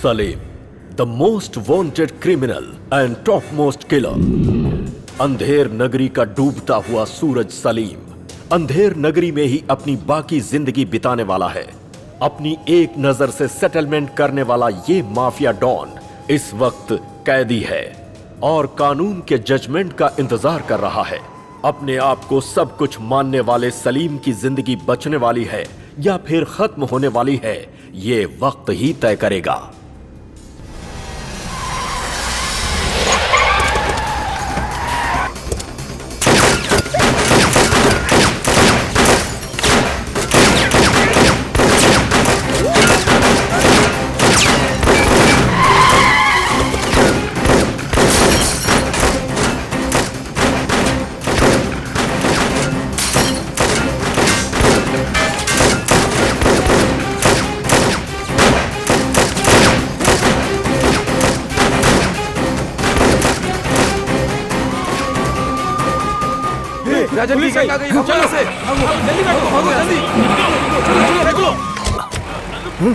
Salim, the most wanted criminal and top most killer. Andher Nagari का डूबता हुआ सूरज सलीम अंधेर नगरी में ही अपनी बाकी जिंदगी बिताने वाला है। अपनी एक नजर से सेटलमेंट करने वाला ये माफिया डॉन इस वक्त कैदी है और कानून के जजमेंट का इंतजार कर रहा है। अपने आप को सब कुछ मानने वाले सलीम की जिंदगी बचने वाली है या फिर खत्म होने वाली है, ये वक्त ही तय करेगा। राजन की गैंग आ गई, चलो से जल्दी बैठो, भागो जल्दी, चलो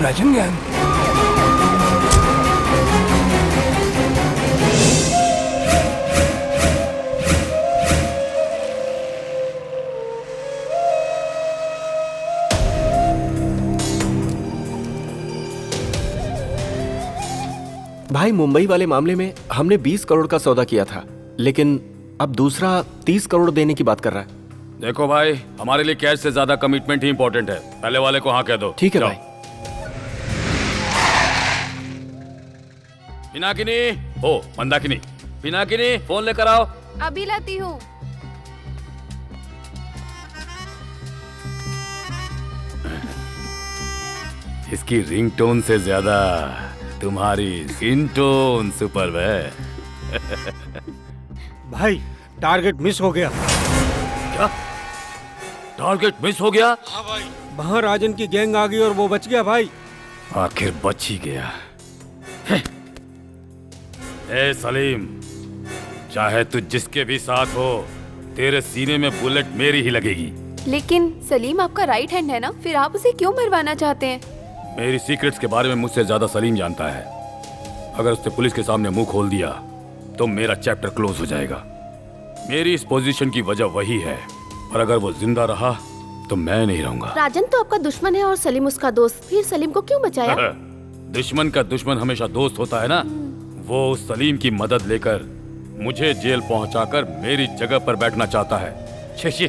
राजन गैंग। भाई, मुंबई वाले मामले में हमने 20 करोड़ का सौदा किया था, लेकिन अब दूसरा 30 करोड़ देने की बात कर रहा है। देखो भाई, हमारे लिए कैश से ज्यादा कमिटमेंट ही इंपॉर्टेंट है। पहले वाले को हाँ कह दो। ठीक है भाई। पिनाकिनी, ओ मंदाकिनी, पिनाकिनी फोन लेकर आओ। अभी लाती हूँ। इसकी रिंगटोन से ज्यादा तुम्हारी स्किन टोन सुपर्ब है। भाई, टारगेट मिस हो गया। क्या? टारगेट मिस हो गया? हाँ भाई, वहाँ राजन की गैंग आ गई और वो बच गया भाई। आखिर बच ही गया। ए सलीम, चाहे तू जिसके भी साथ हो, तेरे सीने में बुलेट मेरी ही लगेगी। लेकिन सलीम आपका राइट हैंड है ना, फिर आप उसे क्यों मरवाना चाहते हैं? मेरी सीक्रेट्स के बारे में मुझसे ज्यादा सलीम जानता है। अगर उसने पुलिस के सामने मुंह खोल दिया तो मेरा चैप्टर क्लोज हो जाएगा। मेरी इस पोजीशन की वजह वही है, और अगर वो जिंदा रहा तो मैं नहीं रहूंगा। राजन तो आपका दुश्मन है और सलीम उसका दोस्त, फिर सलीम को क्यों बचाया? दुश्मन का दुश्मन हमेशा दोस्त होता है ना। वो उस सलीम की मदद लेकर मुझे जेल पहुंचाकर मेरी जगह पर बैठना चाहता है। छे,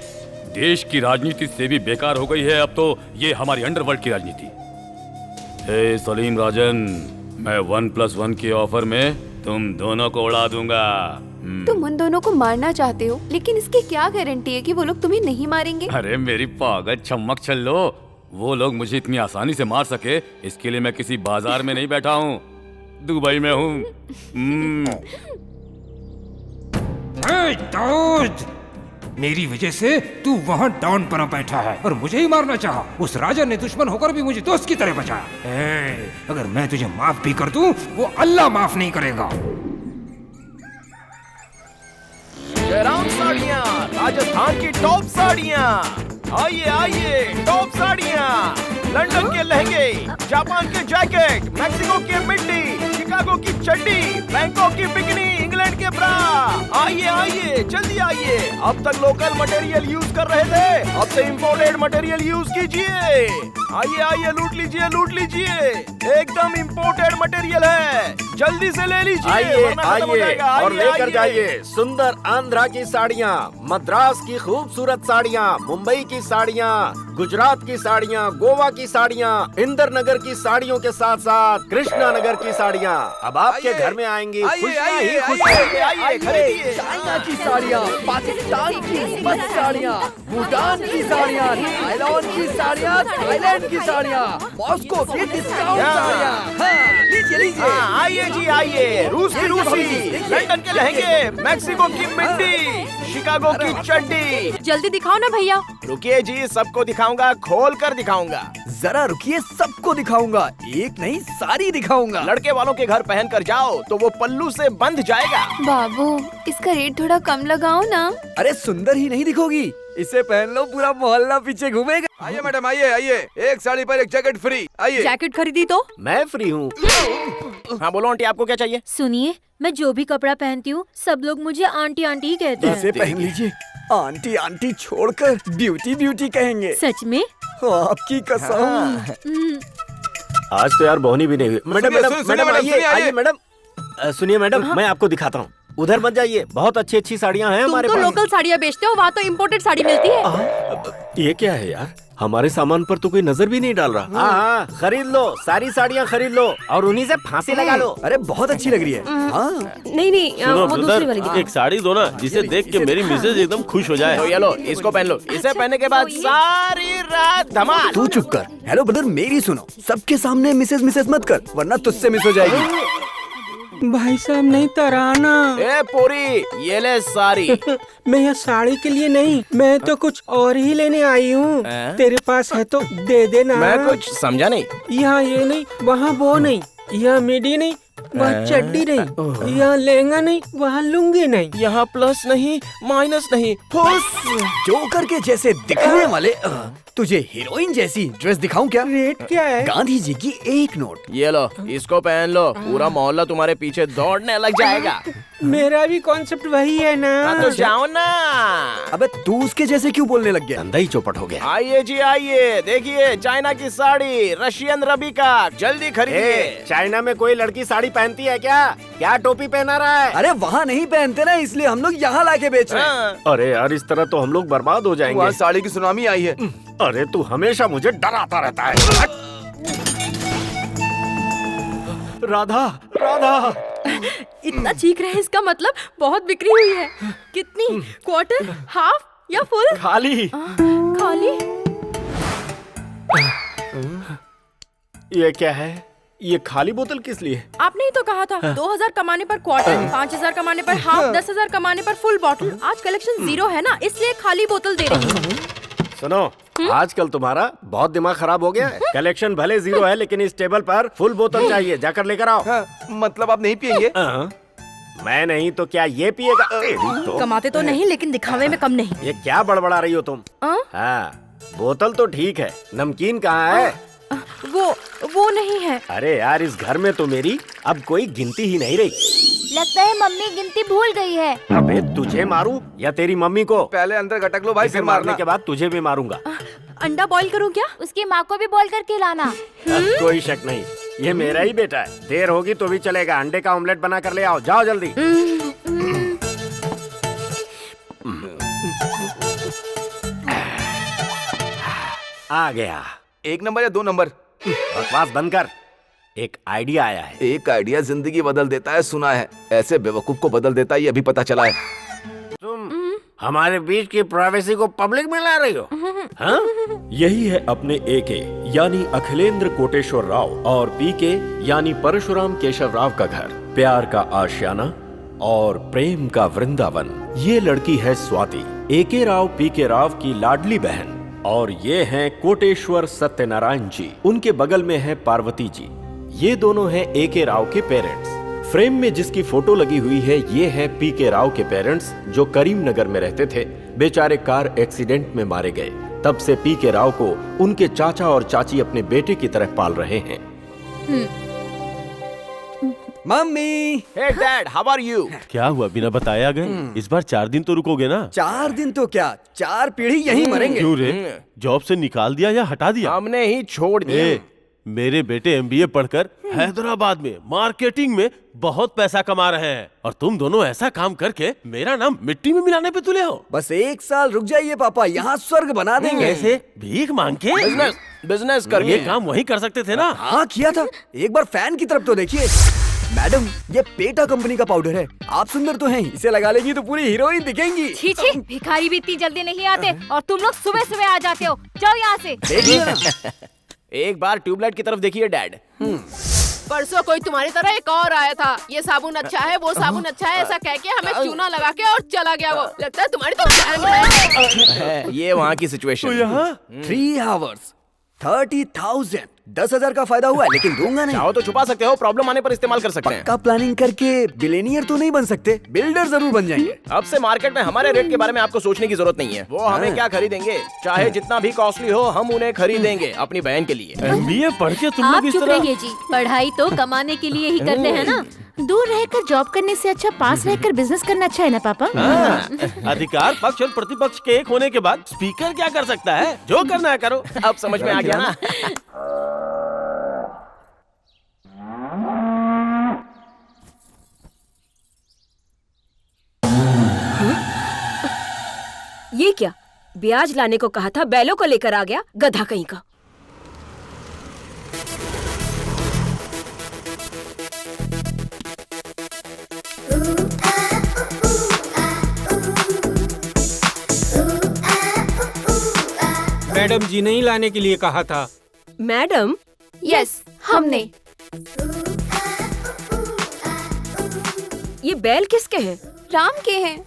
देश की राजनीति से भी बेकार हो गई है अब तो ये हमारी अंडरवर्ल्ड की राजनीति। हे सलीम राजन, मैं 1+1 के ऑफर में तुम दोनों को उड़ा दूंगा। तुम उन दोनों को मारना चाहते हो, लेकिन इसकी क्या गारंटी है कि वो लोग तुम्हें नहीं मारेंगे? अरे मेरी पागल चम्मक छल्लो, वो लोग मुझे इतनी आसानी से मार सके इसके लिए मैं किसी बाजार में नहीं बैठा हूँ, दुबई में हूँ। मेरी वजह से तू वहाँ डाउन पर बैठा है और मुझे ही मारना चाहा। उस राजा ने दुश्मन होकर भी मुझे दोस्त की तरह बचाया। अगर मैं तुझे माफ भी कर दूं, वो अल्लाह माफ नहीं करेगा। जयराम साड़ियाँ, राजस्थान की टॉप साड़ियाँ, आइए आइए, टॉप साड़ियाँ, लंदन के लहंगे, जापान के जैकेट, मैक्सिको की मिट्टी, शिकागो की चड्डी, बैंकॉक की बिकनी, इंग्लैंड के ब्रा। आइए आइए, जल्दी आइए। अब तक लोकल मटेरियल यूज कर रहे थे, अब से इंपोर्टेड मटेरियल यूज कीजिए। आइए आइए, लूट लीजिए लूट लीजिए, एकदम इंपोर्टेड मटेरियल है, जल्दी से ले लीजिए। आइए आइए और लेकर जाइए सुंदर आंध्रा की साड़ियाँ, मद्रास की खूबसूरत साड़ियाँ, मुंबई की साड़ियाँ, गुजरात की साड़ियाँ, गोवा की साड़ियाँ, इंदर नगर की साड़ियों के साथ साथ कृष्णा नगर की साड़ियाँ अब आपके घर में आएंगी। खुशियाँ ही खुशियाँ। चाइना की साड़ियाँ, पाकिस्तान की मस्त साड़ियाँ, भूटान की साड़ियाँ, थाईलैंड की साड़ियाँ, थाईलैंड की साड़ियाँ, मॉस्को की डिस्काउंट साड़ियाँ। लीजिए लीजिए। आइए जी आइए, रूस की रूसी, लंदन के लहंगे, मैक्सिको की मिट्टी, शिकागो की चड्डी। जल्दी दिखाओ ना भैया। रुकिए जी, सबको दिखाऊंगा, खोल कर दिखाऊंगा। जरा रुकिए, सबको दिखाऊंगा, एक नहीं सारी दिखाऊंगा। लड़के वालों के घर पहन कर जाओ तो वो पल्लू से बंध जाएगा। बाबू, इसका रेट थोड़ा कम लगाओ ना। अरे सुंदर ही नहीं दिखोगी, इसे पहन लो, पूरा मोहल्ला पीछे घूमेगा। आइए मैडम, आइए आइए, एक साड़ी पर एक जैकेट फ्री। आइए। जैकेट खरीदी तो? मैं फ्री हूँ। हाँ बोलो आंटी, आपको क्या चाहिए? सुनिए, मैं जो भी कपड़ा पहनती हूँ सब लोग मुझे आंटी आंटी ही कहते हैं। इसे पहन लीजिए, आंटी आंटी छोड़कर ब्यूटी ब्यूटी कहेंगे। सच में? आपकी कसम। आज तो यार बोहनी भी नहीं हुई। मैडम सुनिए, मैडम सुनिए, मैडम मैडम, आइए सुनिए, आइए आइए। मैडम। सुनिए मैडम, मैं आपको दिखाता हूँ। उधर मत जाइए, बहुत अच्छी अच्छी साड़ियाँ हैं तुम हमारे तो पास। लोकल साड़ियाँ बेचते हो, वहाँ तो इम्पोर्टेड साड़ी मिलती है। ये क्या है यार, हमारे सामान पर तो कोई नजर भी नहीं डाल रहा। हाँ, खरीद लो, सारी साड़ियाँ खरीद लो और उन्हीं से फांसी लगा लो। अरे बहुत अच्छी लग रही है। हाँ नहीं नहीं, वो दूसरी वाली दिखाओ। एक साड़ी दो ना, जिसे देख के मेरी मिसेज एकदम खुश हो जाए। तो ये लो, इसको पहन लो। इसे पहनने के बाद सारी रात धमाल। तू चुप कर। हेलो ब्रदर, मेरी सुनो, सबके सामने मिसेज मिसेज मत कर, वरना तुझसे मिस हो जाएगी। भाई साहब नहीं तराना। ए पूरी, ये ले साड़ी। मैं यह साड़ी के लिए नहीं, मैं तो कुछ और ही लेने आई हूँ। तेरे पास है तो दे देना। मैं कुछ समझा नहीं। यहाँ ये नहीं, वहाँ वो नहीं, यहाँ मिडी नहीं, वहाँ चड्डी नहीं, यहाँ लहंगा नहीं, वहाँ लुंगी नहीं। यहाँ प्लस नहीं, माइनस नहीं, फुस। जोकर के जैसे दिखने वाले तुझे हीरोइन जैसी ड्रेस दिखाऊं क्या? रेट क्या है? गांधी जी की 1 नोट। ये लो, इसको पहन लो, पूरा मोहल्ला तुम्हारे पीछे दौड़ने लग जाएगा। मेरा भी कॉन्सेप्ट वही है ना। हाँ तो जाओ ना। अबे तू उसके जैसे क्यों बोलने लग गया? धंधा ही चौपट हो गया। आइए जी आइए, देखिए चाइना की साड़ी, रशियन रबी का, जल्दी खरीदिए। चाइना में कोई लड़की साड़ी पहनती है क्या? क्या टोपी पहना रहा है? अरे वहाँ नहीं पहनते ना, इसलिए हम लोग यहाँ लाके बेच रहे हैं। अरे यार, इस तरह तो हम लोग बर्बाद हो जाएंगे। साड़ी की सुनामी आई है। अरे तू हमेशा मुझे डराता रहता है। राधा, राधा। इतना चीख रहे हैं, इसका मतलब बहुत बिक्री हुई है। कितनी? क्वार्टर, हाफ या फुल? खाली। खाली? ये क्या है? ये खाली बोतल किस लिए? आपने ही तो कहा था 2000 कमाने पर क्वार्टर, 5000 कमाने पर हाफ, 10,000 कमाने पर फुल बॉटल। आज कलेक्शन 0 है ना, इसलिए खाली बोतल दे रही हूँ। सुनो, आजकल तुम्हारा बहुत दिमाग खराब हो गया है। कलेक्शन भले 0 है, लेकिन इस टेबल पर फुल बोतल चाहिए, जाकर लेकर आओ। मतलब आप नहीं पियेंगे? मैं नहीं तो क्या ये पिएगा? तो कमाते तो नहीं, लेकिन दिखावे में कम नहीं। ये क्या बड़बड़ा रही हो तुम? हाँ, बोतल तो ठीक है, नमकीन कहाँ है? वो नहीं है। अरे यार, इस घर में तो मेरी अब कोई गिनती ही नहीं रही। लगता है मम्मी गिनती भूल गई है। अबे तुझे मारूं या तेरी मम्मी को? पहले अंदर गटक लो भाई, इसे फिर मारने मारना। के बाद तुझे भी मारूंगा। अंडा बॉईल करूं क्या? उसकी माँ को भी बॉईल करके लाना। कोई शक नहीं, ये मेरा ही बेटा है। देर होगी तो भी चलेगा, अंडे का ऑमलेट बना कर ले आओ। जाओ जल्दी। आ गया। 1 नंबर या 2 नंबर? बकवास बंद कर। एक आइडिया आया है। एक आइडिया जिंदगी बदल देता है, सुना है। ऐसे बेवकूफ को बदल देता है, ये अभी पता चला है। तुम हमारे बीच की प्राइवेसी को पब्लिक में ला रही हो? हाँ? यही है अपने एके यानी अखिलेंद्र कोटेश्वर राव और पीके यानी परशुराम केशव राव का घर। प्यार का आशियाना और प्रेम का वृंदावन। ये लड़की है स्वाति, एके राव पीके राव की लाडली बहन। और ये हैं कोटेश्वर सत्यनारायण जी, उनके बगल में है पार्वती जी। ये दोनों हैं एके राव के पेरेंट्स। फ्रेम में जिसकी फोटो लगी हुई है, ये है पीके राव के पेरेंट्स, जो करीमनगर में रहते थे। बेचारे कार एक्सीडेंट में मारे गए। तब से पीके राव को उनके चाचा और चाची अपने बेटे की तरह पाल रहे हैं। Mummy. Hey dad, how are you? क्या हुआ, बिना बताया गए? इस बार 4 दिन तो रुकोगे ना? 4 दिन तो क्या, 4 पीढ़ी यहीं मरेंगे। क्यों रे? जॉब से निकाल दिया या हटा दिया? हमने ही छोड़ दिया। मेरे बेटे MBA पढ़कर हैदराबाद में मार्केटिंग में बहुत पैसा कमा रहे हैं, और तुम दोनों ऐसा काम करके मेरा नाम मिट्टी में मिलाने पे तुले हो। बस 1 साल रुक जाइए पापा, यहाँ स्वर्ग बना देंगे। कैसे? भीख मांग के? बिजनेस करके। ये काम वही कर सकते थे ना? हाँ किया था। एक बार फैन की तरफ तो देखिए। मैडम, ये पेटा कंपनी का पाउडर है। आप सुंदर तो हैं, इसे लगा लेंगी तो पूरी हीरोइन दिखेंगी। छी छी, भिखारी भी इतनी जल्दी नहीं आते और तुम लोग सुबह सुबह आ जाते हो। जाओ यहाँ से। देखिए एक बार ट्यूबलाइट की तरफ देखिए डैड। परसों कोई तुम्हारी तरह एक और आया था, ये साबुन अच्छा है, वो साबुन अच्छा है, ऐसा कह के हमें चूना लगा के और चला गया। वो लगता है तुम्हारी तो गैंग है। ये वहाँ की सिचुएशन। 3 आवर्स 30,000 10,000 का फायदा हुआ है, लेकिन दूंगा नहीं। चाहो तो छुपा सकते हो, प्रॉब्लम आने पर इस्तेमाल कर सकते हैं। पक्का प्लानिंग करके बिलियनियर तो नहीं बन सकते, बिल्डर जरूर बन जाएंगे। अब से मार्केट में हमारे रेट के बारे में आपको सोचने की जरूरत नहीं है। वो हमें क्या खरीदेंगे, चाहे जितना भी कॉस्टली हो, हम उन्हें खरीदेंगे अपनी बहन के लिए। MBA पढ़ के तुम आप लोग इस चुप तरह रहिए जी। पढ़ाई तो कमाने के लिए ही करते हैं ना। दूर रहकर जॉब करने से अच्छा पास रहकर बिजनेस करना अच्छा है ना पापा। अधिकार पक्ष और प्रतिपक्ष के एक होने के बाद स्पीकर क्या कर सकता है? जो करना है करो। अब समझ में आ गया ना? ये क्या, ब्याज लाने को कहा था, बैलों को लेकर आ गया, गधा कहीं का। मैडम जी ने ही लाने के लिए कहा था। मैडम? यस, हमने। ये बैल किसके हैं? राम के हैं।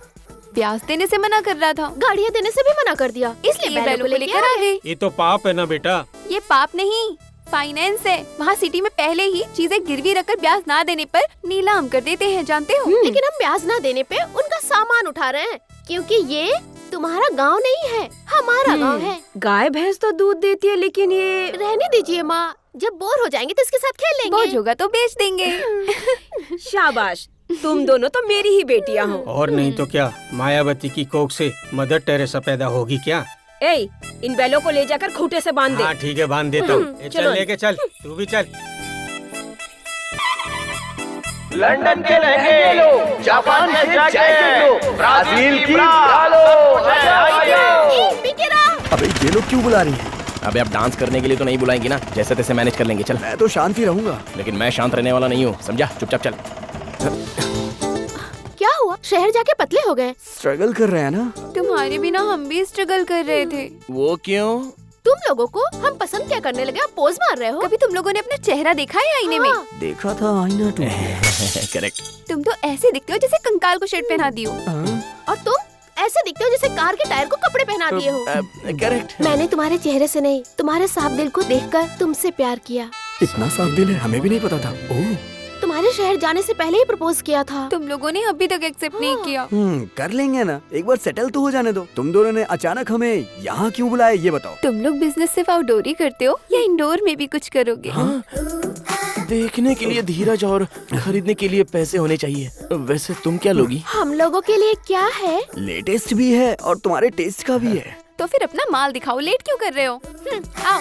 ब्याज देने से मना कर रहा था, गाड़ियाँ देने से भी मना कर दिया, इसलिए बैलों को लेकर आ गए। ये तो पाप है ना बेटा। ये पाप नहीं, फाइनेंस है। वहाँ सिटी में पहले ही चीजें गिरवी रखकर ब्याज ना देने पर नीलाम कर देते हैं, जानते हो? लेकिन हम ब्याज ना देने पे उनका सामान उठा रहे हैं, क्योंकि ये तुम्हारा गांव नहीं है, हमारा गांव है। गाय भैंस तो दूध देती है, लेकिन ये रहने दीजिए माँ, जब बोर हो जाएंगे तो इसके साथ खेल लेंगे। बोझ होगा तो बेच देंगे। शाबाश, तुम दोनों तो मेरी ही बेटियां हो। और नहीं तो क्या, मायावती की कोख से मदर टेरेसा पैदा होगी क्या? ए, इन बैलों को ले जाकर खूंटे से बांध दे। हाँ ठीक है, बांध देता हूँ। चल चलो। लेके चल, तू भी चल। लंदन के लहंगे लो, जापान के जैकेट लो, ब्राजील की ब्रा लो। अबे ये लोग क्यों बुला रही हैं? अबे अब डांस करने के लिए तो नहीं बुलाएंगी ना, जैसे तैसे मैनेज कर लेंगे। चल। मैं तो शांत ही रहूंगा। लेकिन मैं शांत रहने वाला नहीं हूँ, समझा? चुपचाप चल। क्या हुआ, शहर जाके पतले हो गए? स्ट्रगल कर रहे हैं ना। तुम्हारे बिना हम भी स्ट्रगल कर रहे थे। वो क्यों? तुम लोगों को हम पसंद क्या करने लगे, आप पोज मार रहे हो। कभी तुम लोगों ने अपना चेहरा देखा है आईने में? देखा था, आईना टूट गया। करेक्ट। तुम तो ऐसे दिखते हो जैसे कंकाल को शर्ट पहना दी हो। और तुम ऐसे दिखते हो जैसे कार के टायर को कपड़े पहना दिए हो। करेक्ट। मैंने तुम्हारे चेहरे से नहीं, तुम्हारे साफ दिल को देखकर तुमसे प्यार किया। इतना साफ दिल है, हमें भी नहीं पता था। ओह, तुम्हारे शहर जाने से पहले ही प्रपोज किया था। तुम लोगों ने अभी तक एक्सेप्ट नहीं किया। कर लेंगे ना, एक बार सेटल तो हो जाने दो। तुम दोनों ने अचानक हमें यहाँ क्यों बुलाया, ये बताओ। तुम लोग बिजनेस सिर्फ आउटडोर ही करते हो या इंडोर में भी कुछ करोगे? हाँ? देखने के लिए धीरज और खरीदने के लिए पैसे होने चाहिए। वैसे तुम क्या लोगी? हम लोगों के लिए क्या है? लेटेस्ट भी है और तुम्हारे टेस्ट का भी है। तो फिर अपना माल दिखाओ, लेट क्यों कर रहे हो? आओ।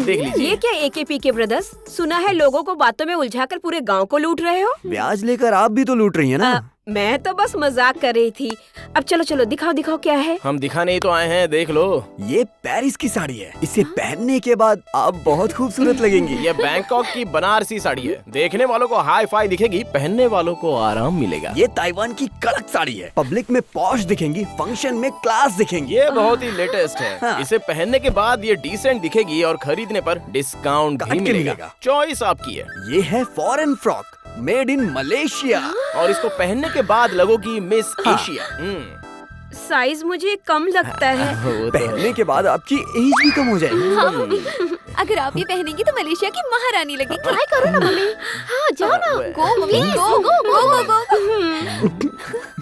देख लीजिए। ये क्या AKPK ब्रदर्स, सुना है लोगों को बातों में उलझाकर पूरे गांव को लूट रहे हो। ब्याज लेकर आप भी तो लूट रही है ना। मैं तो बस मजाक कर रही थी। अब चलो चलो दिखाओ दिखाओ क्या है। हम दिखाने ही तो आए हैं, देख लो। ये पेरिस की साड़ी है, इसे पहनने के बाद आप बहुत खूबसूरत लगेंगी। ये बैंकॉक की बनारसी साड़ी है, देखने वालों को हाई फाई दिखेगी, पहनने वालों को आराम मिलेगा। ये ताइवान की कड़क साड़ी है, पब्लिक में पॉश दिखेंगी, फंक्शन में क्लास दिखेंगी। ये बहुत ही लेटेस्ट है। इसे पहनने के बाद ये डिसेंट दिखेगी और खरीदने पर डिस्काउंट भी मिलेगा। चॉइस आपकी है। ये है foreign frock, made in Malaysia, और इसको पहनने के बाद लगोगी मिस एशिया। साइज मुझे कम लगता है। पहनने के बाद आपकी एज भी कम हो जाएगी। हाँ, अगर आप ये पहनेंगी तो मलेशिया की महारानी लगेगी। ट्राई करो ना मम्मी। हाँ जाओ ना। गो मम्मी, गो गो गो गो गो।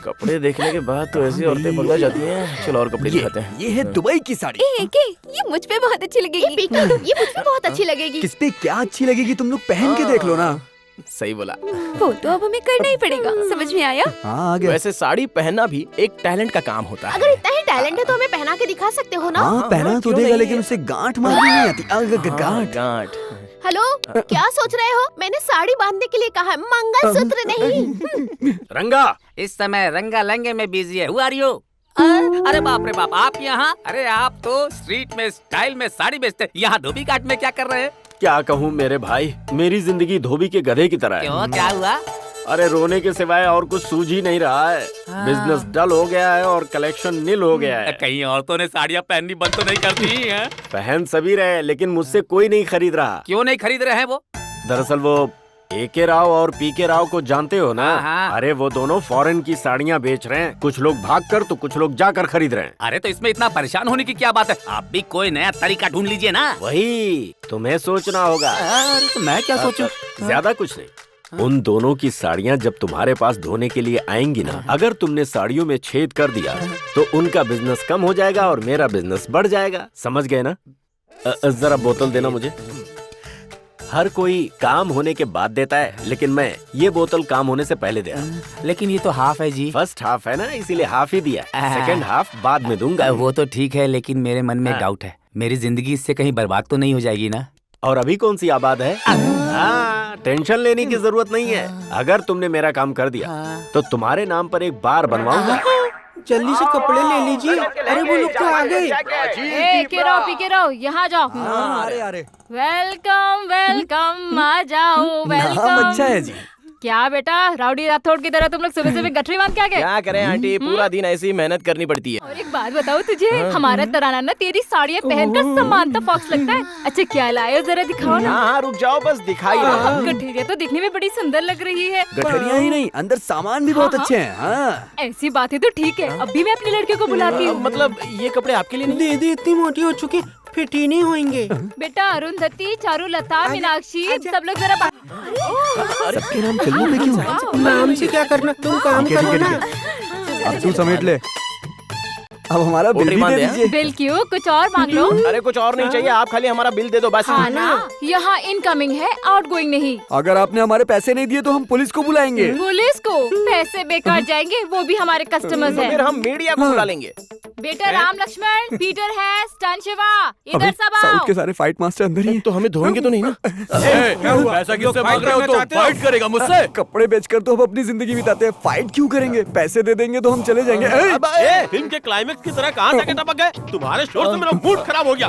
कपड़े देखने के बाद तो ऐसी औरतें पगला जाती हैं। चलो और कपड़े दिखाते हैं। ये है दुबई की साड़ी। ये मुझ पे बहुत अच्छी लगेगी। ये मुझ पे बहुत अच्छी लगेगी। किस पे क्या अच्छी लगेगी, तुम लोग पहन के देख लो ना। सही बोला। वो तो अब हमें करना ही पड़ेगा, समझ में आया? हाँ, आ गया। वैसे साड़ी पहनना भी एक टैलेंट का काम होता है। अगर इतना ही टैलेंट है तो हमें पहना के दिखा सकते हो ना। हाँ, पहना तो देगा, लेकिन उसे गांठ मारनी नहीं आती। गांठ। हेलो, क्या सोच रहे हो? मैंने साड़ी बांधने के लिए कहा है, मंगलसूत्र नहीं। रंगा इस समय रंगा लहंगे में बिजी है। Who are you? अरे बाप रे बाप, आप यहाँ? अरे आप तो स्ट्रीट में स्टाइल में साड़ी बेचते, यहाँ धोबी घाट में क्या कर रहे हैं? क्या कहूँ मेरे भाई, मेरी जिंदगी धोबी के गधे की तरह है। क्यों, क्या हुआ? अरे रोने के सिवाय और कुछ सूझ ही नहीं रहा है। बिजनेस डल हो गया है और कलेक्शन नील हो गया है। कहीं औरतों ने साड़ियाँ पहननी बंद तो नहीं कर दी है? पहन सभी रहे, लेकिन मुझसे कोई नहीं खरीद रहा। क्यों नहीं खरीद रहे हैं वो? दरअसल वो A.K. राव और P.K. राव को जानते हो ना? हाँ। अरे वो दोनों फॉरेन की साड़ियाँ बेच रहे हैं, कुछ लोग भागकर तो कुछ लोग जाकर खरीद रहे हैं। अरे तो इसमें इतना परेशान होने की क्या बात है, आप भी कोई नया तरीका ढूंढ लीजिए ना। वही तुम्हें सोचना होगा। अरे तो मैं क्या सोचूं? ज्यादा कुछ नहीं, उन दोनों की साड़ियाँ जब तुम्हारे पास धोने के लिए आएंगी ना, अगर तुमने साड़ियों में छेद कर दिया तो उनका बिजनेस कम हो जाएगा और मेरा बिजनेस बढ़ जाएगा। समझ गए ना? जरा बोतल देना मुझे। हर कोई काम होने के बाद देता है, लेकिन मैं ये बोतल काम होने से पहले दे रहा हूं। लेकिन ये तो हाफ है जी। फर्स्ट हाफ है ना, इसीलिए हाफ ही दिया। सेकंड हाफ बाद में दूंगा। वो तो ठीक है, लेकिन मेरे मन में डाउट है, मेरी जिंदगी इससे कहीं बर्बाद तो नहीं हो जाएगी ना? और अभी कौन सी आबाद है? टेंशन लेने की जरूरत नहीं है। अगर तुमने मेरा काम कर दिया तो तुम्हारे नाम पर एक बार बनवाऊंगा। जल्दी से कपड़े ले लीजिए। अरे वो लोग तो आ गए। पीके रहो, यहाँ जाओ। अरे वेलकम वेलकम, आ जाओ। वेलकम। अच्छा है जी। क्या बेटा, राउडी राठौड़ की तरह तुम लोग सुबह सुबह गठरी बांध के आ गए? क्या करें आंटी, पूरा दिन ऐसी ही मेहनत करनी पड़ती है। और एक बात बताओ तुझे, हमारा तराना ना तेरी साड़ियाँ पहनकर समानता फॉक्स लगता है। अच्छा क्या लाए हो, जरा दिखाओ ना। हाँ रुक जाओ, बस दिखाई दो। गठरिया तो दिखने में बड़ी सुंदर लग रही है। गठरियाँ ही नहीं, अंदर सामान भी बहुत अच्छे हैं। हाँ। ऐसी बात है तो ठीक है, अभी मैं अपने लड़के को बुलाती हूँ। मतलब ये कपड़े आपके लिए नहीं? दीदी इतनी मोटी हो चुकी, फिट ही नहीं होंगे। बेटा अरुंधति, चारुलता, मीनाक्षी, सब लोग जरा सबके नाम चलने में क्यों? नाम से क्या करना, तुम काम करो ना। अब तू समेट ले। अब हमारा बिल भी दे दीजिए। बिल क्यों, कुछ और मांग लो। अरे कुछ और नहीं चाहिए, आप खाली हमारा बिल दे दो बस। हाँ ना, यहाँ इनकमिंग है, आउटगोइंग नहीं। अगर आपने हमारे पैसे नहीं दिए तो हम पुलिस को बुलाएंगे। पुलिस को? पैसे बेकार जाएंगे, वो भी हमारे कस्टमर्स तो हैं। फिर हम मीडिया को बुला लेंगे। बेटा राम लक्ष्मण, पीटर है, स्टन शिवा, इधर सब आओ। साउथ के सारे फाइट मास्टर अंदर ही। तो हमें धोएंगे तो नहीं ना? पैसा किससे मांग रहे हो? तो फाइट करेगा मुझसे? कपड़े बेचकर तो हम अपनी जिंदगी बिताते हैं, फाइट क्यों करेंगे? पैसे दे देंगे तो हम चले जाएंगे। फिल्म के क्लाइमेक्स की तरह कहाँ से टपक गए? तुम्हारे शोर से मेरा मूड खराब हो गया।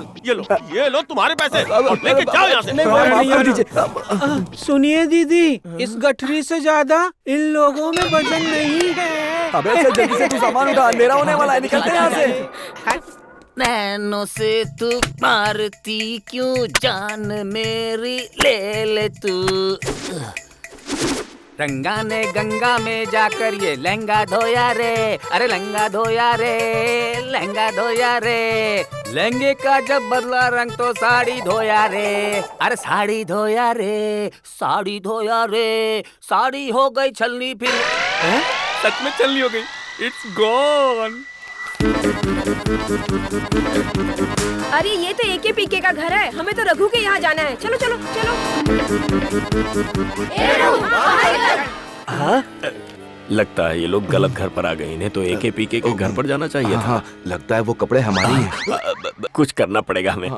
ये लो तुम्हारे पैसे और लेके जाओ यहाँ से। सुनिए दीदी, इस गठरी से ज्यादा इन लोगों में वजन नहीं है। अबे चल जल्दी से, तू सामान उठा, अंधेरा होने वाला है, निकलते हैं यहाँ से। नैनो से तू मारती क्यों जान मेरी, ले ले तू। रंगा ने गंगा में जाकर ये लहंगा धोया रे, अरे लहंगा धोया रे, लहंगा धोया रे। लहंगे का जब बदला रंग तो साड़ी धोया रे, अरे साड़ी धोया रे, साड़ी धोया रे। साड़ी हो गई छलनी फिर। सच में छलनी हो गई, इट्स गॉन। अरे ये तो एके पीके का घर है, हमें तो रघु के यहाँ जाना है। चलो चलो चलो। हाँ? लगता है ये लोग गलत घर पर आ गए, इन्हें तो एके पीके के घर पर जाना चाहिए था। हाँ, लगता है वो कपड़े हमारे हैं। कुछ करना पड़ेगा हमें।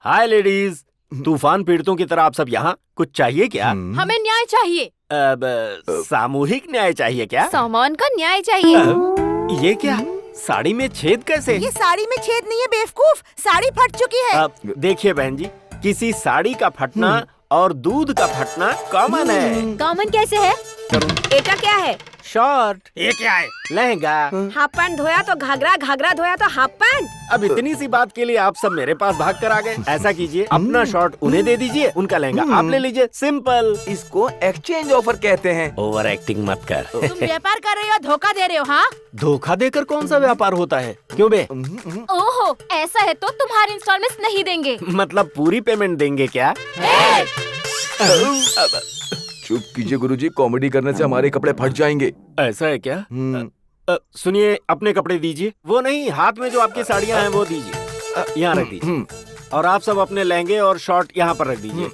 हाय लेडीज, तूफान पीड़ितों की तरह आप सब यहाँ, कुछ चाहिए क्या? हमें न्याय चाहिए। सामूहिक न्याय चाहिए क्या? सामान का न्याय चाहिए। ये क्या, साड़ी में छेद कैसे? ये साड़ी में छेद नहीं है बेवकूफ, साड़ी फट चुकी है। देखिए बहन जी, किसी साड़ी का फटना और दूध का फटना कॉमन है। कॉमन कैसे है? एटा क्या है? शॉर्ट। ये क्या है? लहंगा। हाफ पैंट धोया तो घाघरा, घाघरा धोया तो हाफ पैंट। अब इतनी सी बात के लिए आप सब मेरे पास भाग कर आ गए। ऐसा कीजिए, अपना शॉर्ट उन्हें दे दीजिए, उनका लहंगा आप ले लीजिए, सिंपल। इसको एक्सचेंज ऑफर कहते हैं। ओवर एक्टिंग मत कर। तुम व्यापार कर रहे हो, धोखा दे रहे हो? हाँ, धोखा देकर कौन सा व्यापार होता है? क्यों बे? ओहो, ऐसा है तो तुम्हारे इंस्टॉलमेंट्स नहीं देंगे। मतलब पूरी पेमेंट देंगे क्या? चुप कीजिए गुरुजी, कॉमेडी करने से हमारे कपड़े फट जाएंगे। ऐसा है क्या? सुनिए, अपने कपड़े दीजिए। वो नहीं, हाथ में जो आपकी साड़ियाँ हैं वो दीजिए, यहाँ रख दीजिए। और आप सब अपने लहंगे और शॉर्ट यहाँ पर रख दीजिए।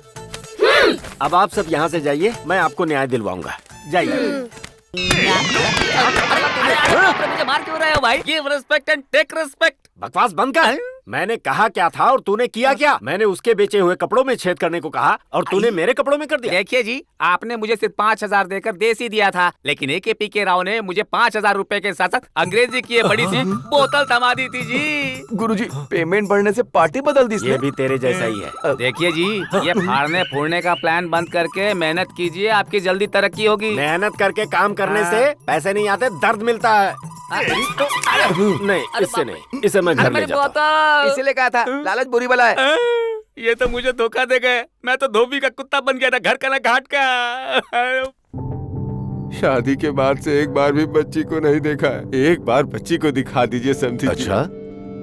अब आप सब यहाँ से जाइए, मैं आपको न्याय दिलवाऊंगा। जाइए। मुझे मार क्यों रहे हो भाई? Give respect and take respect. बकवास बंद कर। मैंने कहा क्या था और तूने किया क्या? मैंने उसके बेचे हुए कपड़ों में छेद करने को कहा और तूने मेरे कपड़ों में कर दिया। देखिए जी, आपने मुझे सिर्फ 5,000 देकर देसी दिया था, लेकिन एके पीके राव ने मुझे 5,000 रुपए के साथ साथ अंग्रेजी की बड़ी सी बोतल थमा दी थी जी। गुरुजी, पेमेंट बढ़ने से पार्टी बदल दी। ये भी तेरे जैसा ही है। देखिए जी, ये फाड़ने फूड़ने का प्लान बंद करके मेहनत कीजिए, आपकी जल्दी तरक्की होगी। मेहनत करके काम करने से पैसे नहीं आते, दर्द मिलता है। नहीं, इससे नहीं, इसे मैं घर ले जाता हूँ। इसीलिए कहा था लालच बुरी बला है। ये तो मुझे धोखा दे गए। मैं तो धोबी का कुत्ता बन गया था, घर का ना घाट का। शादी के बाद से एक बार भी बच्ची को नहीं देखा है। एक बार बच्ची को दिखा दीजिए समधी जी। अच्छा,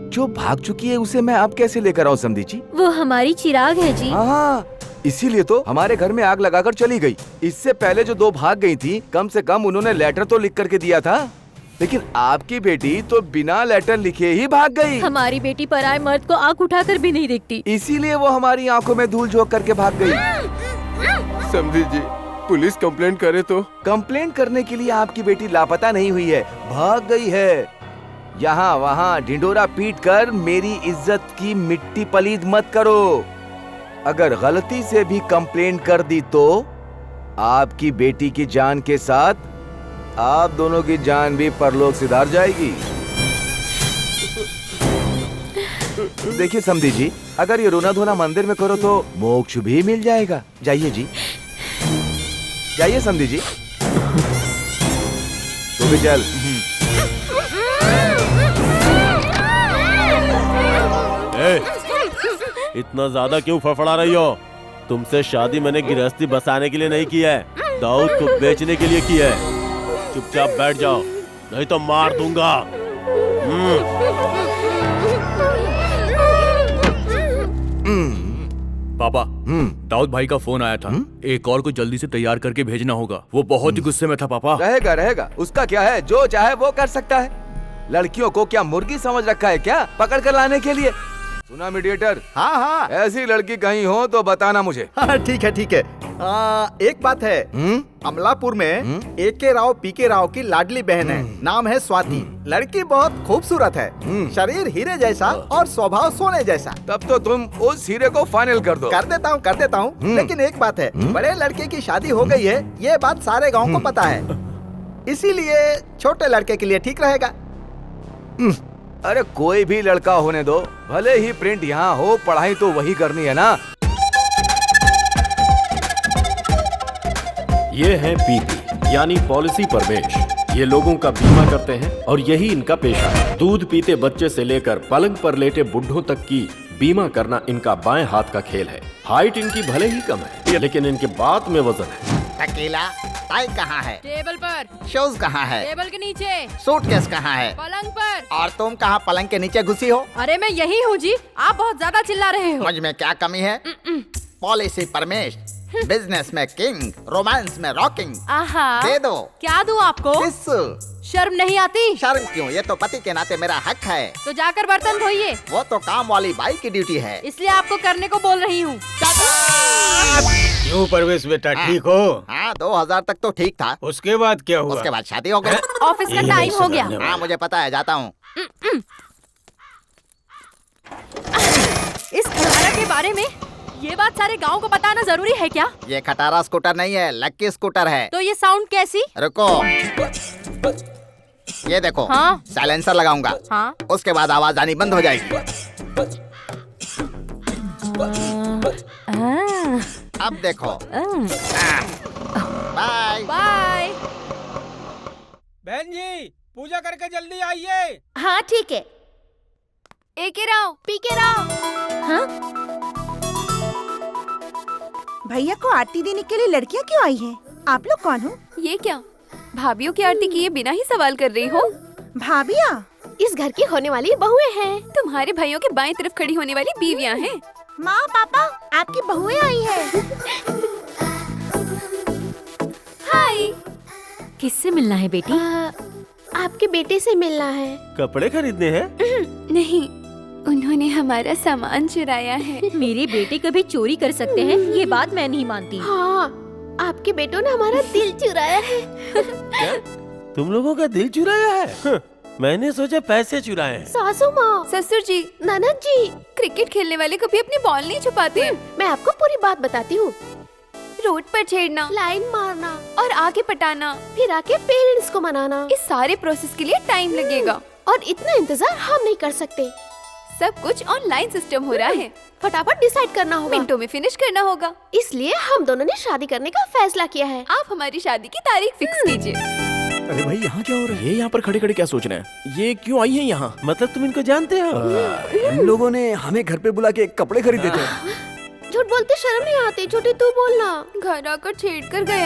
जो भाग चुकी है उसे मैं आप कैसे लेकर आऊँ समधी जी? वो हमारी चिराग है जी। हाँ, इसीलिए तो हमारे घर में आग लगाकर चली गई। इससे पहले जो 2 भाग गई थी, कम से कम उन्होंने लेटर तो लिख करके दिया था। लेकिन आपकी बेटी तो बिना लेटर लिखे ही भाग गई। हमारी बेटी पराये मर्द को आंख उठाकर भी नहीं देखती। इसीलिए वो हमारी आंखों में धूल झोंक करके भाग गई। समधी जी, पुलिस कंप्लेंट करे तो? कंप्लेंट करने के लिए आपकी बेटी लापता नहीं हुई है, भाग गई है। यहाँ वहाँ ढिंडोरा पीट कर मेरी इज्जत की मिट्टी पलीद मत करो। अगर गलती से भी कंप्लेंट कर दी तो आपकी बेटी की जान के साथ आप दोनों की जान भी परलोक सिधार जाएगी। देखिए समधी जी, अगर ये रोना धोना मंदिर में करो तो मोक्ष भी मिल जाएगा। जाइए जी, जाइए समधी जी। तू भी चल। इतना ज्यादा क्यों फड़फड़ा रही हो? तुमसे शादी मैंने गृहस्थी बसाने के लिए नहीं की है, दाऊद को बेचने के लिए की है। चुपचाप बैठ जाओ, नहीं तो मार दूंगा। पापा, दाऊद भाई का फोन आया था। एक और को जल्दी से तैयार करके भेजना होगा। वो बहुत ही गुस्से में था पापा। रहेगा रहेगा, उसका क्या है, जो चाहे वो कर सकता है। लड़कियों को क्या मुर्गी समझ रखा है क्या, पकड़ कर लाने के लिए? सुना मीडिएटर? हाँ हाँ, ऐसी लड़की कहीं हो तो बताना मुझे। हाँ ठीक है ठीक है। एक बात है, अमलापुर में AK राव PK राव की लाडली बहन है, नाम है स्वाति। लड़की बहुत खूबसूरत है, शरीर हीरे जैसा और स्वभाव सोने जैसा। तब तो तुम उस हीरे को फाइनल कर दो। कर देता हूँ। लेकिन एक बात है, बड़े लड़के की शादी हो गई है, ये बात सारे गाँव को पता है। इसीलिए छोटे लड़के के लिए ठीक रहेगा। अरे कोई भी लड़का होने दो, भले ही प्रिंट यहाँ हो, पढ़ाई तो वही करनी है ना। ये है पीपी यानी पॉलिसी परमेश। ये लोगों का बीमा करते हैं और यही इनका पेशा है। दूध पीते बच्चे से लेकर पलंग पर लेटे बुढ़ों तक की बीमा करना इनका बाएं हाथ का खेल है। हाइट इनकी भले ही कम है, लेकिन इनके बात में वजन है। टकीला, टाई कहाँ है? टेबल पर। शूज कहाँ है? टेबल के नीचे। सूटकेस कहाँ है? पलंग पर। और तुम कहाँ पलंग के नीचे घुसी हो? अरे मैं यही हूँ जी, आप बहुत ज्यादा चिल्ला रहे हो। मुझ में क्या कमी है? पॉलिसी परमेश, बिजनेस में किंग, रोमांस में रॉकिंग। आहा, दे दो। क्या दूं आपको? किस? शर्म नहीं आती? शर्म क्यों, ये तो पति के नाते मेरा हक है। तो जाकर बर्तन धोइए। वो तो काम वाली बाई की ड्यूटी है, इसलिए आपको करने को बोल रही हूँ। क्यों परवेश बेटा, ठीक हो? हाँ, 2000 तक तो ठीक था। उसके बाद क्या हुआ? उसके बाद शादी हो गई। ऑफिस का टाइम हो गया। हाँ मुझे पता है, जाता हूँ। इस खटारा के बारे में ये बात सारे गांव को बताना जरूरी है क्या? ये खटारा स्कूटर नहीं है, लक्की स्कूटर है। तो ये साउंड कैसी? रुको, ये देखो। हाँ? साइलेंसर लगाऊंगा। हाँ? उसके बाद आवाज आनी बंद हो जाएगी। अब देखो। Bye bye. बहन जी, पूजा करके जल्दी आइए। हाँ ठीक है। AK Rao, PK Rao. हाँ? भैया को आरती देने के लिए लड़कियाँ क्यों आई हैं? आप लोग कौन हो? ये क्या, भाभियों की आरती किए बिना ही सवाल कर रही हो? भाभिया? इस घर की होने वाली बहुएं हैं। तुम्हारे भाइयों के बाएं तरफ खड़ी होने वाली बीवियां हैं। माँ पापा, आपकी बहुएं आई हैं। हाय। किससे मिलना है बेटी? आपके बेटे से मिलना है। कपड़े खरीदने हैं? नहीं, उन्होंने हमारा सामान चुराया है। मेरे बेटे कभी चोरी कर सकते हैं, ये बात मैं नहीं मानती। हाँ, आपके बेटों ने हमारा दिल चुराया है। क्या? तुम लोगों का दिल चुराया है? मैंने सोचा पैसे चुराए हैं। सासू माँ, ससुर जी, ननद जी, क्रिकेट खेलने वाले कभी अपनी बॉल नहीं छुपाते। मैं आपको पूरी बात बताती हूँ। रोड पर छेड़ना, लाइन मारना और आगे पटाना, फिर आके पेरेंट्स को मनाना, इस सारे प्रोसेस के लिए टाइम लगेगा और इतना इंतजार हम नहीं कर सकते। सब कुछ ऑनलाइन सिस्टम हो रहा है। फटाफट डिसाइड करना होगा, मिनटों में फिनिश करना होगा। इसलिए हम दोनों ने शादी करने का फैसला किया है। आप हमारी शादी की तारीख फिक्स कीजिए। अरे भाई यहाँ क्या हो रहा है? ये यहाँ पर खड़े खड़े क्या सोच रहे हैं? ये क्यों आई है यहाँ? मतलब तुम इनको जानते हो? इन लोगों ने हमें घर पे बुला के कपड़े खरीदे थे। झूठ बोलते शर्म नहीं आती। छोटी तू बोलना, घर आकर छेड़ कर गए।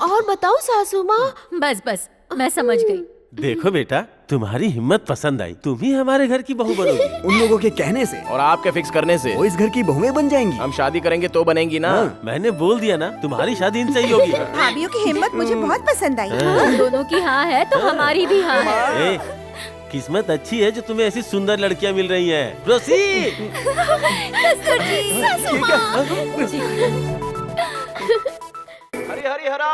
और बताओ सासू माँ। बस बस मैं समझ गई। देखो बेटा, तुम्हारी हिम्मत पसंद आई। तुम ही हमारे घर की बहू बनोगी। उन लोगों के कहने से और आपके फिक्स करने से वो इस घर की बहुएं बन जाएंगी। हम शादी करेंगे तो बनेंगी ना। मैंने बोल दिया ना, तुम्हारी शादी इनसे ही होगी। भाभीयों की हिम्मत मुझे बहुत पसंद आई। हम दोनों की हाँ है तो हमारी भी हाँ है। किस्मत अच्छी है जो तुम्हें ऐसी सुंदर लड़कियां मिल रही हैं। प्रोसीड। हरि हरि हरा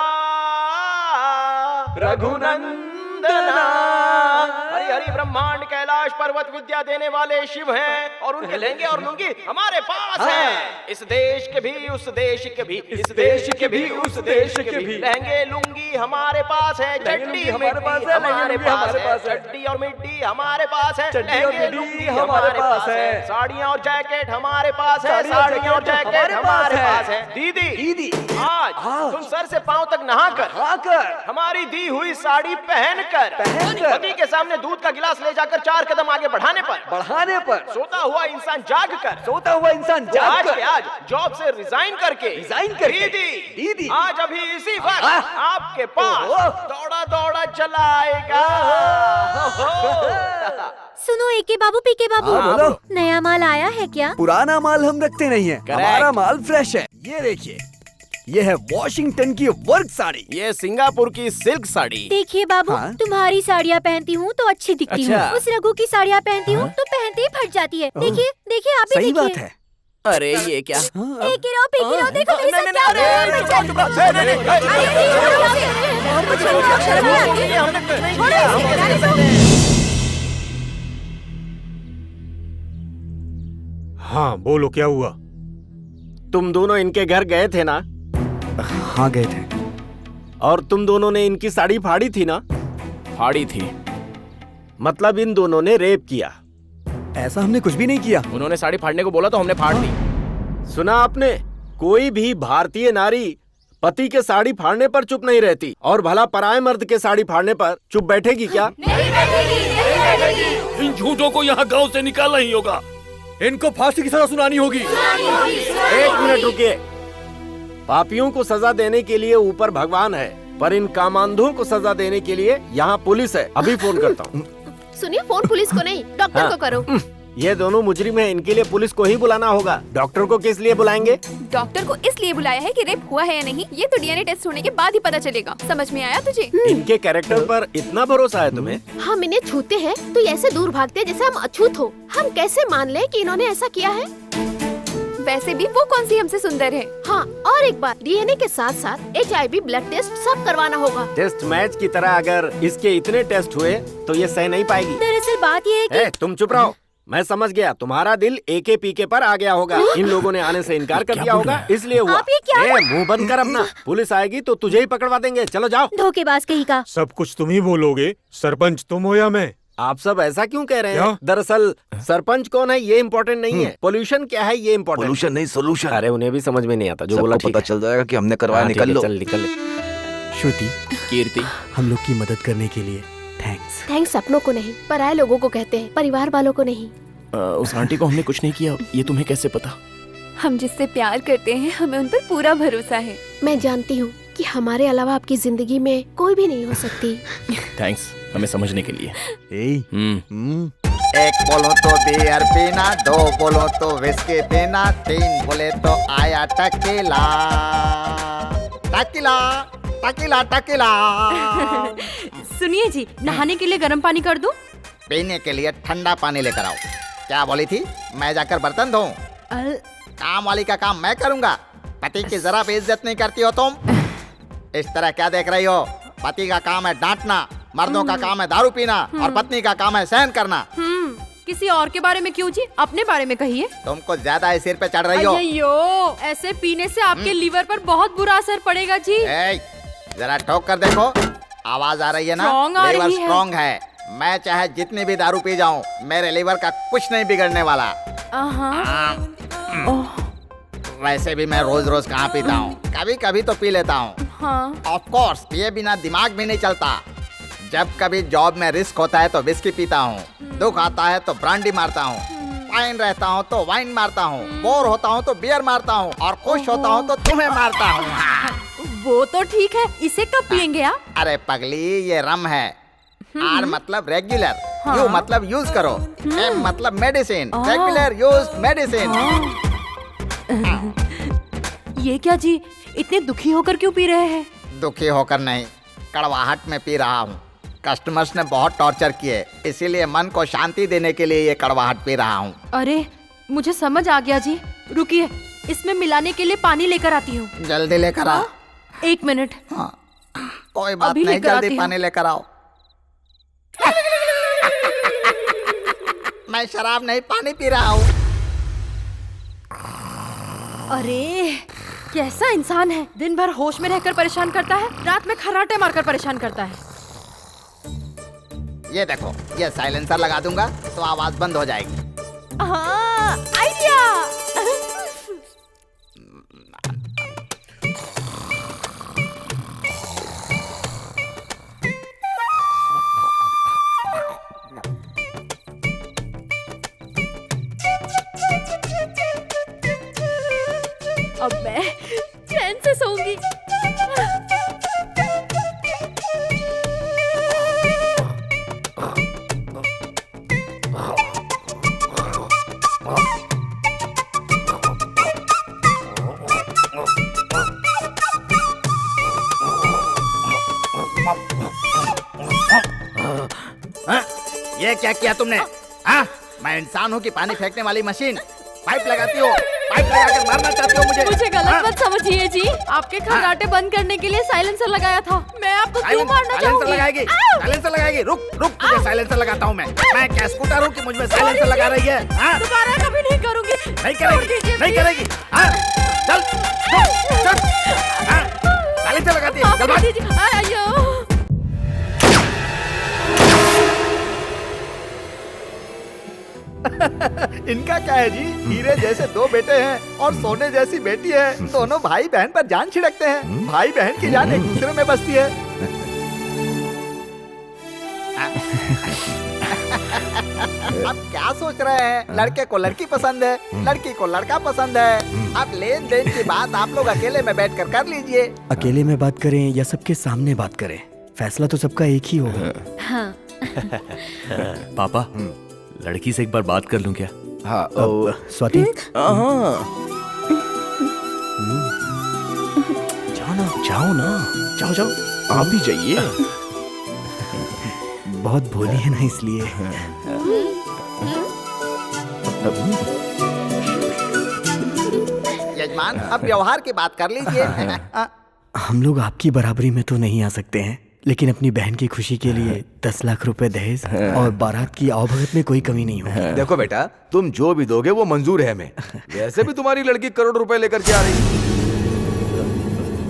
रघुनंदना, हरि हरि ब्रह्मांड कैलाश पर्वत विद्या देने वाले शिव हैं और उनके लहंगे और लुंगी हमारे पास है। इस देश के भी उस देश के भी, इस देश के भी उस देश के भी लहंगे लुंगी हमारे पास है। चड्डी हमारे पास है, हमारे पास है। चड्डी और मिड्डी हमारे पास है, लहंगे लुंगी हमारे पास है। साड़ियाँ और जैकेट हमारे पास है, साड़ियाँ और जैकेट हमारे पास है। दीदी दीदी आज तुम सर से पांव तक नहाकर हमारी दी हुई साड़ी पहनकर पति के सामने दूध का गिलास ले जाकर 4 कदम आगे बढ़ाने पर सोता हुआ इंसान जाग कर आज जॉब से रिजाइन करके दीदी आज अभी इसी वक्त आपके पास दौड़ा दौड़ा चला आएगा। सुनो एके बाबू, पीके बाबू, नया माल आया है क्या? पुराना माल हम रखते नहीं है, हमारा माल फ्रेश है। ये देखिए, ये है वॉशिंगटन की वर्क साड़ी, ये सिंगापुर की सिल्क साड़ी। देखिए बाबू, तुम्हारी साड़ियाँ पहनती हूँ तो अच्छी दिखती हूँ। उस रघु की साड़ियाँ पहनती हूँ तो पहनते ही फट जाती है। देखिए देखिए, आप ही सही देखिए। बात है। अरे ये क्या? एके रहो, पीके रहो, देखो मेरे साथ क्या हो रहा है। हाँ बोलो, क्या हुआ? तुम दोनों इनके घर गए थे ना? हाँ गए थे। और तुम दोनों ने इनकी साड़ी फाड़ी थी ना? फाड़ी थी मतलब इन दोनों ने रेप किया? ऐसा हमने कुछ भी नहीं किया। उन्होंने साड़ी फाड़ने को बोला तो हमने फाड़ दी। सुना आपने? कोई भी भारतीय नारी पति के साड़ी फाड़ने पर चुप नहीं रहती, और भला पराये मर्द के साड़ी फाड़ने पर चुप बैठेगी क्या? नहीं बैठेगी। इन झूठों को यहाँ गांव से निकालना ही होगा। इनको फांसी की सजा सुनानी होगी। 1 मिनट रुकिए। पापियों को सजा देने के लिए ऊपर भगवान है, पर इन कामांधों को सजा देने के लिए यहाँ पुलिस है। अभी फोन करता हूँ। सुनिए, फोन पुलिस को नहीं, डॉक्टर को करो। ये दोनों मुजरिम हैं, इनके लिए पुलिस को ही बुलाना होगा। डॉक्टर को किस लिए बुलाएंगे? डॉक्टर को इसलिए बुलाया है कि रेप हुआ है या नहीं ये तो डीएनए टेस्ट होने के बाद ही पता चलेगा। समझ में आया तुझे? इनके कैरेक्टर पर इतना भरोसा है तुम्हें? हम इन्हें छूते हैं तो ऐसे दूर भागते हैं जैसे हम अछूत हो। हम कैसे मान लें कि इन्होंने ऐसा किया है? वैसे भी वो कौन सी हमसे सुंदर है। हाँ, और एक बात, डीएनए के साथ साथ HIV ब्लड टेस्ट सब करवाना होगा। टेस्ट मैच की तरह अगर इसके इतने टेस्ट हुए तो ये सह नहीं पाएगी। दरअसल बात ये है कि तुम चुप रहो। मैं समझ गया, तुम्हारा दिल एके पीके पर आ गया होगा। इन लोगों ने आने से इनकार कर दिया होगा, इसलिए हुआ। आप ये क्या? मुंह बंद कर अपना। पुलिस आएगी तो तुझे ही पकड़वा देंगे। चलो जाओ। धोखेबाज कहीं का। सब कुछ तुम ही बोलोगे। सरपंच तुम हो या मैं? आप सब ऐसा क्यों कह रहे हैं? दरअसल सरपंच कौन है ये इम्पोर्टेंट नहीं है, पोल्यूशन क्या है ये इम्पोर्टेंट। पोल्यूशन नहीं, सोल्यूशन। अरे उन्हें भी समझ में नहीं आता। जो बोला पता चल जाएगा कि हमने करवाया। निकल लो। चल निकल। श्रुति, कीर्ति, हम लोग की मदद करने के लिए थैंक्स। थैंक्स अपनों को नहीं, पराये लोगों को कहते हैं, परिवार वालों को नहीं। उस आंटी को हमने कुछ नहीं किया, ये तुम्हें कैसे पता? हम जिससे प्यार करते हैं हमें उन पर पूरा भरोसा है। मैं जानती हूँ कि हमारे अलावा आपकी जिंदगी में कोई भी नहीं हो सकती। थैंक्स हमें समझने के लिए। एक बोलो तो बियर पीना, 2 बोलो तो विस्की पीना, 3 बोले तो आया टकीला टकीला टकीला टकीला। सुनिए जी, नहाने के लिए गर्म पानी कर दूं? पीने के लिए ठंडा पानी लेकर आओ। क्या बोली थी? मैं जाकर बर्तन धोऊं? काम वाली का काम मैं करूंगा। पति की जरा भी इज्जत नहीं करती हो तुम। इस तरह क्या देख रही हो? पति का काम है डांटना, मर्दों का काम है दारू पीना, और पत्नी का काम है सहन करना। किसी और के बारे में क्यों जी? अपने बारे में कहिए। तुमको ज्यादा सिर पे चढ़ रही हो। अय्यो, ऐसे पीने से आपके लीवर पर बहुत बुरा असर पड़ेगा जी। जरा ठोक कर देखो, आवाज आ रही है ना? लीवर स्ट्रॉन्ग है। मैं चाहे जितनी भी दारू पी जाऊं, मेरे लीवर का कुछ नहीं बिगड़ने वाला। वैसे भी मैं रोज रोज कहाँ पीता हूँ, कभी कभी तो पी लेता हूँ। हाँ। ऑफ कोर्स, ये बिना दिमाग भी नहीं चलता। जब कभी जॉब में रिस्क होता है तो विस्की पीता हूँ, दुख आता है तो ब्रांडी मारता हूँ, फाइन रहता हूँ तो वाइन मारता हूँ, बोर होता हूँ तो बियर मारता हूँ, और खुश होता हूँ तो तुम्हें मारता हूँ। वो तो ठीक है, इसे कब पियेंगे आप? अरे पगली, ये रम है। आर मतलब रेगुलर, यू मतलब यूज करो, एम मतलब मेडिसिन, रेगुलर यूज मेडिसिन। ये क्या जी, इतने दुखी होकर क्यों पी रहे हैं? दुखी होकर नहीं, कड़वाहट में पी रहा हूँ। कस्टमर्स ने बहुत टॉर्चर किए, इसीलिए मन को शांति देने के लिए ये कड़वाहट पी रहा हूँ। अरे मुझे समझ आ गया जी, रुकिए, इसमें मिलाने के लिए पानी लेकर आती हूँ। जल्दी लेकर आओ। 1 मिनट। कोई बात नहीं, जल्दी पानी लेकर आओ। मैं शराब नहीं, पानी पी रहा हूँ। अरे कैसा इंसान है, दिन भर होश में रहकर परेशान करता है, रात में खर्राटे मारकर परेशान करता है। ये देखो, ये साइलेंसर लगा दूंगा तो आवाज बंद हो जाएगी। हाँ, आइडिया। अब मैं चैन से सोऊंगी। ये क्या किया तुमने? हाँ? मैं इंसान हूँ कि पानी फेंकने वाली मशीन? पाइप लगाती हो, पाइप लगाकर मारना चाहती हो मुझे? मुझे गलत मत समझिए जी, आपके खर्राटे बंद करने के लिए साइलेंसर लगाया था। मैं आपको क्यों मारना चाहूंगी? साइलेंसर लगाएगी? रुक रुक, तुझे साइलेंसर लगाता हूँ मैं क्या स्कूटर हूँ कि मुझ में साइलेंसर लगा रही है? दोबारा कभी नहीं करूँगी। नहीं करेगी, नहीं करेगी। चल चल, साइलेंसर लगाती है, चल भाग। इनका क्या है जी, हीरे जैसे 2 बेटे हैं और सोने जैसी बेटी है। दोनों भाई बहन पर जान छिड़कते हैं, भाई बहन की जान एक दूसरे में बसती है। अब क्या सोच रहे हैं? लड़के को लड़की पसंद है, लड़की को लड़का पसंद है। अब लेन देन की बात आप लोग अकेले में बैठकर कर लीजिए। अकेले में बात करें या सबके सामने बात करें, फैसला तो सबका एक ही होगा। हाँ। पापा, लड़की से एक बार बात कर लूं क्या? हाँ। स्वाति, जाओ ना, जाओ जाओ, आप भी जाइए। बहुत भोली है ना, इसलिए। यजमान, अब व्यवहार की बात कर लीजिए। हम लोग आपकी बराबरी में तो नहीं आ सकते हैं, लेकिन अपनी बहन की खुशी के लिए 10 लाख रुपए दहेज और बारात की आवभगत में कोई कमी नहीं होगी। देखो बेटा, तुम जो भी दोगे वो मंजूर है हमें। वैसे भी तुम्हारी लड़की करोड़ रुपए लेकर के आ रही।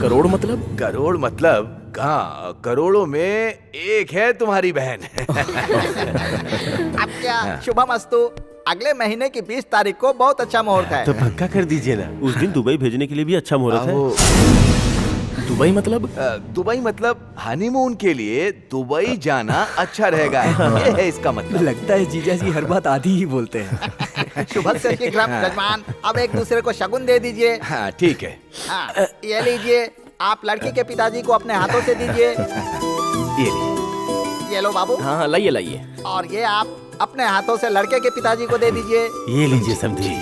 करोड़ मतलब? करोड़ मतलब कहाँ, करोड़ों में एक है तुम्हारी बहन। अब क्या, शुभमस्तु। अगले महीने की 20 तारीख को बहुत अच्छा मुहूर्त है। तो पक्का कर दीजिए ना, उस दिन दुबई भेजने के लिए भी अच्छा मुहूर्त है। दुबई मतलब? दुबई मतलब हनीमून के लिए दुबई जाना अच्छा रहेगा, ये है इसका मतलब। लगता है जीजा जी हर बात आधी ही बोलते हैं। शुभ से शीघ्रम यजमान, अब एक दूसरे को शगुन दे दीजिए। हाँ ठीक है। हाँ, ये लीजिए, आप लड़की के पिताजी को अपने हाथों से दीजिए। ये लो बाबू। हाँ लाइए लाइए। और ये आप अपने हाथों से लड़के के पिताजी को दे दीजिए। ये लीजिए समझी।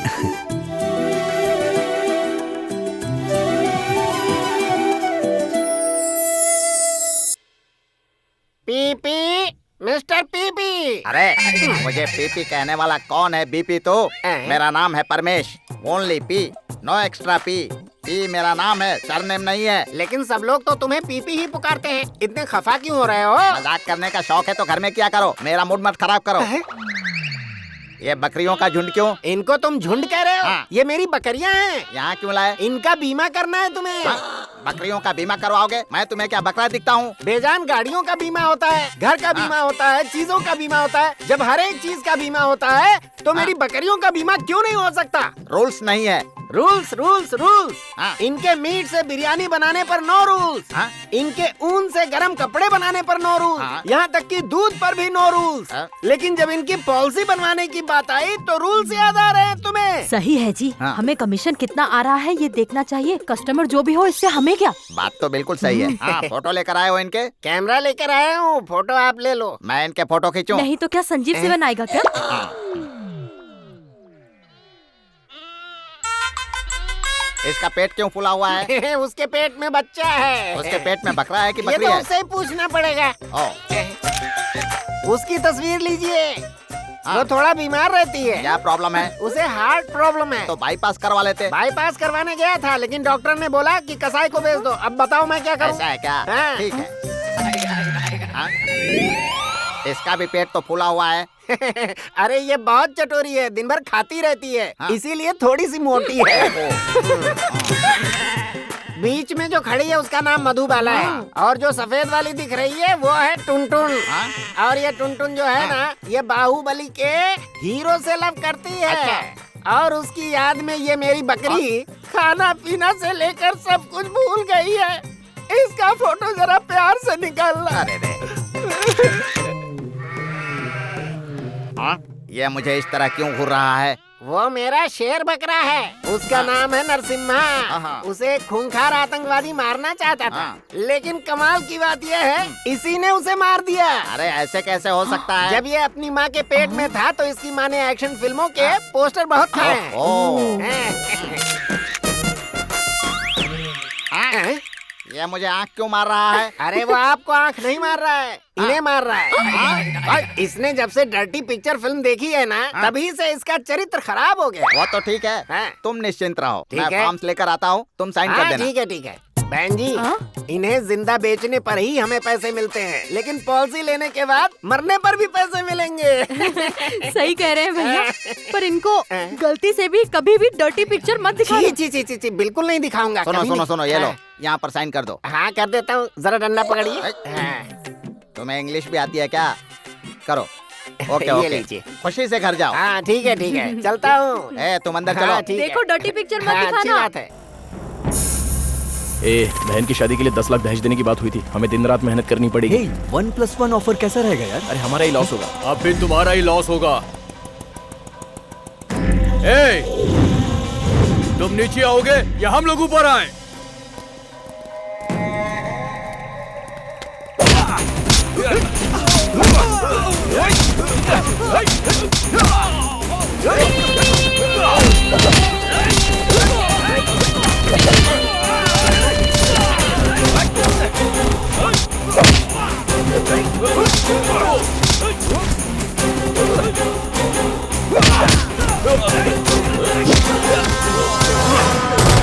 PP, mister PP. अरे मुझे पीपी कहने वाला कौन है? बीपी तो मेरा नाम है Paramesh. Only P, no extra P. P मेरा नाम है, सरनेम नहीं है। लेकिन सब लोग तो तुम्हें पीपी ही पुकारते हैं, इतने खफा क्यों हो रहे हो? मजाक करने का शौक है तो घर में क्या करो, मेरा मूड मत खराब करो। ये बकरियों का झुंड क्यों? इनको तुम झुंड कह रहे हो? हाँ। ये मेरी बकरियां हैं। यहाँ क्यों लाए? इनका बीमा करना है तुम्हें। हाँ? बकरियों का बीमा करवाओगे? मैं तुम्हें क्या बकरा दिखता हूँ? बेजान गाड़ियों का बीमा होता है, घर का बीमा होता है, चीजों का बीमा होता है। जब हर एक चीज का बीमा होता है तो मेरी बकरियों का बीमा क्यों नहीं हो सकता? रूल्स नहीं है, रूल्स रूल्स रूल्स। इनके मीट से बिरयानी बनाने पर नो रूल्स। इनके ऊन से गरम कपड़े बनाने पर नो रूल्स। यहाँ तक कि दूध पर भी नो रूल्स। लेकिन जब इनकी पॉलिसी बनवाने की बात आई तो रूल्स याद आ रहे हैं तुम्हें। सही है जी। हमें कमीशन कितना आ रहा है ये देखना चाहिए। कस्टमर जो भी हो इससे हमें क्या। बात तो बिल्कुल सही है। फोटो लेकर आए हो इनके? कैमरा लेकर आया हूँ, फोटो आप ले लो। मैं इनके फोटो खींचूं? नहीं तो क्या संजीव से बनाएगा क्या? इसका पेट क्यों फूला हुआ है? उसके पेट में बच्चा है। उसके पेट में बकरा है कि ये बकरी तो है? उससे ही पूछना पड़ेगा। उसकी तस्वीर लीजिए। वो थोड़ा बीमार रहती है। क्या प्रॉब्लम है? उसे हार्ट प्रॉब्लम है। तो बाईपास करवा लेते। बाईपास करवाने गया था लेकिन डॉक्टर ने बोला कि कसाई को भेज दो। अब बताओ मैं क्या करूं? ऐसा है क्या? ठीक है। इसका भी पेट तो फूला हुआ है। अरे ये बहुत चटोरी है, दिन भर खाती रहती है। इसीलिए थोड़ी सी मोटी है। बीच में जो खड़ी है उसका नाम मधुबाला है और जो सफेद वाली दिख रही है वो है टुनटुन। और ये टुनटुन जो है ना, ये बाहुबली के हीरो से लव करती है। और उसकी याद में ये मेरी बकरी खाना पीना से लेकर सब कुछ भूल गई है। इसका फोटो जरा प्यार से निकालना। ये मुझे इस तरह क्यों घूर रहा है? वो मेरा शेर बकरा है। उसका नाम है नरसिम्हा। उसे खूंखार आतंकवादी मारना चाहता था लेकिन कमाल की बात यह है इसी ने उसे मार दिया। अरे ऐसे कैसे हो सकता है? जब ये अपनी माँ के पेट में था तो इसकी माँ ने एक्शन फिल्मों के पोस्टर बहुत खाए हैं। ये मुझे आँख क्यों मार रहा है? अरे वो आपको आँख नहीं मार रहा है, इन्हें मार रहा है। इसने जब से डर्टी पिक्चर फिल्म देखी है ना, तभी से इसका चरित्र खराब हो गया। वो तो ठीक है, तुम निश्चिंत रहो। ठीक मैं है। फॉर्म्स लेकर आता हूँ, तुम साइन कर देना। ठीक है ठीक है। बहन जी, इन्हें जिंदा बेचने पर ही हमें पैसे मिलते हैं लेकिन पॉलिसी लेने के बाद मरने पर भी पैसे मिलेंगे। सही कह रहे हैं भैया, पर इनको गलती से भी कभी भी डर्टी पिक्चर मत दिखाना। ची, बिल्कुल नहीं दिखाऊंगा। सुनो ये लो, यहाँ पर साइन कर दो। हाँ कर देता हूँ, जरा डंडा पकड़िए। तुम्हें इंग्लिश भी आती है क्या? करो। ओके ये ओके, लीजिए। खुशी से घर जाओ। हाँ ठीक है, चलता हूँ। तुम अंदर चलो। देखो डर्टी पिक्चर मत अच्छी दिखाना। बात है। बहन की शादी के लिए 10 लाख दहेज देने की बात हुई थी। हमें दिन रात मेहनत करनी पड़ेगी। 1+1 ऑफर कैसा रहेगा यार? अरे हमारा ही लॉस होगा। अब भी तुम्हारा ही लॉस होगा। तुम नीचे आओगे या हम लोग ऊपर आए?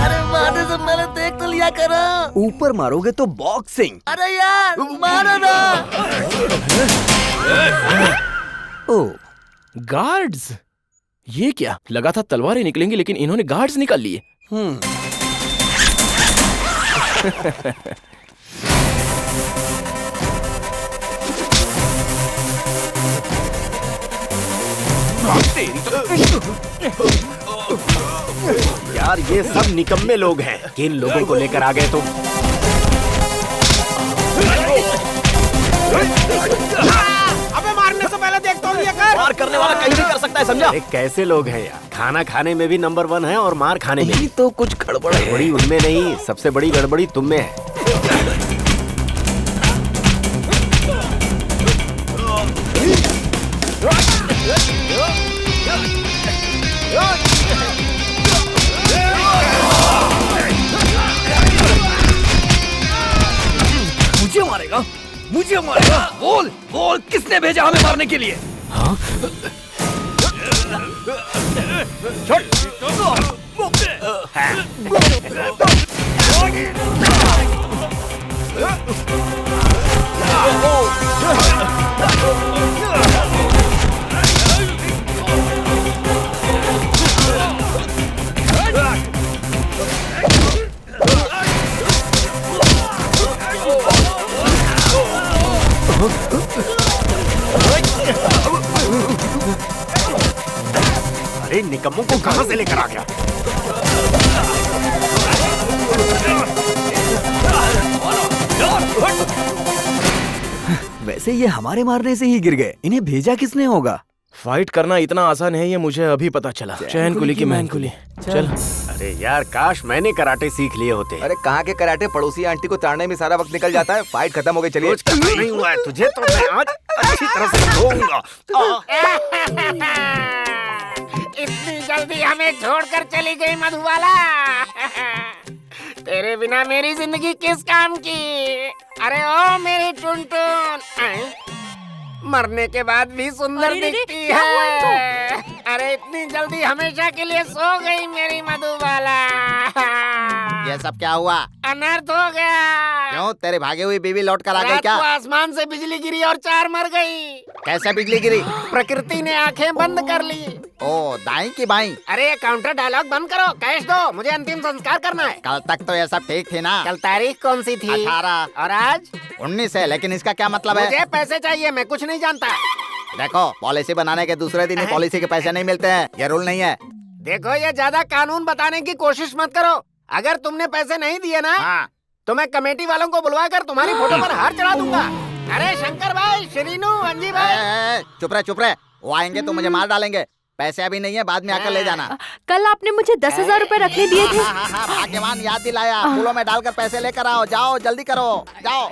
अरे मारने से पहले देख तो लिया करो। ऊपर मारोगे तो बॉक्सिंग। अरे यार मारो ना। ओ गार्ड्स, ये क्या? लगा था तलवारें निकलेंगी लेकिन इन्होंने गार्ड्स निकाल लिए। यार ये सब निकम्मे लोग हैं। किन लोगों को लेकर आ गए तुम? अबे मारने से पहले देख तो लिया कर। मार करने वाला कहीं भी कर सकता है, समझा? अरे कैसे लोग हैं यार? खाना खाने में भी नंबर 1 है और मार खाने में भी। तो कुछ गड़बड़ है। बड़ी उनमें नहीं, सबसे बड़ी गड़बड़ी तुम में है। मुझे मारेगा? बोल बोल, किसने भेजा हमें मारने के लिए? हाँ? अरे निकम्मों को कहां से लेकर आ गया? वैसे ये हमारे मारने से ही गिर गए, इन्हें भेजा किसने होगा? फाइट करना इतना आसान है ये मुझे अभी पता चला। चैन कुली की मैन कुली। चल। अरे यार काश मैंने कराटे सीख लिए होते। अरे कहाँ के कराटे, पड़ोसी आंटी को ताड़ने में सारा वक्त निकल जाता है। फाइट खत्म हो गई, चलिए। कुछ नहीं हुआ है तुझे तो मैं आज अच्छी तरह से धोऊंगा। इतनी जल्दी हमें छोड़कर चली गई मधुबाला। तेरे बिना मेरी जिंदगी किस काम की। अरे ओ मेरी टुनटुन, मरने के बाद भी सुंदर दिखती है। अरे इतनी जल्दी हमेशा के लिए सो गई मेरी मधुबाला। ये सब क्या हुआ? अनर्थ हो गया। क्यों, तेरी भागी हुई बीवी लौट कर आ गई क्या? आसमान से बिजली गिरी और 4 मर गई। कैसे बिजली गिरी? प्रकृति ने आंखें बंद कर ली। ओ दाई की बाई। अरे ये काउंटर डायलॉग बंद करो, कैश दो, मुझे अंतिम संस्कार करना है। कल तक तो ये सब ठीक थी ना? कल तारीख कौन सी थी? 18 और आज 19 है, लेकिन इसका क्या मतलब है? मुझे पैसे चाहिए, मैं कुछ नहीं जानता। देखो, पॉलिसी बनाने के दूसरे दिन ही पॉलिसी के पैसे नहीं मिलते हैं, ये रूल नहीं है। देखो, ये ज्यादा कानून बताने की कोशिश मत करो। अगर तुमने पैसे नहीं दिए ना, तो मैं कमेटी वालों को बुलवा कर तुम्हारी फोटो पर हार चढ़ा दूंगा। अरे शंकर भाई, श्रीनू, अंजी भाई। चुप रहे, वो आएंगे तो मुझे मार डालेंगे। पैसे अभी नहीं है, बाद में आकर ले जाना। कल आपने मुझे 10,000 रुपए रखने दिए थे। भाग्यवान याद दिलाया। फूलों में डालकर पैसे लेकर आओ, जाओ जल्दी करो, जाओ।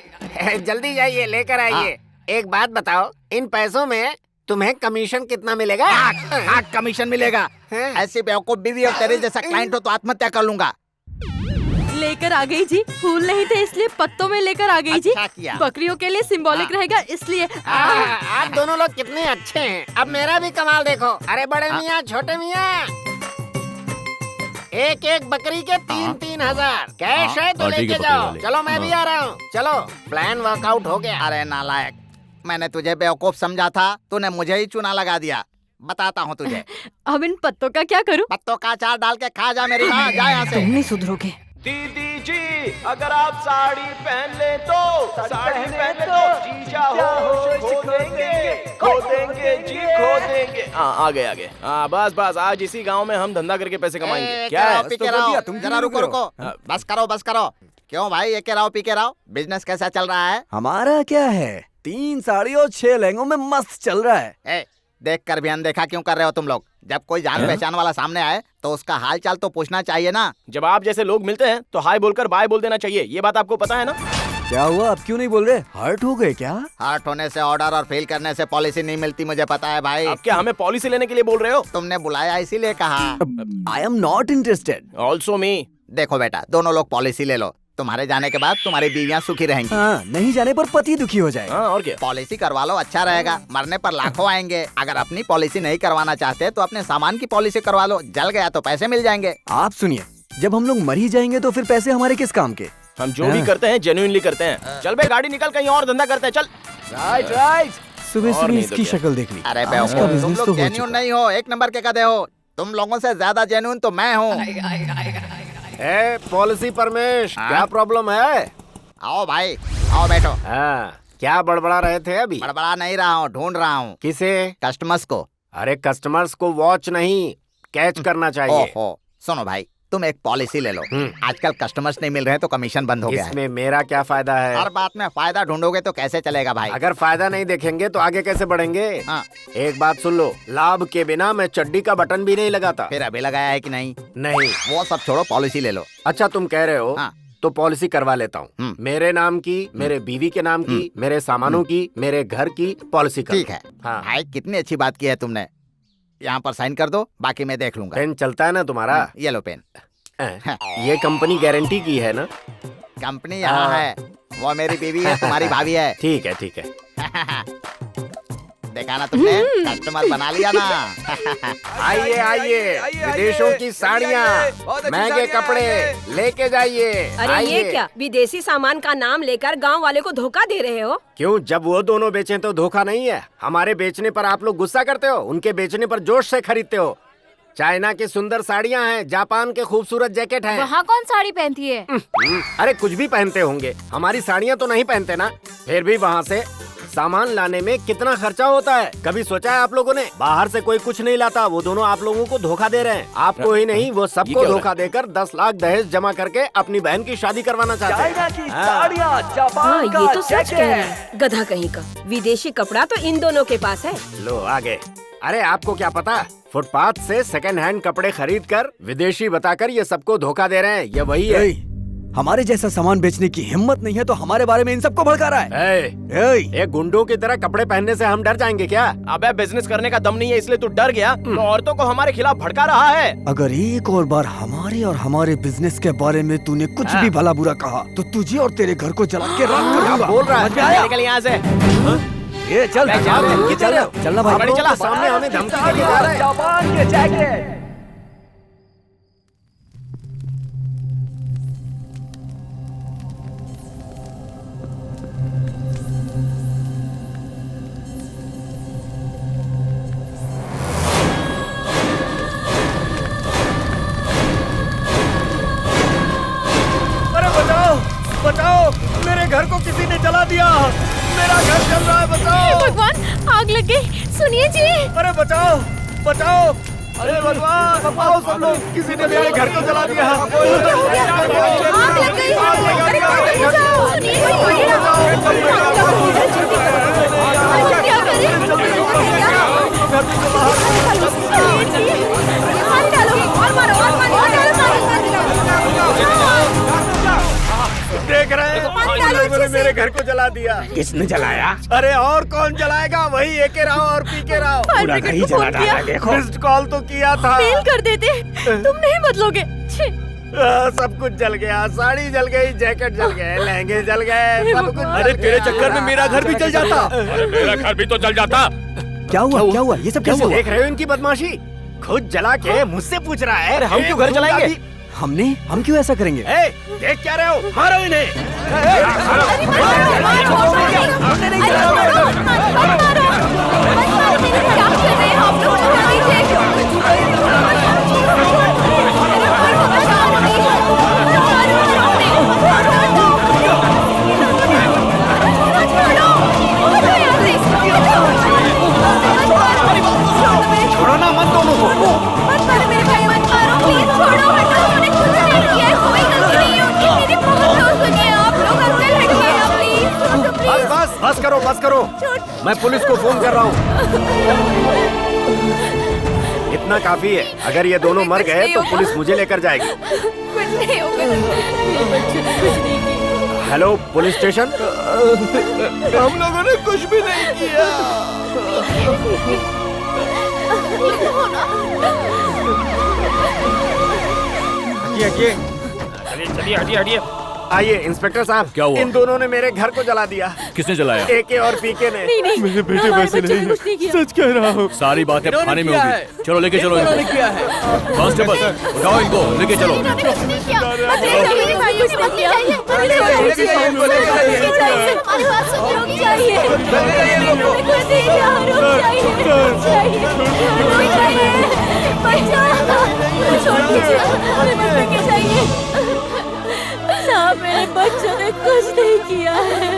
जल्दी जाइए, लेकर आइए। एक बात बताओ, इन पैसों में तुम्हें कमीशन कितना मिलेगा? हाँ, कमीशन मिलेगा। ऐसी बेवकूफ बीवी और तेरे जैसा क्लाइंट हो तो आत्महत्या कर लूंगा। लेकर आ गई जी, फूल नहीं थे इसलिए पत्तों में लेकर आ गई जी। बकरियों के लिए सिंबॉलिक रहेगा इसलिए। आप दोनों लोग कितने अच्छे हैं। अब मेरा भी कमाल देखो। अरे बड़े मियाँ, छोटे मियाँ, एक बकरी के 3-3 हजार कैश है तो लेके जाओ। चलो मैं भी आ रहा हूँ। चलो, प्लान वर्कआउट हो गया। अरे नालायक, मैंने तुझे बेवकूफ समझा था, तूने मुझे ही चुना लगा दिया। बताता हूँ तुझे। अब इन पत्तों का क्या करूँ? पत्तों का अचार डाल के खा जा मेरी माँ, जा यहाँ से। तुम नहीं सुधरोगे। दीदी जी, अगर आप साड़ी पहन ले तो साड़ी पहने तो जीजा हो खो देंगे जी, खो देंगे। आ गए। बस आज इसी गांव में हम धंधा करके पैसे कमाएंगे। क्या है? जरा रुको। बस करो। क्यों भाई, ये राव पी के राव, बिजनेस कैसा चल रहा है? हमारा क्या है, 3 साड़ी और 6 लहंगों में मस्त चल रहा है। देख कर भी अनदेखा क्यों कर रहे हो तुम लोग? जब कोई जान पहचान वाला सामने आए तो उसका हाल चाल तो पूछना चाहिए ना। जब आप जैसे लोग मिलते हैं तो हाय बोलकर बाय बोल देना चाहिए, ये बात आपको पता है ना? क्या हुआ, अब क्यों नहीं बोल रहे? हर्ट हो गए क्या? हर्ट होने से ऑर्डर और फेल करने से पॉलिसी नहीं मिलती, मुझे पता है भाई। अब क्या हमें पॉलिसी लेने के लिए बोल रहे हो? तुमने बुलाया इसीलिए कहा। I am not interested. Also me. देखो बेटा, दोनों लोग पॉलिसी ले लो। तुम्हारे जाने के बाद तुम्हारी बीवियां सुखी रहेंगी। नहीं जाने पर पति दुखी हो जाए। और क्या? पॉलिसी करवा लो, अच्छा रहेगा। मरने पर लाखों आएंगे। अगर अपनी पॉलिसी नहीं करवाना चाहते तो अपने सामान की पॉलिसी करवा लो, जल गया तो पैसे मिल जाएंगे। आप सुनिए, जब हम लोग मर ही जाएंगे तो फिर पैसे हमारे किस काम के? हम जो भी करते हैं जेन्युइनली करते हैं। चल बे, गाड़ी निकल, कहीं और धंधा करते हैं। चल। राइट। सुबह इसकी शक्ल देख ली। अरे बेवकूफ, तुम लोग जेन्युइन नहीं हो, 1 नंबर के गधे हो। तुम लोगों से ज्यादा जेन्युइन तो मैं हूँ। पॉलिसी परमेश, क्या प्रॉब्लम है? आओ भाई, आओ बैठो। क्या बड़बड़ा रहे थे अभी? बड़बड़ा नहीं रहा हूँ, ढूंढ रहा हूँ। किसे? कस्टमर्स को। अरे कस्टमर्स को वॉच नहीं, कैच करना चाहिए। ओहो, सुनो भाई, तुम एक पॉलिसी ले लो। आजकल कस्टमर्स नहीं मिल रहे तो कमीशन बंद हो गया है। इसमें मेरा क्या फायदा है? हर बात में फायदा ढूंढोगे तो कैसे चलेगा भाई? अगर फायदा नहीं देखेंगे तो आगे कैसे बढ़ेंगे? एक बात सुन लो, लाभ के बिना मैं चड्डी का बटन भी नहीं लगाता। फिर अभी लगाया है कि नहीं? नहीं। वो सब छोड़ो, पॉलिसी ले लो। अच्छा, तुम कह रहे हो तो पॉलिसी करवा लेता हूँ। मेरे नाम की, मेरे बीवी के नाम की, मेरे सामानों की, मेरे घर की पॉलिसी। ठीक है भाई, कितनी अच्छी बात की है तुमने। यहाँ पर साइन कर दो, बाकी मैं देख लूंगा। पेन चलता है ना तुम्हारा? ये लो पेन। ये कंपनी गारंटी की है ना? कंपनी यहाँ है, वो मेरी बीवी है, तुम्हारी भाभी है। ठीक है। देखा ना तुमने, कस्टमर बना लिया ना। आइए, विदेशों की साड़ियाँ, महंगे कपड़े लेके जाइए। अरे ये क्या, विदेशी सामान का नाम लेकर गांव वाले को धोखा दे रहे हो? क्यों, जब वो दोनों बेचें तो धोखा नहीं है? हमारे बेचने पर आप लोग गुस्सा करते हो, उनके बेचने पर जोश से खरीदते हो। चाइना की सुंदर साड़ियाँ हैं, जापान के खूबसूरत जैकेट हैं। वहाँ कौन साड़ी पहनती है? अरे कुछ भी पहनते होंगे, हमारी साड़ियाँ तो नहीं पहनते ना। फिर भी वहाँ से सामान लाने में कितना खर्चा होता है, कभी सोचा है आप लोगों ने? बाहर से कोई कुछ नहीं लाता, वो दोनों आप लोगों को धोखा दे रहे हैं। आपको ही नहीं, वो सबको धोखा देकर 10 लाख दहेज जमा करके अपनी बहन की शादी करवाना चाहते हैं। हाँ, ये तो सच कह रहा है गधा कहीं का। विदेशी कपड़ा तो इन दोनों के पास है। लो आगे। अरे आपको क्या पता, फुटपाथ से सेकंड हैंड कपड़े खरीद कर विदेशी बताकर ये सबको धोखा दे रहे हैं। ये वही है। हमारे जैसा सामान बेचने की हिम्मत नहीं है तो हमारे बारे में इन सबको भड़का रहा है। एक गुंडों की तरह कपड़े पहनने से हम डर जाएंगे क्या? अबे बिजनेस करने का दम नहीं है इसलिए तू डर गया, तो औरतों को हमारे खिलाफ भड़का रहा है। अगर एक और बार हमारे और हमारे बिजनेस के बारे में तूने कुछ भी भला बुरा कहा तो तुझे और तेरे घर को जला के राख कर दूंगा। बोल रहा है? निकल यहाँ से। ये चल चलना भाई, चला सामने हमें धमकी देके जा रहा है। जापान के जैकेट। बचाओ, मेरे घर को किसी ने जला दिया। मेरा घर जल रहा है, बचाओ। भगवान, आग लग गई। सुनिए जी। अरे बचाओ, बचाओ। अरे भगवान, बचाओ सब लोग, किसी ने मेरे घर को जला दिया। आग लग गई। अरे बचाओ, सुनिए देख रहे हैं, लोगों ने मेरे घर को जला दिया। किसने जलाया? अरे और कौन जलाएगा, वही एके राव और पीके राव। पूरा कहीं जला डाला। देखो, मिस्ड कॉल तो किया था। फेल कर देते, तुम नहीं बदलोगे। सब कुछ जल गया, साड़ी जल गई, जैकेट जल गए, लहंगे जल गए, सब कुछ। अरे तेरे चक्कर में मेरा घर भी जल जाता। अरे मेरा घर भी तो जल जाता। क्या हुआ? ये सब कैसे हुआ? देख रहे हो इनकी बदमाशी? खुद जला के मुझसे पूछ रहा है हम क्यों घर जलाएंगे? हम क्यों ऐसा करेंगे? देख क्या रहे हो, मारो इन्हें। छोड़ो ना, मत दोनों को। मत मारो मेरे भाई, मत मारो, प्लीज छोड़ो, हटो। मैंने कुछ नहीं किया है, कोई गलती नहीं है उनकी। मेरी बहुत दोस्त सुनिए, आप लोग अंकल हटिए ना प्लीज। बस करो। मैं पुलिस को फोन कर रहा हूँ। इतना काफी है, अगर ये दोनों मर गए तो पुलिस मुझे लेकर जाएगी। कुछ नहीं होगा, ये बच्चे ने कुछ नहीं किया। Hello police station. हम लोगों ने कुछ भी नहीं किया। हटिए। आइए इंस्पेक्टर साहब। क्या हुआ? इन दोनों ने मेरे घर को जला दिया। किसने जलाया? एके और पीके ने। नहीं, मेरे बेटे वैसे नहीं, सच कह रहा हूँ। सारी बातें थाने में होगी। चलो लेके चलो इनको। किया है। कांस्टेबल, उठाओ इनको, लेके चलो। साहब, मेरे बच्चों ने कुछ नहीं किया है,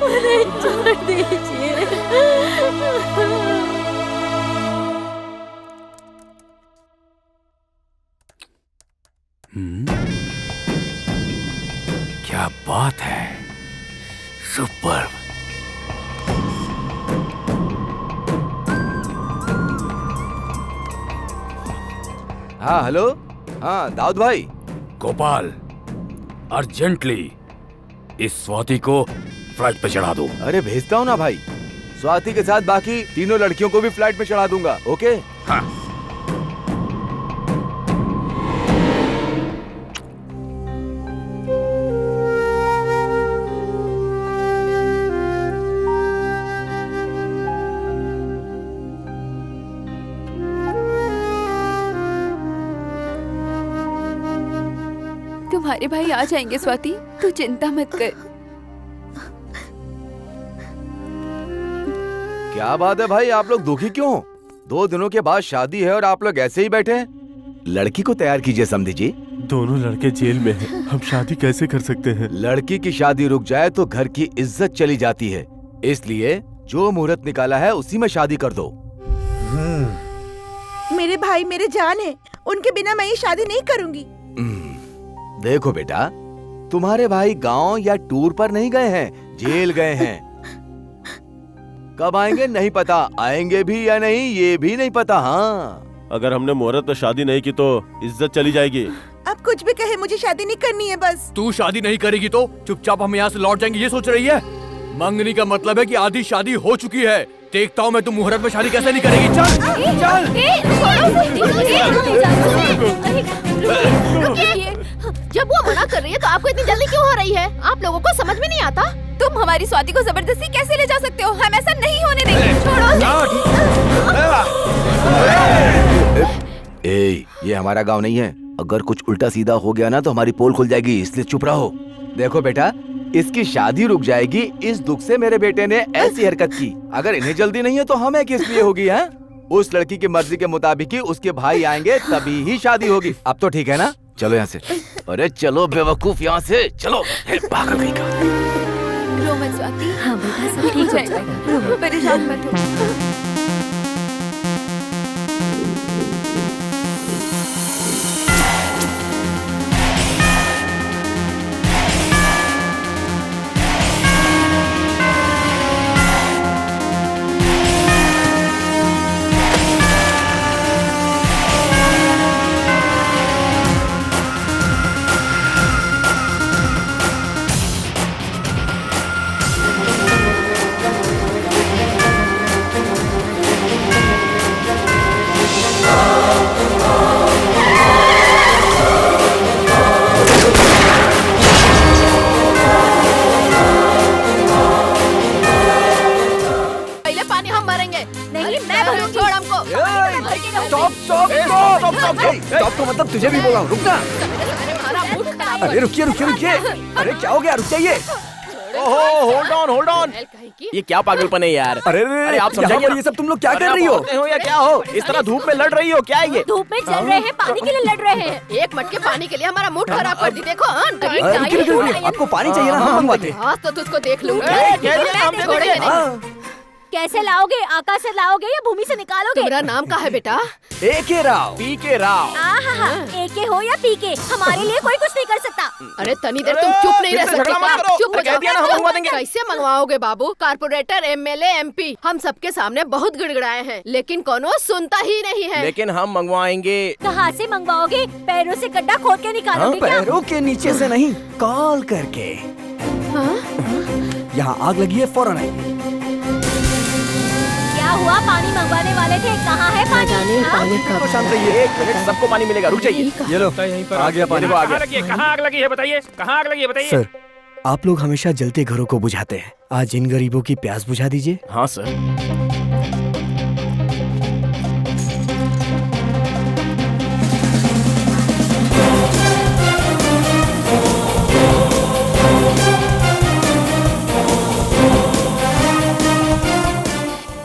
उन्हें छोड़ दीजिए। क्या बात है, सुपर। हाँ हेलो, हाँ दाऊद भाई। गोपाल, अर्जेंटली इस स्वाति को फ्लाइट पे चढ़ा दो। अरे भेजता हूँ ना भाई, स्वाति के साथ बाकी तीनों लड़कियों को भी फ्लाइट में चढ़ा दूंगा। ओके? हाँ। तुम्हारे भाई आ जाएंगे स्वाति, तू चिंता मत कर। क्या बात है भाई, आप लोग दुखी क्यों हो? 2 दिनों के बाद शादी है और आप लोग ऐसे ही बैठे हैं। लड़की को तैयार कीजिए समधी जी। दोनों लड़के जेल में हैं, हम शादी कैसे कर सकते हैं? लड़की की शादी रुक जाए तो घर की इज्जत चली जाती है, इसलिए जो मुहूर्त निकाला है उसी में शादी कर दो। मेरे भाई मेरे जान है, उनके बिना मैं ये शादी नहीं करूंगी। देखो बेटा, तुम्हारे भाई गांव या टूर पर नहीं गए हैं, जेल गए हैं। कब आएंगे नहीं पता, आएंगे भी या नहीं ये भी नहीं पता। हाँ, अगर हमने मुहूर्त में शादी नहीं की तो इज्जत चली जाएगी। अब कुछ भी कहे, मुझे शादी नहीं करनी है बस। तू शादी नहीं करेगी तो चुपचाप हम यहाँ से लौट जाएंगे, ये सोच रही है? मंगनी का मतलब है कि आधी शादी हो चुकी है। देखता हूँ मैं तू मुहूर्त में शादी कैसे नहीं करेगी। चल चल। जब वो मना कर रही है तो आपको इतनी जल्दी क्यों हो रही है? आप लोगों को समझ में नहीं आता? तुम हमारी स्वाति को जबरदस्ती कैसे ले जा सकते हो? हम ऐसा नहीं होने देंगे। छोड़ो। ये हमारा गांव नहीं है। अगर कुछ उल्टा सीधा हो गया ना तो हमारी पोल खुल जाएगी, इसलिए चुप रहो। देखो बेटा, इसकी शादी रुक जाएगी इस दुख से मेरे बेटे ने ऐसी हरकत की। अगर इन्हें जल्दी नहीं है तो हमें किस लिए होगी? है उस लड़की की मर्जी के मुताबिक ही उसके भाई आएंगे तभी ही शादी होगी। अब तो ठीक है ना? चलो यहाँ से। अरे चलो बेवकूफ, यहाँ से चलो। पागल कहीं का। रो मत स्वाति। हाँ बेटा, सब ठीक हो जाएगा। परेशान मत हो। मतलब तुझे भी बोला हूँ, रुक ना। अरे रुकिए रुकिए रुकिए। अरे क्या हो गया? रुक जाइए। Hold on. ये क्या पागलपन है यार? अरे आप समझाइए, ये सब तुम लोग क्या कर रही हो या क्या हो? इस तरह धूप में लड़ रही हो क्या? ये धूप में चल रहे हैं, पानी के लिए लड़ रहे हैं। एक मटके पानी के लिए हमारा मूड खराब कर दी। देखो आपको पानी चाहिए ना? हम मंगवाते हैं। आज तो तुझको देख लूंगा। कैसे लाओगे? आकाश से लाओगे या भूमि से निकालोगे? तुम्हारा नाम क्या है बेटा? एके राव। पीके राव। एके हो या पीके, हमारे लिए कोई कुछ नहीं कर सकता। अरे तनी देर तुम चुप नहीं रह सकते? चुप हो जाओ। मंगवा देंगे। कैसे मंगवाओगे बाबू? कारपोरेटर, एमएलए, एमपी हम सबके सामने बहुत गिड़गिड़ाए हैं, लेकिन कोनो सुनता ही नहीं है। लेकिन हम मंगवाएंगे। कहाँ से मंगवाओगे? पैरों से गड्ढा खोद के निकालोगे क्या? पैरों के नीचे से नहीं, कॉल करके। यहाँ आग लगी है, फौरन आइए। क्या हुआ? पानी मंगवाने वाले थे, कहाँ है पानी? शांत रहिए, एक मिनट, सबको पानी मिलेगा। रुक जाइए। ये लो, आ गया पानी। कहाँ आग लगी है बताइए? कहाँ आग लगी है बताइए? सर, आप लोग हमेशा जलते घरों को बुझाते हैं, आज इन गरीबों की प्यास बुझा दीजिए। हाँ सर।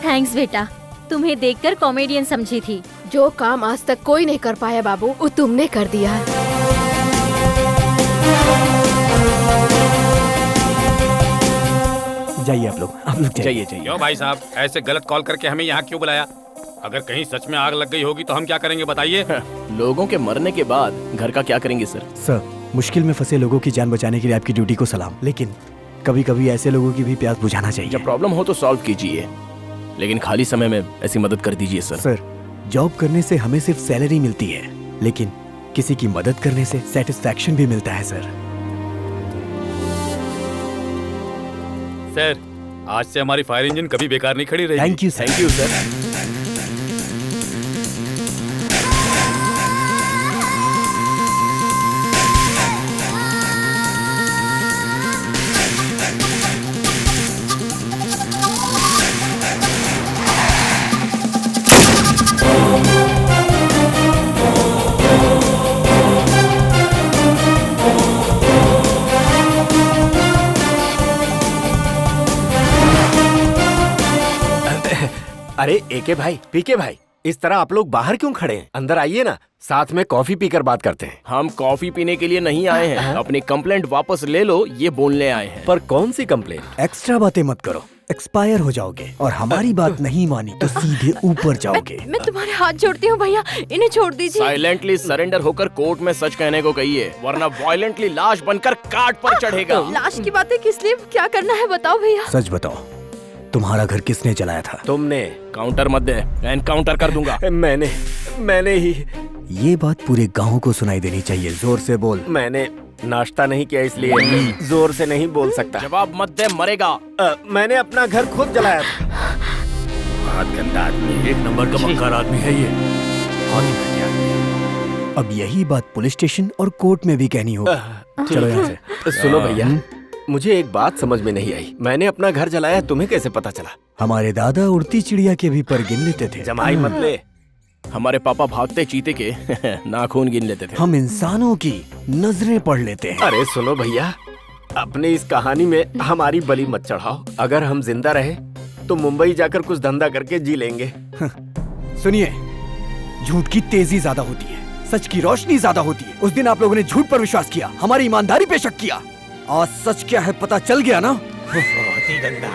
थैंक्स बेटा, तुम्हें देखकर कॉमेडियन समझी थी। जो काम आज तक कोई नहीं कर पाया बाबू, वो तुमने कर दिया। जाइए आप लोग जाइए। क्यों भाई साहब, ऐसे गलत कॉल करके हमें यहाँ क्यों बुलाया? अगर कहीं सच में आग लग गई होगी तो हम क्या करेंगे बताइए? लोगों के मरने के बाद घर का क्या करेंगे सर? सर, मुश्किल में फंसे लोगों की जान बचाने के लिए आपकी ड्यूटी को सलाम, लेकिन कभी कभी ऐसे लोगों की भी प्यास बुझाना चाहिए। जब प्रॉब्लम हो तो सॉल्व कीजिए, लेकिन खाली समय में ऐसी मदद कर दीजिए सर। सर, जॉब करने से हमें सिर्फ सैलरी मिलती है, लेकिन किसी की मदद करने से सेटिस्फैक्शन भी मिलता है सर। सर, आज से हमारी फायर इंजन कभी बेकार नहीं खड़ी रहेगी। Thank you sir. अरे एके भाई, पीके भाई, इस तरह आप लोग बाहर क्यों खड़े हैं? अंदर आइए ना, साथ में कॉफी पीकर बात करते हैं। हम कॉफी पीने के लिए नहीं आए हैं, अपनी कंप्लेंट वापस ले लो, ये बोलने आए हैं। पर कौन सी कंप्लेंट? एक्स्ट्रा बातें मत करो, एक्सपायर हो जाओगे और हमारी बात नहीं मानी तो सीधे ऊपर जाओगे। मैं तुम्हारे हाथ जोड़ती हूँ भैया, इन्हें छोड़ दीजिए। साइलेंटली सरेंडर होकर कोर्ट में सच कहने को कहिए, वरना वायलेंटली लाश बनकर काट पर चढ़ेगा। लाश की बातें किस लिए, क्या करना है बताओ भैया। सच बताओ, तुम्हारा घर किसने जलाया था? तुमने। काउंटर मत दे, एनकाउंटर कर दूंगा। मैंने ही। ये बात पूरे गांव को सुनाई देनी चाहिए, जोर से बोल। मैंने नाश्ता नहीं किया इसलिए जोर से नहीं बोल सकता। जवाब मत दे, मरेगा। मैंने अपना घर खुद जलाया था। बहुत गंदा आदमी, एक नंबर का मक्कार आदमी है ये। बहुत ही घटिया आदमी। अब यही बात पुलिस स्टेशन और कोर्ट में भी कहनी होगी। चलो यहाँ से। सुनो भैया, मुझे एक बात समझ में नहीं आई। मैंने अपना घर जलाया, तुम्हें कैसे पता चला? हमारे दादा उड़ती चिड़िया के भी पर गिन लेते थे। जमाई मत ले। हमारे पापा भागते चीते के नाखून गिन लेते थे। हम इंसानों की नजरें पढ़ लेते हैं। अरे सुनो भैया, अपनी इस कहानी में हमारी बलि मत चढ़ाओ। अगर हम जिंदा रहे तो मुंबई जाकर कुछ धंधा करके जी लेंगे। सुनिए, झूठ की तेजी ज्यादा होती है, सच की रोशनी ज्यादा होती है। उस दिन आप लोगों ने झूठ पर विश्वास किया, हमारी ईमानदारी पे शक किया। आज सच क्या है पता चल गया ना। बहुत ही गंदा।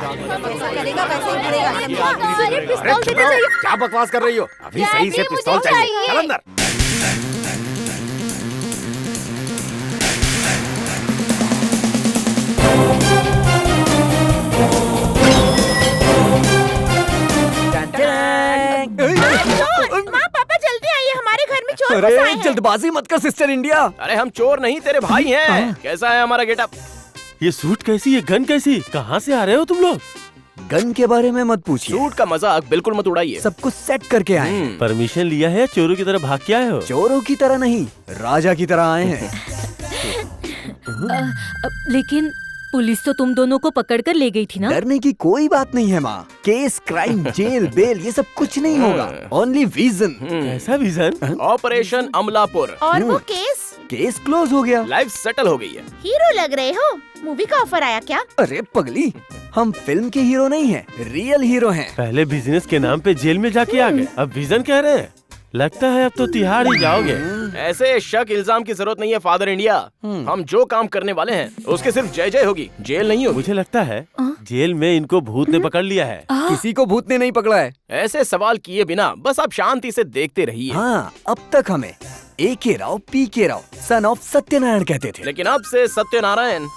अरे पिस्तौल देते जाइए। क्या बकवास कर रही हो? अभी सही से पिस्तौल चाहिए। चल अंदर। माँ पापा जल्दी आइए, हमारे घर में चोर घुस आए अरे हैं। जल्दबाजी मत कर सिस्टर इंडिया। अरे हम चोर नहीं, तेरे भाई हैं। कैसा है हमारा गेटअप? ये सूट कैसी, ये गन कैसी, कहाँ से आ रहे हो तुम लोग? गन के बारे में मत पूछिए। सूट का मजाक बिल्कुल मत उड़ाइए। सब कुछ सेट करके आए हैं। परमिशन लिया है? चोरों की तरह भाग के आए हो? चोरों की तरह नहीं, राजा की तरह आए हैं। लेकिन पुलिस तो तुम दोनों को पकड़ कर ले गई थी ना। डरने की कोई बात नहीं है माँ। केस, क्राइम, जेल, बेल ये सब कुछ नहीं होगा। Only vision. ऐसा विजन? ऑपरेशन अमलापुर। और वो केस क्लोज हो गया। लाइफ सेटल हो गई है। हीरो लग रहे हो। मूवी का ऑफर आया क्या? अरे पगली, हम फिल्म के हीरो नहीं हैं, रियल हीरो हैं। पहले बिजनेस के नाम पे जेल में जाके आ गए, अब विजन कह रहे हैं। लगता है अब तो तिहाड़ ही जाओगे। ऐसे शक इल्जाम की जरूरत नहीं है फादर इंडिया। हम जो काम करने वाले हैं उसके सिर्फ जय जय होगी, जेल नहीं होगी। मुझे लगता है जेल में इनको भूत ने पकड़ लिया है। किसी को भूत ने नहीं पकड़ा है। ऐसे सवाल किए बिना बस आप शांति से देखते रहिए। हाँ, अब तक हमें A.K. Rao, P.K. Rao, son of Satyanarayan कहते थे, लेकिन अब से Satyanarayan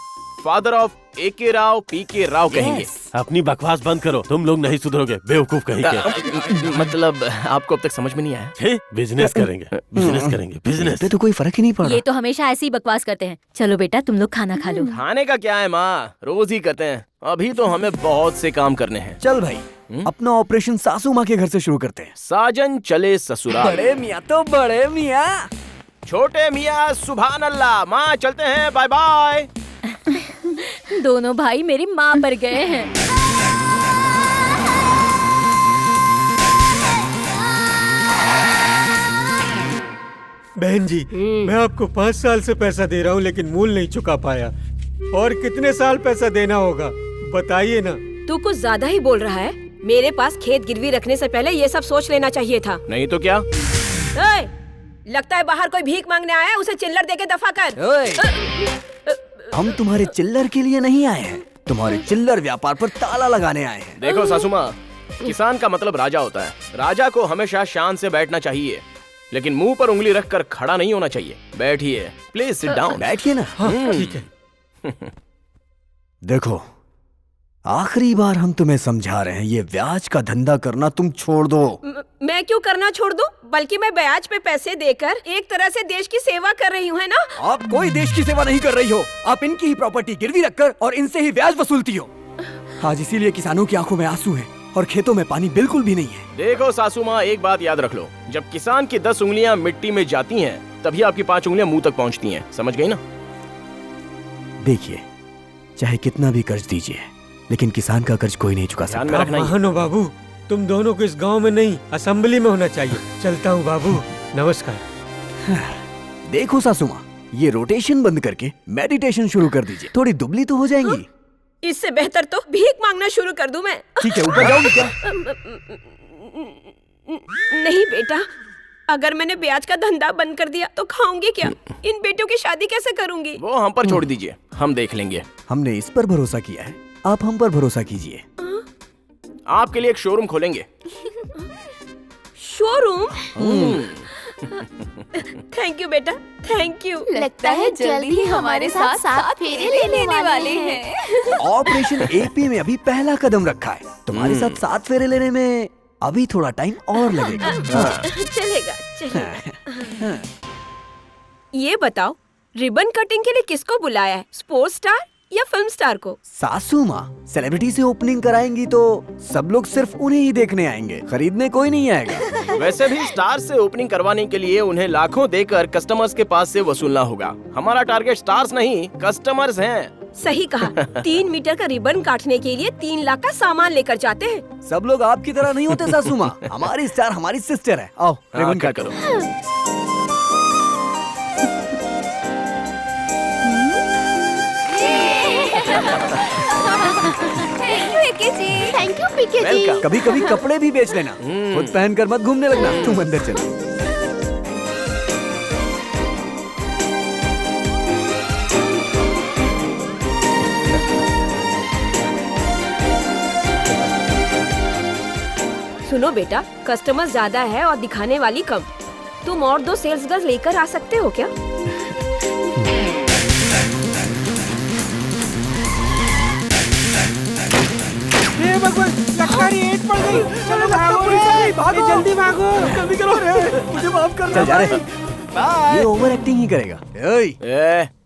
father of A.K. Rao, P.K. Rao कहेंगे। अपनी बकवास बंद करो, तुम लोग नहीं सुधरोगे, बेवकूफ कहीं के। मतलब आपको अब तक समझ में नहीं आया? बिजनेस करेंगे, बिजनेस करेंगे, बिजनेस पे तो कोई फर्क ही नहीं पड़ ये तो हमेशा ऐसे ही बकवास करते हैं। चलो बेटा तुम लोग खाना खा लो। खाने का क्या है माँ, रोज ही करते हैं। अभी तो हमें बहुत से काम करने हैं। चल भाई, अपना ऑपरेशन सासू माँ के घर से शुरू करते हैं। साजन चले ससुराल। बड़े मियाँ तो बड़े मियाँ। छोटे मियाँ सुभान अल्लाह। माँ चलते हैं, बाय बाय। दोनों भाई मेरी माँ पर गए हैं। बहन जी, मैं आपको 5 साल से पैसा दे रहा हूँ लेकिन मूल नहीं चुका पाया। और कितने साल पैसा देना होगा बताइए ना। तू कुछ ज्यादा ही बोल रहा है। मेरे पास खेत गिरवी रखने से पहले ये सब सोच लेना चाहिए था। नहीं तो क्या? ओए, लगता है बाहर कोई भीख मांगने आया है, उसे चिल्लर देके दफा कर। हम तुम्हारे चिल्लर के लिए नहीं आए हैं, तुम्हारे चिल्लर व्यापार पर ताला लगाने आए हैं। देखो सासू माँ, किसान का मतलब राजा होता है। राजा को हमेशा शान से बैठना चाहिए, लेकिन मुंह पर उंगली रखकर खड़ा नहीं होना चाहिए। बैठिए, प्लीज सिट डाउन। बैठिए ना। ठीक है। देखो, आखिरी बार हम तुम्हें समझा रहे हैं, ये ब्याज का धंधा करना तुम छोड़ दो। मैं क्यों करना छोड़ दूं? बल्कि मैं ब्याज पे पैसे देकर एक तरह से देश की सेवा कर रही हूँ, है ना? आप कोई देश की सेवा नहीं कर रही हो, आप इनकी ही प्रॉपर्टी गिरवी रखकर और इनसे ही ब्याज वसूलती हो। आज इसीलिए किसानों की आंखों में आंसू हैं और खेतों में पानी बिल्कुल भी नहीं है। देखो सासू माँ, एक बात याद रख लो, जब किसान की 10 उंगलियां मिट्टी में जाती हैं, तभी आपकी 5 उंगलियां मुंह तक पहुँचती हैं। समझ गई ना? देखिए, चाहे कितना भी कर्ज दीजिए, लेकिन किसान का कर्ज कोई नहीं चुका सकता। मानो बाबू, तुम दोनों को इस गांव में नहीं, असेंबली में होना चाहिए। चलता हूँ बाबू, नमस्कार। देखो सासू माँ, ये रोटेशन बंद करके मेडिटेशन शुरू कर दीजिए, थोड़ी दुबली तो हो जाएंगी। इससे बेहतर तो भीख मांगना शुरू कर दूं मैं। ठीक है, ऊपर जाओगे क्या? नहीं बेटा, अगर मैंने ब्याज का धंधा बंद कर दिया तो खाऊंगी क्या? इन बेटियों की शादी कैसे करूंगी? वो हम पर छोड़ दीजिए, हम देख लेंगे। हमने इस पर भरोसा किया है, आप हम पर भरोसा कीजिए। आपके लिए एक शोरूम खोलेंगे। शोरूम? थैंक यू बेटा, थैंक यू। लगता है जल्दी ही हमारे साथ 7 फेरे लेने वाले हैं। ऑपरेशन एपी में अभी पहला कदम रखा है। तुम्हारे साथ 7 फेरे लेने में अभी थोड़ा टाइम और लगेगा। चलेगा चलेगा। ये बताओ, रिबन कटिंग के लिए किसको बुलाया है? स्पोर्ट्स स्टार या फिल्म स्टार को? सासू माँ सेलिब्रिटी से ओपनिंग कराएंगी तो सब लोग सिर्फ उन्हें ही देखने आएंगे, खरीदने कोई नहीं आएगा। वैसे भी स्टार से ओपनिंग करवाने के लिए उन्हें लाखों देकर कस्टमर्स के पास से वसूलना होगा। हमारा टारगेट स्टार्स नहीं, कस्टमर्स हैं। सही कहा। 3 मीटर का रिबन काटने के लिए 3 लाख का सामान लेकर जाते हैं। सब लोग आपकी तरह नहीं होते सासू माँ। हमारी स्टार हमारी सिस्टर है। आओ रिबन काट करो। Thank you AK ji. Thank you PK ji. कभी कभी कपड़े भी बेच लेना, खुद पहनकर मत घूमने लगना। तुम अंदर चलो। सुनो बेटा, कस्टमर ज्यादा है और दिखाने वाली कम। तुम और 2 सेल्स गर्ल्स लेकर आ सकते हो क्या? भगवान, लटकारी ईंट पड़ गई। चलो भागो रे, भागो जल्दी भागो, जल्दी करो रे, मुझे माफ कर दो। चल जा रे। ये ओवर एक्टिंग ही करेगा।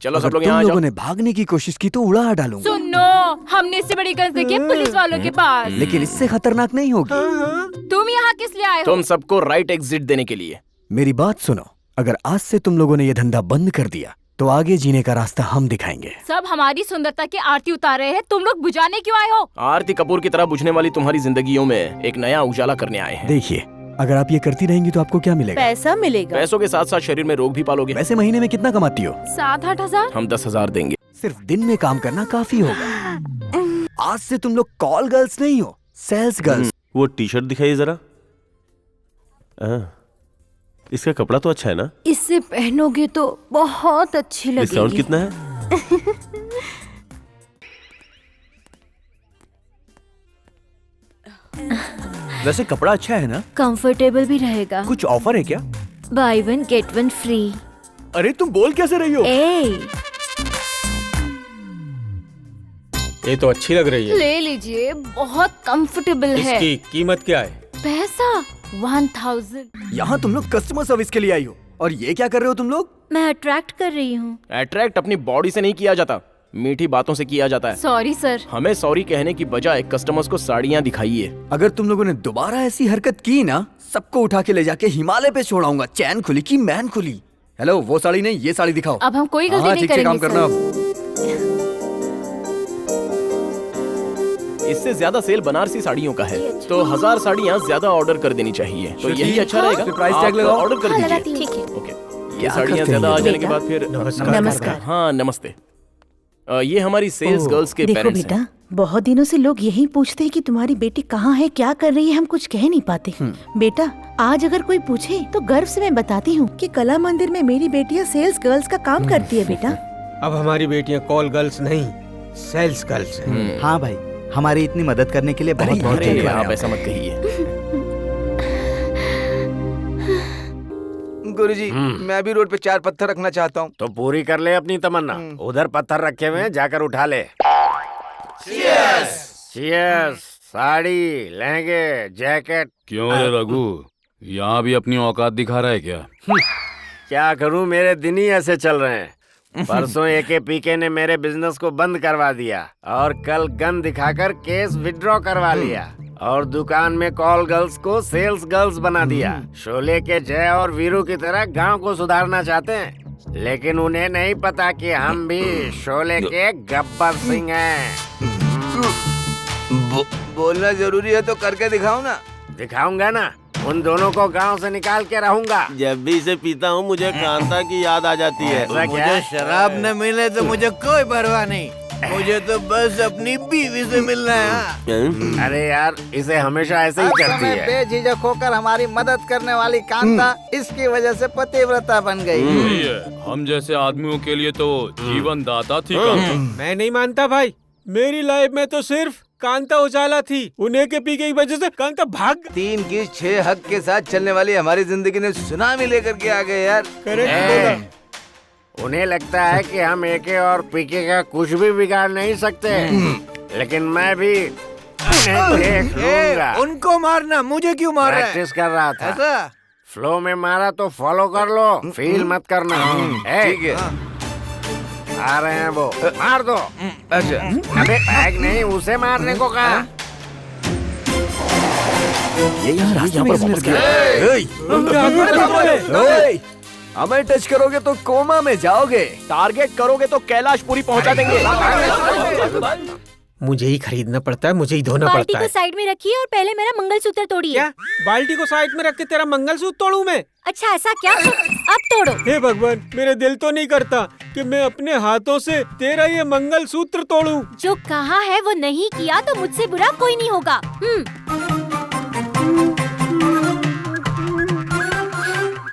चलो सब लोग तुम यहाँ आ लोगों जाओ। ने भागने की कोशिश की तो उड़ा डालूंगा। सुनो, हमने इससे बड़ी गन देखी है पुलिस वालों के पास। लेकिन इससे खतरनाक नहीं होगी। तुम यहाँ किस लिए आए हो? तुम सबको राइट एग्जिट देने के लिए। मेरी बात सुनो, अगर आज से तुम लोगों ने ये धंधा बंद कर दिया तो आगे जीने का रास्ता हम दिखाएंगे। सब हमारी सुंदरता की आरती उतार रहे हैं, तुम लोग बुझाने क्यों आए हो? आरती कपूर की तरह बुझने वाली तुम्हारी जिंदगियों में एक नया उजाला करने आए हैं। देखिए, अगर आप ये करती रहेंगी तो आपको क्या मिलेगा? पैसा मिलेगा। पैसों के साथ साथ शरीर में रोग भी पालोगे। वैसे महीने में कितना कमाती हो? 7-8 हजार। हम 10,000 देंगे। सिर्फ दिन में काम करना काफी होगा। आज से तुम लोग कॉल गर्ल्स नहीं हो, सेल्स गर्ल्स। वो टी शर्ट दिखाइए जरा। इसका कपड़ा तो अच्छा है ना? इससे पहनोगे तो बहुत अच्छी लगेगी। डिस्काउंट कितना है? वैसे कपड़ा अच्छा है ना? कंफर्टेबल भी रहेगा। कुछ ऑफर है क्या? Buy 1 get 1 free. अरे तुम बोल कैसे रही हो? ये तो अच्छी लग रही है। ले लीजिए, बहुत कंफर्टेबल है। इसकी कीमत क्या है? पैसा 1000। यहाँ तुम लोग कस्टमर सर्विस के लिए आई हो और ये क्या कर रहे हो तुम लोग? मैं अट्रैक्ट कर रही हूँ। अट्रैक्ट अपनी बॉडी से नहीं किया जाता, मीठी बातों से किया जाता है। Sorry sir. हमें सॉरी कहने की बजाय कस्टमर्स को साड़ियाँ दिखाइए। अगर तुम लोगों ने दोबारा ऐसी हरकत की ना, सबको उठा के ले जाके हिमालय पे छोड़ाऊंगा। चैन खुली की मैन खुली। हेलो, वो साड़ी नहीं, ये साड़ी दिखाओ। अब हम कोई गलती नहीं ठीक से काम करेंगे करना। इससे ज्यादा सेल बनारसी साड़ियों का है, तो 1000 साड़ियाँ ज्यादा ऑर्डर कर देनी चाहिए। तो यही अच्छा रहेगा। प्राइस टैग लगाओ। ऑर्डर कर दीजिए। ठीक है। ओके, ये साड़ियाँ ज्यादा आ जाने के बाद फिर नमस्कार। हाँ नमस्ते। ये हमारी सेल्स गर्ल्स के देखो पेरेंट्स बेटा, हैं। बहुत दिनों से लोग यही पूछते हैं कि तुम्हारी बेटी कहाँ है, क्या कर रही है, हम कुछ कह नहीं पाते। बेटा, आज अगर कोई पूछे तो गर्व से मैं बताती हूँ कि कला मंदिर में मेरी बेटियाँ सेल्स गर्ल्स का काम करती है बेटा। अब हमारी बेटियां कॉल गर्ल्स नहीं, सेल्स गर्ल्स हैं। हाँ भाई, हमारी इतनी मदद करने के लिए बहुत बहुत अरे धन्यवाद। आप ऐसा मत कहिए। गुरुजी, मैं भी रोड पे 4 पत्थर रखना चाहता हूँ। तो पूरी कर ले अपनी तमन्ना। उधर पत्थर रखे हुए हैं, जाकर उठा ले। चीयर्स। साड़ी, लहंगे, जैकेट। क्यों रे रघु, यहाँ भी अपनी औकात दिखा रहा है क्या? क्या करूं, मेरे दिन ही ऐसे चल रहे हैं। परसों एके पीके ने मेरे बिजनेस को बंद करवा दिया और कल गन दिखाकर केस विड्रॉ करवा लिया और दुकान में कॉल गर्ल्स को सेल्स गर्ल्स बना दिया। शोले के जय और वीरू की तरह गांव को सुधारना चाहते हैं, लेकिन उन्हें नहीं पता कि हम भी शोले के गब्बर सिंह हैं। बोलना जरूरी है तो करके दिखाओ ना। दिखाऊंगा ना, उन दोनों को गांव से निकाल के रहूंगा। जब भी इसे पीता हूँ मुझे कांता की याद आ जाती है। मुझे शराब न मिले तो मुझे कोई परवाह नहीं, मुझे तो बस अपनी बीवी से मिलना है। अरे यार, इसे हमेशा ऐसे ही करती है। बेझिझक होकर हमारी मदद करने वाली कांता इसकी वजह से पतिव्रता बन गई। हम जैसे आदमियों के लिए तो जीवन दाता थी कांता। मैं नहीं मानता भाई, मेरी लाइफ में तो सिर्फ कांता उजाला थी, उन्हें के पी की वजह से कांता भाग। 3 की 6 हक के साथ चलने वाली हमारी जिंदगी ने सुनामी लेकर के आ गए यार। उन्हें लगता है कि हम एके और पीके का कुछ भी बिगाड़ नहीं सकते, लेकिन मैं भी देख लूंगा। उनको मारना, मुझे क्यों मार रहा है? प्रैक्टिस कर रहा था। ऐसा? फ्लो में मारा तो फॉलो कर लो, फील मत करना। ठीक है। आ रहे हैं वो, मार दो। अच्छा। अबे बैग नहीं, उसे मारने को कहा। ये यहाँ रास्ते में वापस हमें टच करोगे तो कोमा में जाओगे, टारगेट करोगे तो कैलाशपुरी पहुंचा देंगे। मुझे ही खरीदना पड़ता है, मुझे ही धोना बाल्टी पड़ता को है। साइड में रखिए और पहले मेरा मंगलसूत्र तोड़िए। क्या बाल्टी को साइड में रख के तेरा मंगलसूत्र तोड़ूं मैं? अच्छा ऐसा क्या? अब तोड़ो। हे भगवान, मेरे दिल तो नहीं करता कि मैं अपने हाथों से तेरा ये मंगलसूत्र तोड़ूं। जो कहा है वो नहीं किया तो मुझसे बुरा कोई नहीं होगा।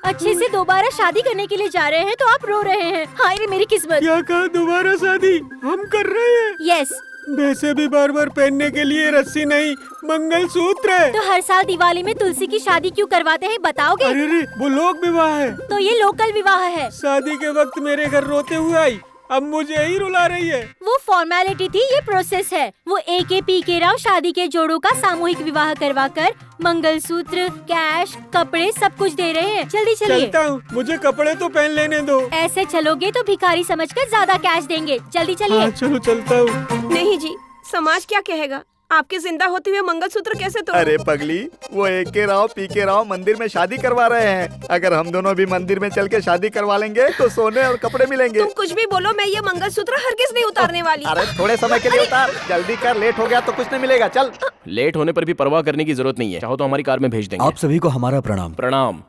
अच्छे से दोबारा शादी करने के लिए जा रहे हैं तो आप रो रहे हैं। हाय रे मेरी किस्मत। क्या कहा? दोबारा शादी हम कर रहे हैं? यस। वैसे भी बार बार पहनने के लिए रस्सी नहीं, मंगलसूत्र है। तो हर साल दिवाली में तुलसी की शादी क्यों करवाते हैं बताओगे? अरे रे, वो लोक विवाह है। तो ये लोकल विवाह है। शादी के वक्त मेरे घर रोते हुए आई, अब मुझे ही रुला रही है। वो फॉर्मेलिटी थी, ये प्रोसेस है। वो एके पीके राव शादी के जोड़ों का सामूहिक विवाह करवाकर मंगलसूत्र, कैश, कपड़े सब कुछ दे रहे हैं। जल्दी चलिए। चलता हूँ, मुझे कपड़े तो पहन लेने दो। ऐसे चलोगे तो भिखारी समझकर ज्यादा कैश देंगे। जल्दी चलिए। हाँ, चलो चलता हूँ। नहीं जी, समाज क्या कहेगा? आपके जिंदा होते हुए मंगलसूत्र कैसे तोड़ो? अरे पगली, वो एके राव पीके राव मंदिर में शादी करवा रहे हैं। अगर हम दोनों भी मंदिर में चल के शादी करवा लेंगे तो सोने और कपड़े मिलेंगे। तुम कुछ भी बोलो, मैं ये मंगलसूत्र हरगिज नहीं उतारने वाली। अरे थोड़े समय के लिए उतार, जल्दी कर, लेट हो गया तो कुछ नहीं मिलेगा। चल। लेट होने पर भी परवाह करने की जरूरत नहीं है, चाहो तो हमारी कार में भेज देंगे। आप सभी को हमारा प्रणाम। प्रणाम।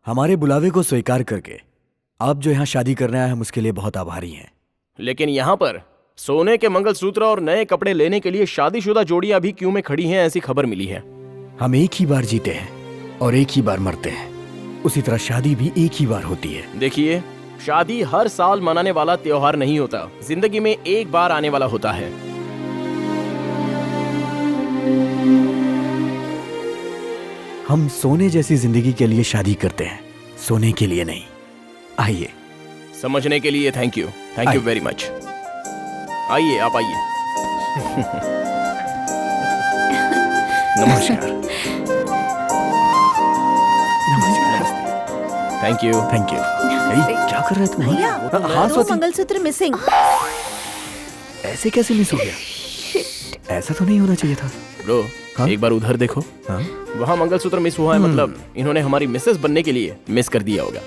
हमारे बुलावे को स्वीकार करके आप जो यहाँ शादी करने आए हम उसके लिए बहुत आभारी हैं। लेकिन यहाँ पर सोने के मंगलसूत्र और नए कपड़े लेने के लिए शादीशुदा जोड़ियां भी क्यों में खड़ी हैं, ऐसी खबर मिली है। हम एक ही बार जीते हैं और एक ही बार मरते हैं, उसी तरह शादी भी एक ही बार होती है। देखिए, शादी हर साल मनाने वाला त्योहार नहीं होता, जिंदगी में एक बार आने वाला होता है। हम सोने जैसी जिंदगी के लिए शादी करते हैं, सोने के लिए नहीं। आइए। समझने के लिए थैंक यू वेरी मच। आइए, आप आइए। नमस्कार। Thank you. क्या कर रहे तुम? भैया, हाँ, दो मंगलसूत्र मिसिंग। ऐसे कैसे मिस हो गया? ऐसा तो नहीं होना चाहिए था। ब्रो, एक बार उधर देखो। वहाँ मंगलसूत्र मिस हुआ है, मतलब इन्होंने हमारी मिसेस बनने के लिए मिस कर दिया होगा।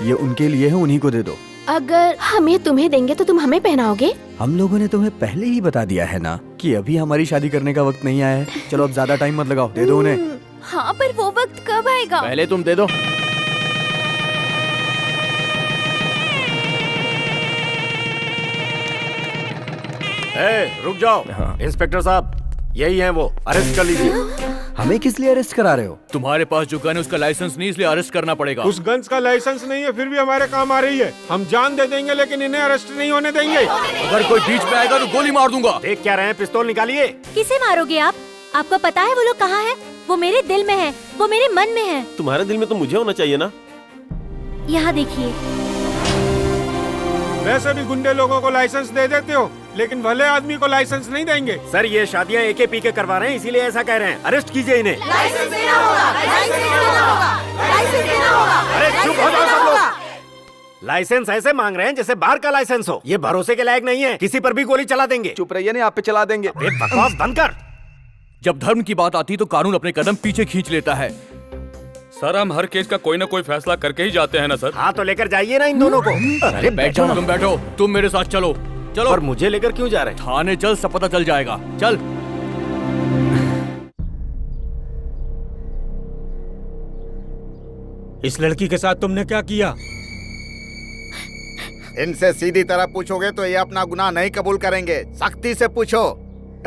ये उनके लिए है, उन्हीं को दे दो। अगर हम ये तुम्हें देंगे तो तुम हमें पहनाओगे? हम लोगों ने तुम्हें पहले ही बता दिया है ना कि अभी हमारी शादी करने का वक्त नहीं आया है। चलो अब ज्यादा टाइम मत लगाओ, दे दो उन्हें। हाँ, पर वो वक्त कब आएगा? पहले तुम दे दो। रुक जाओ। इंस्पेक्टर साहब, यही हैं वो, अरेस्ट कर लीजिए। हमें किस लिए अरेस्ट करा रहे हो? तुम्हारे पास जो गन है उसका लाइसेंस नहीं, इसलिए अरेस्ट करना पड़ेगा। उस गन्स का लाइसेंस नहीं है, फिर भी हमारे काम आ रही है। हम जान दे देंगे लेकिन इन्हें अरेस्ट नहीं होने देंगे। अगर कोई बीच में आएगा तो गोली मार दूंगा। देख क्या रहे हैं, पिस्तौल निकालिए। किसे मारोगे आप? आपको पता है वो लोग कहाँ है? वो मेरे दिल में है, वो मेरे मन में है। तुम्हारे दिल में तो मुझे होना चाहिए ना। यहाँ देखिए। वैसे भी गुंडे लोगों को लाइसेंस दे देते हो, लेकिन भले आदमी को लाइसेंस नहीं देंगे। सर, ये शादियाँ एके पीके करवा रहे हैं, इसीलिए ऐसा कह रहे हैं। अरेस्ट कीजिए इन्हें। लाइसेंस देना होगा, लाइसेंस देना होगा, लाइसेंस देना होगा। अरे चुप हो जाओ सब लोग। लाइसेंस ऐसे मांग रहे हैं जैसे बाहर का लाइसेंस हो। ये भरोसे के लायक नहीं है, किसी पर भी गोली चला देंगे। चुप रहिए, नहीं आप पे चला देंगे। बकवास बंद कर। जब धर्म की बात आती तो कानून अपने कदम पीछे खींच लेता है। सर, हम हर केस का कोई ना कोई फैसला करके ही जाते हैं ना सर। हाँ, तो लेकर जाइए ना इन दोनों को। अरे बैठो, तुम बैठो, तुम मेरे साथ चलो। चलो। और मुझे लेकर क्यों जा रहे हैं? थाने चल, सब पता चल जाएगा। चल। इस लड़की के साथ तुमने क्या किया? इनसे सीधी तरह पूछोगे तो ये अपना गुनाह नहीं कबूल करेंगे। सख्ती से पूछो।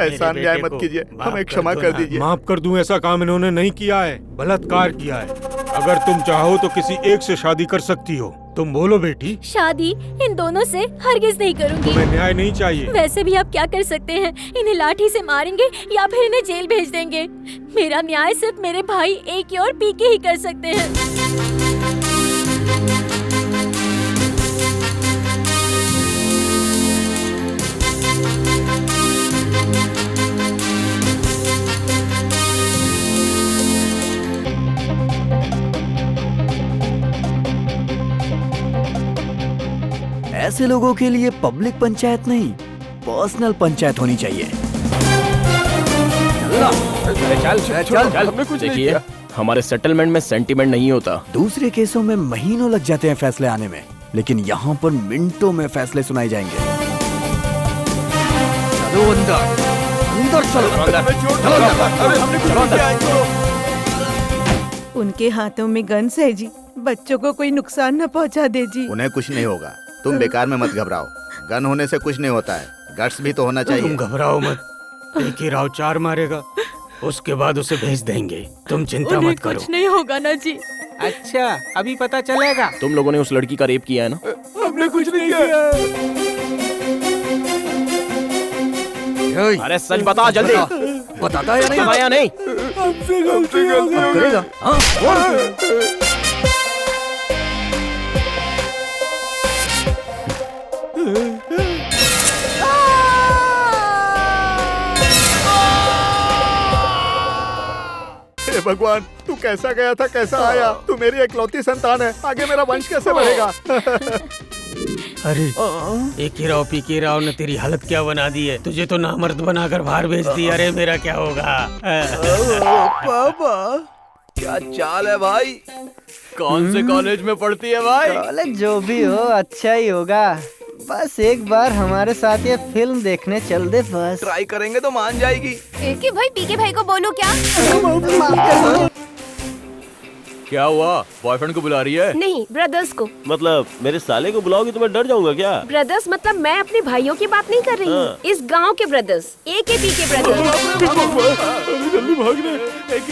ऐसा अन्याय मत कीजिए, हमें क्षमा कर दीजिए। माफ कर दूं, ऐसा काम इन्होंने नहीं किया है, बलात्कार किया है। अगर तुम चाहो तो किसी एक से शादी कर सकती हो। तुम बोलो बेटी। शादी इन दोनों से हरगिज नहीं करूंगी। तुम्हें न्याय नहीं चाहिए? वैसे भी आप क्या कर सकते हैं? इन्हें लाठी से मारेंगे या फिर इन्हें जेल भेज देंगे। मेरा न्याय सिर्फ मेरे भाई AK और PK ही कर सकते हैं। ऐसे लोगों के लिए पब्लिक पंचायत नहीं, पर्सनल पंचायत होनी चाहिए। चल हमने कुछ नहीं किया। हमारे सेटलमेंट में सेंटीमेंट नहीं होता। दूसरे केसों में महीनों लग जाते हैं फैसले आने में, लेकिन यहाँ पर मिनटों में फैसले सुनाए जाएंगे। चलो अंदर, अंदर चलो। उनके हाथों में गन्स है जी, बच्चों को कोई नुकसान न पहुंचा दे जी। उन्हें कुछ नहीं होगा, तुम बेकार में मत घबराओ। गन होने से कुछ नहीं होता है, गट्स भी तो होना चाहिए। तुम घबराओ मत, AK राव 4 मारेगा, उसके बाद उसे भेज देंगे। तुम चिंता मत करो। कुछ नहीं होगा ना जी। अच्छा अभी पता चलेगा। तुम लोगों ने उस लड़की का रेप किया है ना? हमने कुछ नहीं किया। अरे सच बता जल्दी। बताता है या नहीं? हमसे गलती हो गई। हे भगवान, तू कैसा गया था कैसा आया? तू मेरी इकलौती संतान है, आगे मेरा वंश कैसे बढ़ेगा? अरे AK राव PK राव ने तेरी हालत क्या बना दी है? तुझे तो नामर्द बनाकर बाहर भेज दिया। अरे मेरा क्या होगा? पापा क्या चाल है भाई? कौन से कॉलेज में पढ़ती है भाई? कॉलेज जो भी हो अच्छा ही होगा। बस एक बार हमारे साथ ये फिल्म देखने चल दे बस। ट्राई करेंगे तो मान जाएगी। AK भाई PK भाई को बोलो क्या? क्या हुआ? बॉयफ्रेंड को बुला रही है? नहीं, ब्रदर्स को। मतलब मेरे साले को बुलाओगी तो मैं डर जाऊंगा क्या? ब्रदर्स मतलब मैं अपने भाइयों की बात नहीं कर रही हूँ। इस गांव के ब्रदर्स, AK PK ब्रदर्स। जल्दी भाग रहे। AK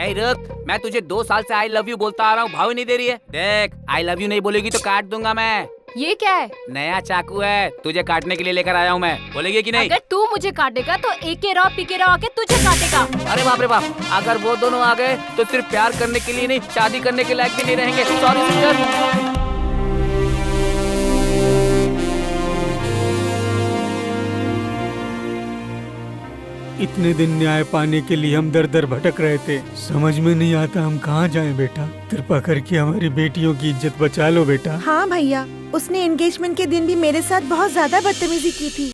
ए रुक, मैं तुझे 2 साल से आई लव यू बोलता आ रहा हूँ, भाव नहीं दे रही है। देख, आई लव यू नहीं बोलेगी तो काट दूंगा मैं। ये क्या है? नया चाकू है, तुझे काटने के लिए लेकर आया हूँ मैं। बोलेगी कि नहीं? अगर तू मुझे काटेगा तो AK राव PK राव आके तुझे काटेगा। अरे बाप रे बाप, अगर वो दोनों आ गए तो सिर्फ प्यार करने के लिए नहीं, शादी करने के लायक भी नहीं रहेंगे। Sorry sister. इतने दिन न्याय पाने के लिए हम दर दर भटक रहे थे। समझ में नहीं आता हम कहाँ जाएं बेटा। कृपा करके हमारी बेटियों की इज्जत बचा लो बेटा। हाँ भैया, उसने एंगेजमेंट के दिन भी मेरे साथ बहुत ज्यादा बदतमीजी की थी।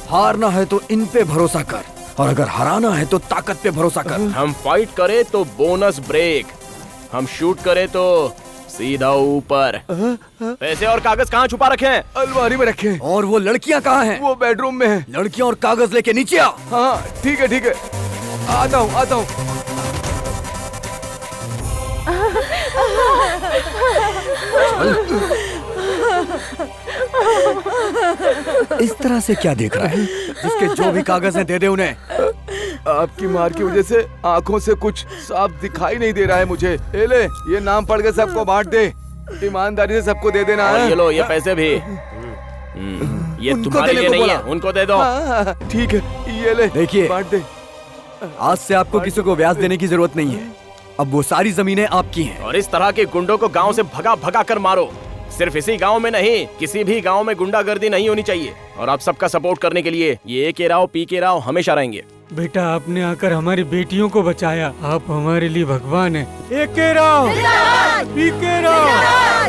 हारना है तो इन पे भरोसा कर, और अगर हराना है तो ताकत पे भरोसा कर। हम फाइट करें तो बोनस ब्रेक, हम शूट करें तो सीधा ऊपर। पैसे और कागज कहाँ छुपा रखे हैं? अलमारी में रखे हैं। और वो लड़कियाँ कहाँ हैं? वो बेडरूम में है। लड़कियाँ और कागज लेके नीचे आ। हाँ ठीक है ठीक है, आता हूँ आता हूँ। इस तरह से क्या देख रहा है? जिसके जो भी कागज है दे दे उन्हें। आपकी मार की वजह से आंखों से कुछ साफ दिखाई नहीं दे रहा है मुझे। ले ये नाम पढ़ के सबको बांट दे, ईमानदारी से सबको दे देना है। ये लो ये पैसे भी। ये तुम्हारे लिए नहीं है, उनको दे दो। ठीक है, ये ले देखिए, बांट दे। आज से आपको किसी को ब्याज देने की जरूरत नहीं है। अब वो सारी जमीनें आपकी हैं। और इस तरह के गुंडों को गांव से भगा भगा कर मारो। सिर्फ इसी गांव में नहीं, किसी भी गांव में गुंडागर्दी नहीं होनी चाहिए। और आप सबका सपोर्ट करने के लिए ये AK राव PK राव हमेशा रहेंगे। बेटा आपने आकर हमारी बेटियों को बचाया, आप हमारे लिए भगवान हैं। AK Rao, PK Rao,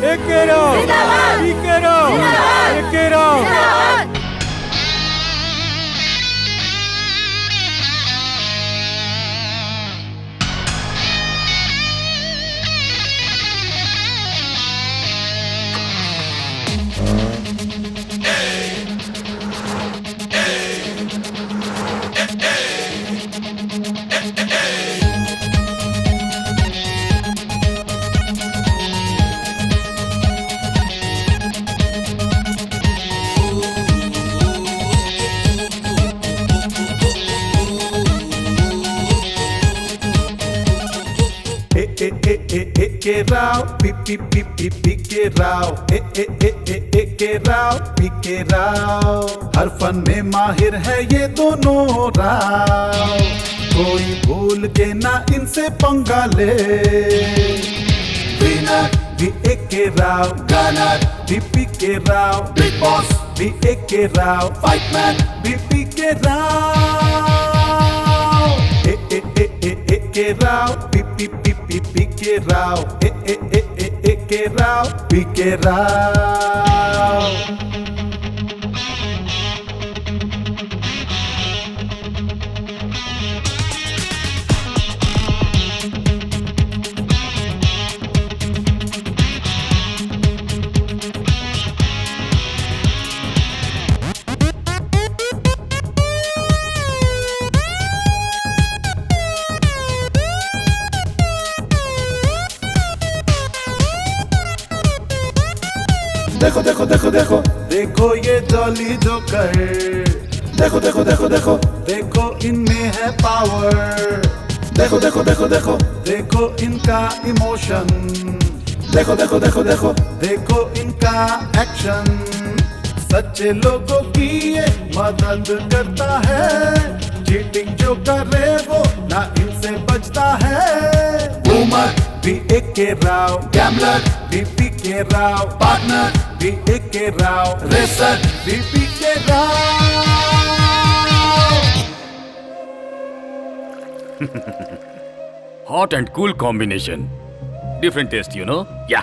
AK Rao, PK Rao, AK Rao. PK Rao, PK Rao, AK Rao, PK Rao. हर फन में माहिर है ये दोनों राव, कोई भूल के ना इनसे पंगा ले। विनर भी AK राव, गनर भी PK राव, बिग बॉस भी AK राव, फाइट मैन भी PK Rao. AK Rao, PK Rao, AK Rao, PK Rao. देखो देखो देखो देखो देखो ये जॉली जोकर। देखो देखो देखो देखो देखो इनमें है पावर। देखो देखो देखो देखो देखो इनका इमोशन। देखो देखो देखो देखो देखो इनका एक्शन। सच्चे लोगों की ये मदद करता है, चीटिंग जो करे वो ना इनसे बचता है। बूमर भी AK राव, गैम्बलर भी PK राव, पार्टनर भी AK राव, रेसर भी PK Rao. Hot and cool combination, different taste you know. या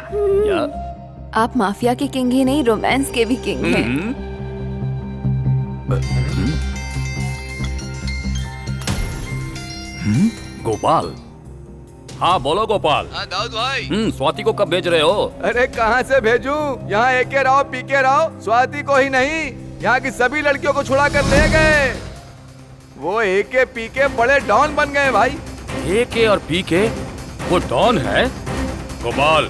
आप माफिया के किंग ही नहीं, रोमांस के भी किंग हैं। गोपाल। हाँ बोलो गोपाल। हाँ दाऊद भाई। स्वाति को कब भेज रहे हो? अरे कहाँ से भेजूं? यहाँ AK राव PK राव स्वाति को ही नहीं, यहाँ की सभी लड़कियों को छुड़ा कर ले गए। वो AK PK बड़े डॉन बन गए भाई। AK और PK वो डॉन है? गोपाल,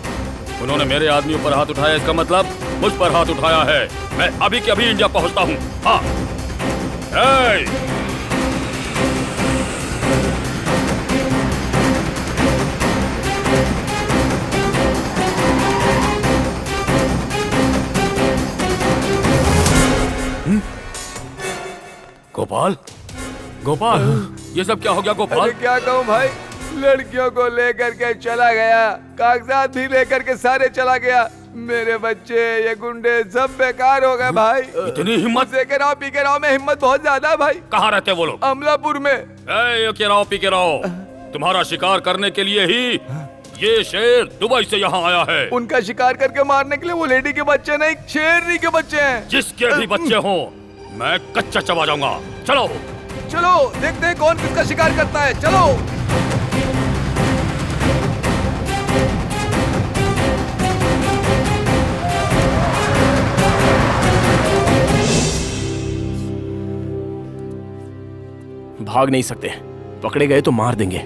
उन्होंने मेरे आदमियों पर हाथ उठाया, इसका मतलब मुझ पर हाथ उठाया है। मैं अभी के अभी इंडिया पहुंचता हूँ। हाँ। गोपाल, गोपाल, ये सब क्या हो गया गोपाल? अरे क्या कहूँ भाई, लड़कियों को लेकर के चला गया, कागजात भी लेकर के सारे चला गया। मेरे बच्चे, ये गुंडे सब बेकार हो गए भाई। इतनी हिम्मत? AK राव PK राव में हिम्मत बहुत ज्यादा है भाई। कहाँ रहते वो लोग? अमलापुर में। AK राव PK राव, तुम्हारा शिकार करने के लिए ही ये शेर दुबई से यहाँ आया है। उनका शिकार करके मारने के लिए वो लेडी के बच्चे नहीं, शेरनी के बच्चे हैं। जिसके भी बच्चे हों, मैं कच्चा चबा जाऊंगा। चलो चलो देखते हैं कौन किसका शिकार करता है। चलो। भाग नहीं सकते, पकड़े गए तो मार देंगे।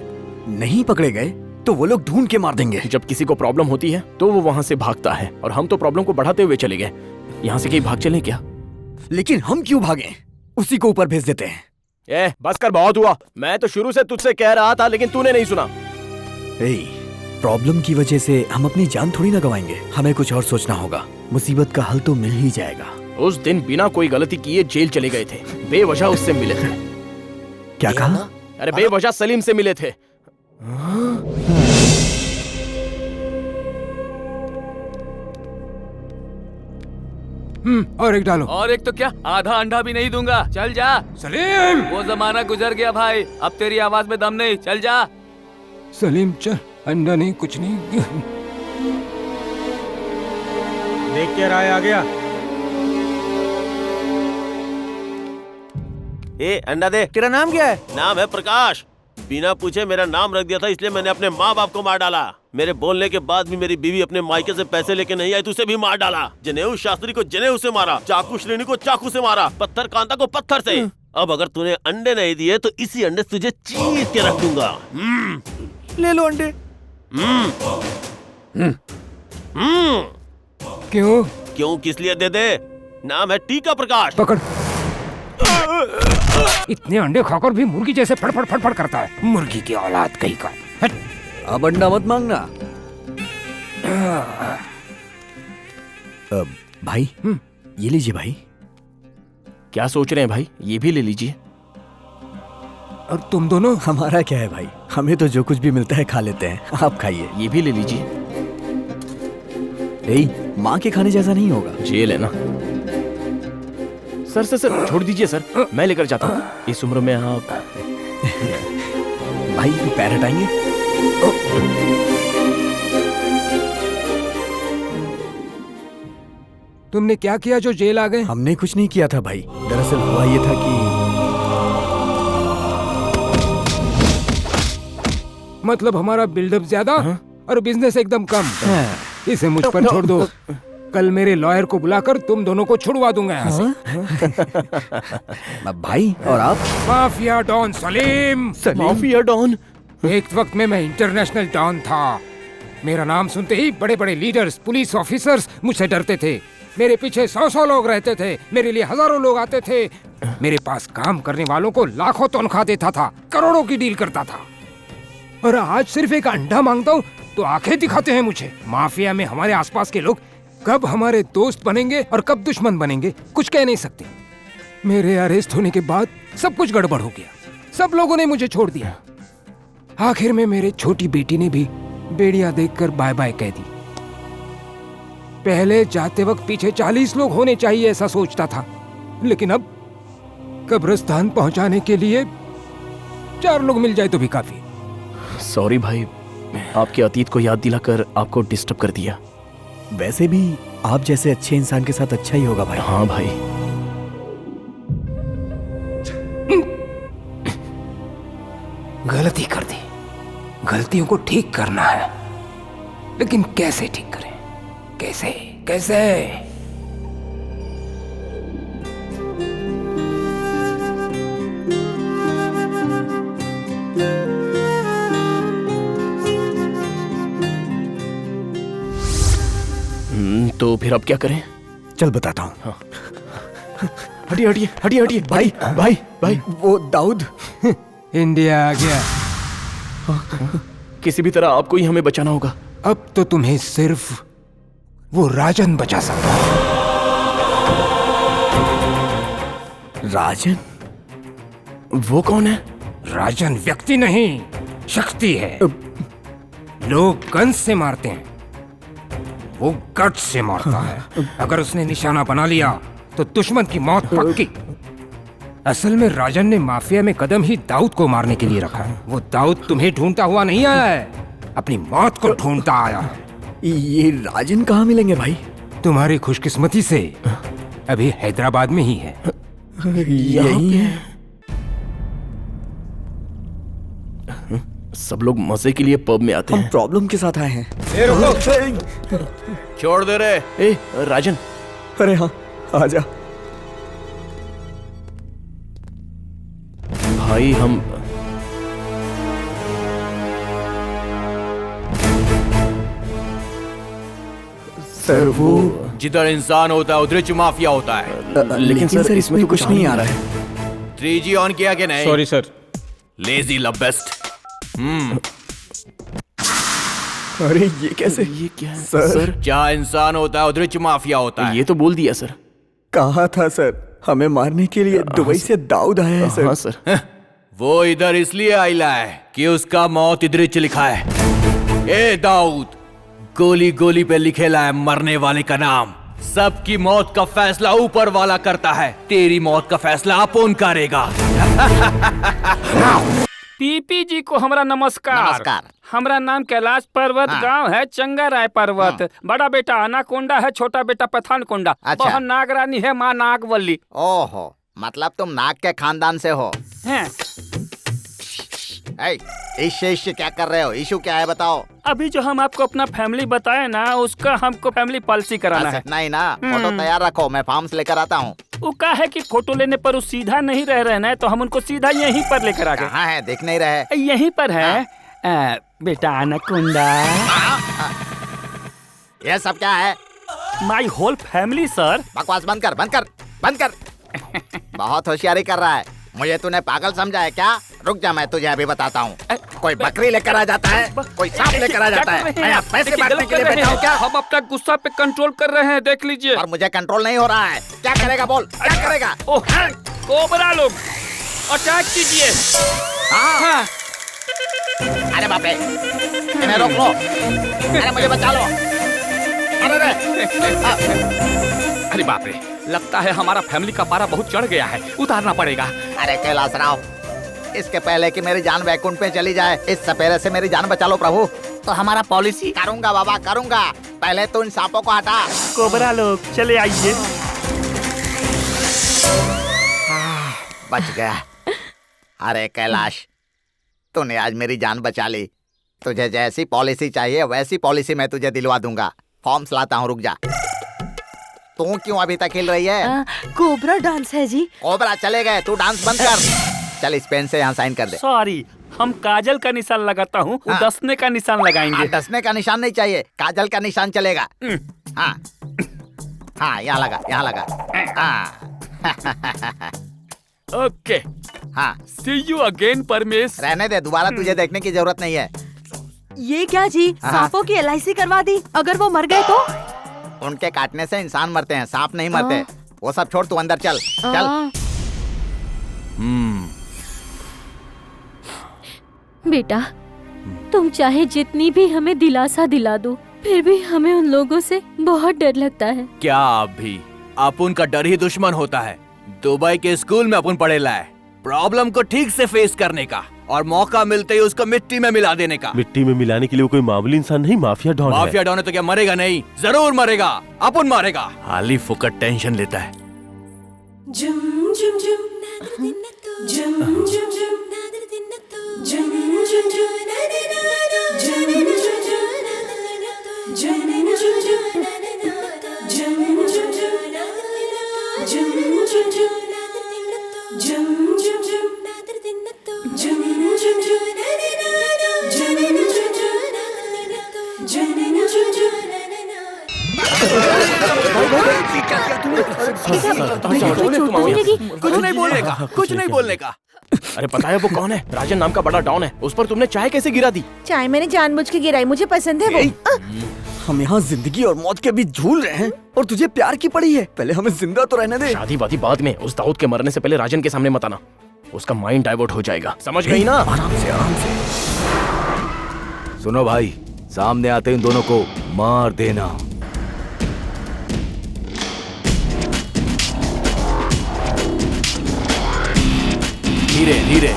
नहीं पकड़े गए तो वो लोग ढूंढ के मार देंगे। जब किसी को प्रॉब्लम होती है तो वो वहां से भागता है, और हम तो प्रॉब्लम को बढ़ाते हुए चले गए। यहाँ से कहीं भाग चलें क्या? लेकिन हम क्यों भागें? उसी को ऊपर भेज देते हैं। बस कर, बहुत हुआ। मैं तो शुरू से तुझसे कह रहा था लेकिन तूने नहीं सुना। प्रॉब्लम की वजह से हम अपनी जान थोड़ी ना गवाएंगे, हमें कुछ और सोचना होगा। मुसीबत का हल तो मिल ही जाएगा। उस दिन बिना कोई गलती किए जेल चले गए थे, बेवजह उससे मिले थे। क्या कहा? अरे बेवजह सलीम से मिले थे। और एक डालो। और एक तो क्या, आधा अंडा भी नहीं दूंगा। चल जा सलीम। वो जमाना गुजर गया भाई, अब तेरी आवाज में दम नहीं। चल जा सलीम, चल। अंडा नहीं, कुछ नहीं। देख क्या राय आ गया? अंडा दे। तेरा नाम क्या है? नाम है प्रकाश। बिना पूछे मेरा नाम रख दिया था, इसलिए मैंने अपने माँ बाप को मार डाला। मेरे बोलने के बाद भी मेरी बीवी अपने मायके से पैसे लेके नहीं आई तो उसे भी मार डाला। जनेऊ शास्त्री को जनेऊ से मारा, चाकू श्रेणी को चाकू से मारा, पत्थर कांता को पत्थर से। अब अगर तूने अंडे नहीं दिए तो इसी अंडे से तुझे चीर के रख दूंगा। ले लो अंडे। क्यों? क्यों किस लिए दे दे? नाम है टीका प्रकाश। पकड़। इतने अंडे खाकर भी मुर्गी जैसे फड़फड़ फड़फड़ करता है। मुर्गी की औलाद कहीं का। अब अंडा मत मांगना। भाई ये लीजिए भाई। क्या सोच रहे हैं भाई? ये भी ले लीजिए। और तुम दोनों? हमारा क्या है भाई, हमें तो जो कुछ भी मिलता है खा लेते हैं। आप खाइए। ये भी ले लीजिए। माँ के खाने जैसा नहीं होगा। जेल है ना। सर छोड़ दीजिए सर, मैं लेकर जाता हूँ। इस उम्र में आप भाई पैर हटाएंगे। तुमने क्या किया जो जेल आ गए? हमने कुछ नहीं किया था भाई। दरअसल हुआ ये था कि मतलब हमारा बिल्डअप ज्यादा और बिजनेस एकदम कम। इसे मुझ पर छोड़ दो। कल मेरे लॉयर को बुलाकर तुम दोनों को छुड़वा दूंगा यहाँ से। भाई और आप? Mafia don Salim. Mafia don? एक वक्त में मैं इंटरनेशनल डॉन था। मेरा नाम सुनते ही बड़े बड़े लीडर्स, पुलिस ऑफिसर्स मुझसे डरते थे। मेरे पीछे 100 लोग रहते थे, मेरे लिए हजारों लोग आते थे। मेरे पास काम करने वालों को लाखों तनख्वाह देता था, करोड़ों की डील करता था। और आज सिर्फ एक अंडा मांगता हूँ तो आंखें दिखाते हैं मुझे। माफिया में हमारे आसपास के लोग कब हमारे दोस्त बनेंगे और कब दुश्मन बनेंगे कुछ कह नहीं सकते। मेरे अरेस्ट होने के बाद सब कुछ गड़बड़ हो गया। सब लोगों ने मुझे छोड़ दिया। आखिर में मेरी छोटी बेटी ने भी बेड़िया देखकर बाय बाय कह दी। पहले जाते वक्त पीछे 40 लोग होने चाहिए ऐसा सोचता था, लेकिन अब कब्रिस्तान पहुंचाने के लिए 4 लोग मिल जाए तो भी काफी। सॉरी भाई, आपके अतीत को याद दिलाकर आपको डिस्टर्ब कर दिया। वैसे भी आप जैसे अच्छे इंसान के साथ अच्छा ही होगा भाई। हाँ भाई। गलती कर दी, गलतियों को ठीक करना है, लेकिन कैसे ठीक करें? कैसे कैसे? तो फिर अब क्या करें? चल बताता हूँ। हाँ। हटिए हटिए हटिए हटिए। भाई भाई भाई वो दाऊद इंडिया आ गया। किसी भी तरह आपको ही हमें बचाना होगा। अब तो तुम्हें सिर्फ वो राजन बचा सकता है। राजन? वो कौन है? राजन व्यक्ति नहीं, शक्ति है। लोग गन से मारते हैं, वो गट से मारता है। अगर उसने निशाना बना लिया तो दुश्मन की मौत पक्की। असल में राजन ने माफिया में कदम ही दाऊद को मारने के लिए रखा है। वो दाऊद तुम्हें ढूंढता हुआ नहीं आया है, अपनी मौत को ढूंढता आया है। ये राजन कहाँ मिलेंगे भाई? तुम्हारी खुशकिस्मती से अभी हैदराबाद में ही है। यही है। सब लोग मजे के लिए पब में आते हैं। हम प्रॉब्लम के साथ आए हैं। छोड़ दे रे। ए राजन। अरे हाँ आजा। भाई हम सर वो जिधर इंसान होता है उधर माफिया होता है। लेकिन सर इसमें कुछ नहीं आ रहा है। 3G ऑन किया कि नहीं? Sorry sir. Lazy love best. अरे ये कैसे? ये क्या है? सर क्या इंसान होता है उधर माफिया होता है। ये तो बोल दिया सर। कहा था सर हमें मारने के लिए दुबई से दाऊद आया है सर। हाँ सर। वो इधर इसलिए आइला है कि उसका मौत इधर लिखा है। ए दाऊद, गोली गोली पे लिखेला है मरने वाले का नाम। सबकी मौत का फैसला ऊपर वाला करता है, तेरी मौत का फैसला अपुन करेगा। पीपी जी को हमारा नमस्कार। हमारा नाम कैलाश पर्वत, गांव है चंगाराय पर्वत। बड़ा बेटा अनाकोंडा है, छोटा बेटा पठानकोंडा। बहन नागरानी है, माँ नागवल्ली। ओहो, मतलब तुम नाग के खानदान से हो। इशू क्या कर रहे हो? इशू क्या है बताओ। अभी जो हम आपको अपना फैमिली बताए ना, उसका हमको फैमिली पॉलिसी कराना है। नहीं ना, फोटो तैयार रखो, मैं फॉर्म्स लेकर आता हूँ। वो क्या है कि फोटो लेने पर वो सीधा नहीं रह रहे हैं, तो हम उनको सीधा यहीं पर लेकर आ गए। कहाँ है? देख नहीं रहे। यहीं पर है। बेटा अनाकोंडा। ये सब क्या है? My whole family sir. बकवास बंद कर, बंद कर, बंद कर। बहुत होशियारी कर रहा है। मुझे तूने पागल समझा है क्या? रुक जा, मैं तुझे अभी बताता हूँ। कोई बकरी लेकर आ जाता है, कोई सांप लेकर आ जाता है। मैं यहाँ पैसे बांटने के लिए बैठा हूँ क्या? हम अपना गुस्सा पे कंट्रोल कर रहे हैं, देख लीजिए। और मुझे कंट्रोल नहीं हो रहा है। क्या करेगा बोल, क्या करेगा? कोबरा लोग अटैक कीजिए। हाँ। अरे बाप रे, इन्हें रोक लो। अरे मुझे बचा लो। अरे बाप रे, लगता है हमारा फैमिली का पारा बहुत चढ़ गया है, उतारना पड़ेगा। अरे कैलाश राव, इसके पहले कि मेरी जान वैकुंठ पे चली जाए, इस सपेरे से मेरी जान बचा लो प्रभु। तो हमारा पॉलिसी करूंगा बाबा, करूंगा। पहले तो इन सांपों को हटा। कोबरा लोग चले आइए। बच गया। अरे कैलाश, तूने आज मेरी जान बचा ली। तुझे जैसी पॉलिसी चाहिए वैसी पॉलिसी मैं तुझे दिलवा दूंगा। फॉर्म्स लाता हूँ, रुक जा। तू क्यों अभी तक हिल रही है? कोबरा डांस है जी। कोबरा चले गए, तू डांस बंद कर। चल इस पेन से यहाँ साइन कर दे। सॉरी, हम काजल का निशान लगाता हूँ, डसने का निशान लगाएंगे। डसने का निशान नहीं चाहिए, काजल का निशान चलेगा। हाँ हाँ, यहाँ लगा, यहाँ लगा। ओके। हाँ, सी यू अगेन परमेश। रहने दे, दोबारा तुझे देखने की जरूरत नहीं है। ये क्या जी, सांपों की LIC करवा दी? अगर वो मर गए तो? उनके काटने से इंसान मरते हैं, सांप नहीं मरते। वो सब छोड़, तू अंदर चल। चल। बेटा, तुम चाहे जितनी भी हमें दिलासा दिला दो, फिर भी हमें उन लोगों से बहुत डर लगता है। क्या अभी अपुन का डर ही दुश्मन होता है? दुबई के स्कूल में अपुन पढ़ेला है प्रॉब्लम को ठीक से फेस करने का, और मौका मिलते ही उसको मिट्टी में मिला देने का। मिट्टी में मिलाने के लिए वो कोई मामूली इंसान नहीं, माफिया डॉन है। माफिया डॉन है तो क्या मरेगा नहीं? जरूर मरेगा, अपुन मारेगा। हाली फुकट टेंशन लेता है। कुछ नहीं बोलने का, कुछ नहीं बोलने का। अरे पता है वो कौन है? राजन नाम का बड़ा डॉन है। उस पर तुमने चाय कैसे गिरा दी? चाय मैंने जानबूझ के गिराई, मुझे पसंद है वो। हम यहाँ जिंदगी और मौत के बीच झूल रहे हैं और तुझे प्यार की पड़ी है। पहले हमें जिंदा तो रहने दे। शादी वादी बाद में। उस दाऊद के मरने से पहले राजन के सामने मत आना, उसका माइंड डाइवर्ट हो जाएगा। समझ गई ना? आराम से, आराम से। सुनो भाई, सामने आते इन दोनों को मार देना। धीरे धीरे।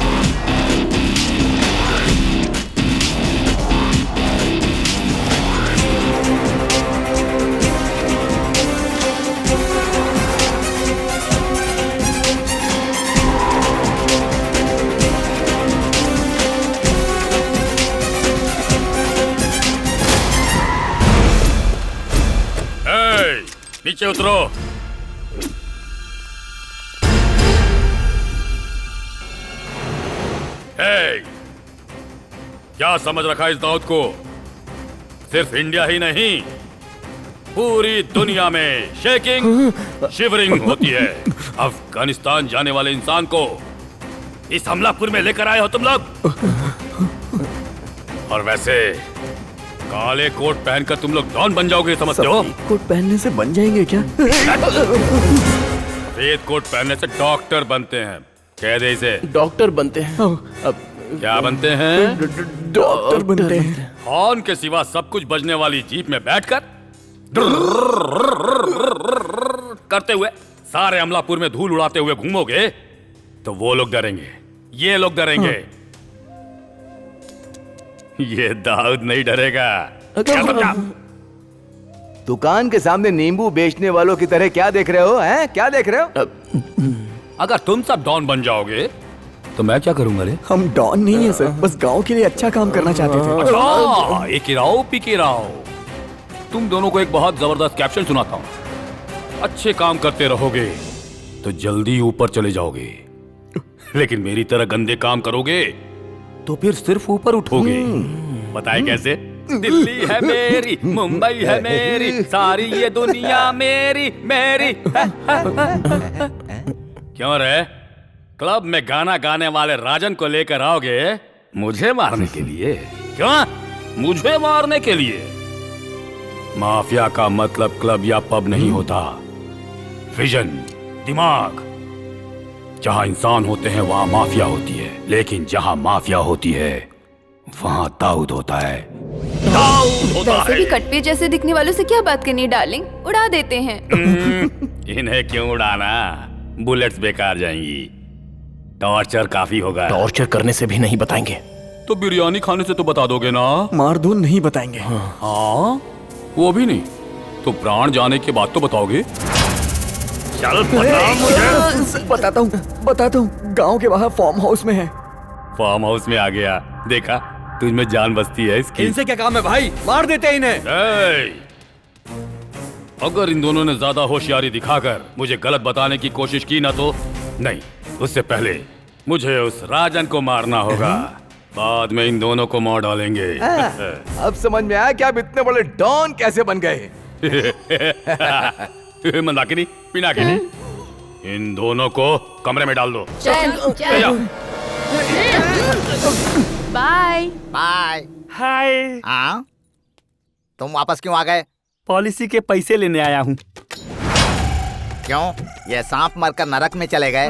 नीचे उतरो। क्या समझ रखा इस दाऊद को? सिर्फ इंडिया ही नहीं, पूरी दुनिया में शेकिंग शिवरिंग होती है। अफगानिस्तान जाने वाले इंसान को इस अमलापुर में लेकर आए हो तुम लोग? और वैसे काले कोट पहनकर तुम लोग डॉन बन जाओगे समझते हो? कोट पहनने से बन जाएंगे क्या? सफेद कोट पहनने से डॉक्टर बनते हैं। कह दे इसे। डॉक्टर बनते हैं। अब क्या बनते हैं? डॉक्टर बनते हैं। हॉर्न के सिवा सब कुछ बजने वाली जीप में बैठकर करते हुए सारे अमलापुर में धूल उड़ाते हुए घूमोगे तो वो लोग डरेंगे, ये लोग डरेंगे। ये दाऊद नहीं डरेगा। दुकान के सामने नींबू बेचने वालों की तरह क्या देख रहे हो? हैं? क्या देख रहे हो? अगर तुम सब डॉन बन जाओगे तो मैं क्या करूंगा रे? हम डॉन नहीं है सर, बस गांव के लिए अच्छा काम करना चाहते थे। अच्छा, एके राव पीके राव। तुम दोनों को एक बहुत जबरदस्त कैप्शन सुनाता हूँ। अच्छे काम करते रहोगे तो जल्दी ऊपर चले जाओगे, लेकिन मेरी तरह गंदे काम करोगे तो फिर सिर्फ ऊपर उठोगे। बताए कैसे? दिल्ली है मेरी, मुंबई है मेरी, सारी ये दुनिया मेरी मेरी। क्यों रे? क्लब में गाना गाने वाले राजन को लेकर आओगे मुझे मारने के लिए? क्यों? मुझे मारने के लिए? माफिया का मतलब क्लब या पब नहीं होता, विजन, दिमाग। जहां इंसान होते हैं वहां माफिया होती है, लेकिन जहां माफिया होती है वहां दाऊद होता है। दाऊद होता वैसे है। भी कटपे जैसे दिखने वालों से क्या बात करनी डार्लिंग, उड़ा देते हैं। इन्हें क्यों उड़ाना? बुलेट्स बेकार जाएंगी। टॉर्चर काफी होगा। टॉर्चर करने से भी नहीं बताएंगे तो बिरयानी खाने से तो बता दोगे ना? मारधून नहीं बताएंगे। हाँ, वो भी नहीं तो प्राण जाने के बाद तो बताओगे? चल बता मुझे। बताता हूँ गांव के बाहर फार्म हाउस में है। फार्म हाउस में आ गया, देखा तुझमें जान बसती है इसकी। इनसे क्या काम है भाई? मार देते हैं इन्हें। अगर इन दोनों ने ज्यादा होशियारी दिखाकर मुझे गलत बताने की कोशिश की ना तो नहीं, उससे पहले मुझे उस राजन को मारना होगा, बाद में इन दोनों को मार डालेंगे। अब समझ में आया कि आप इतने बड़े डॉन कैसे बन गए। मंदाकिनी, पिनाकिनी, इन दोनों को कमरे में डाल दो। Bye bye. हाय। हाँ, तुम वापस क्यों आ गए? पॉलिसी के पैसे लेने आया हूँ। क्यों? ये सांप मरकर नरक में चले गए?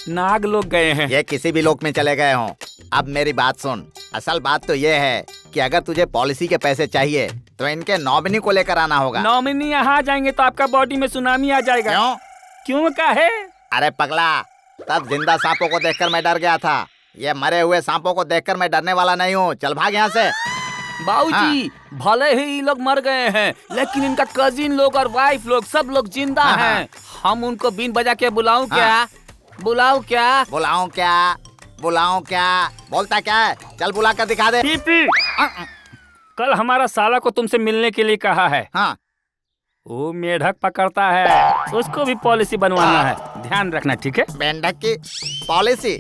नाग लोग गए हैं। ये किसी भी लोक में चले गए हों। अब मेरी बात सुन, असल बात तो ये है कि अगर तुझे पॉलिसी के पैसे चाहिए तो इनके नॉमिनी को लेकर आना होगा। नॉमिनी यहाँ जाएंगे तो आपका बॉडी में सुनामी आ जाएगा। क्यों का है? अरे पगला, तब जिंदा सांपों को देखकर मैं डर गया था, ये मरे हुए सांपों को देखकर मैं डरने वाला नहीं हूँ। चल भाग यहाँ से। बाबूजी, भले ही लोग मर गए हैं लेकिन इनका कजिन लोग और वाइफ लोग सब लोग जिंदा हैं। हम उनको बीन बजा के बुलाऊं क्या? बुलाऊं क्या? बुलाऊं क्या? बुलाऊं क्या? बोलता क्या है? चल बुला कर दिखा दे। कल हमारा साला को तुमसे मिलने के लिए कहा है। हाँ। वो मेढक पकड़ता है, उसको भी पॉलिसी बनवाना है, ध्यान रखना, ठीक है? मेंढक की पॉलिसी?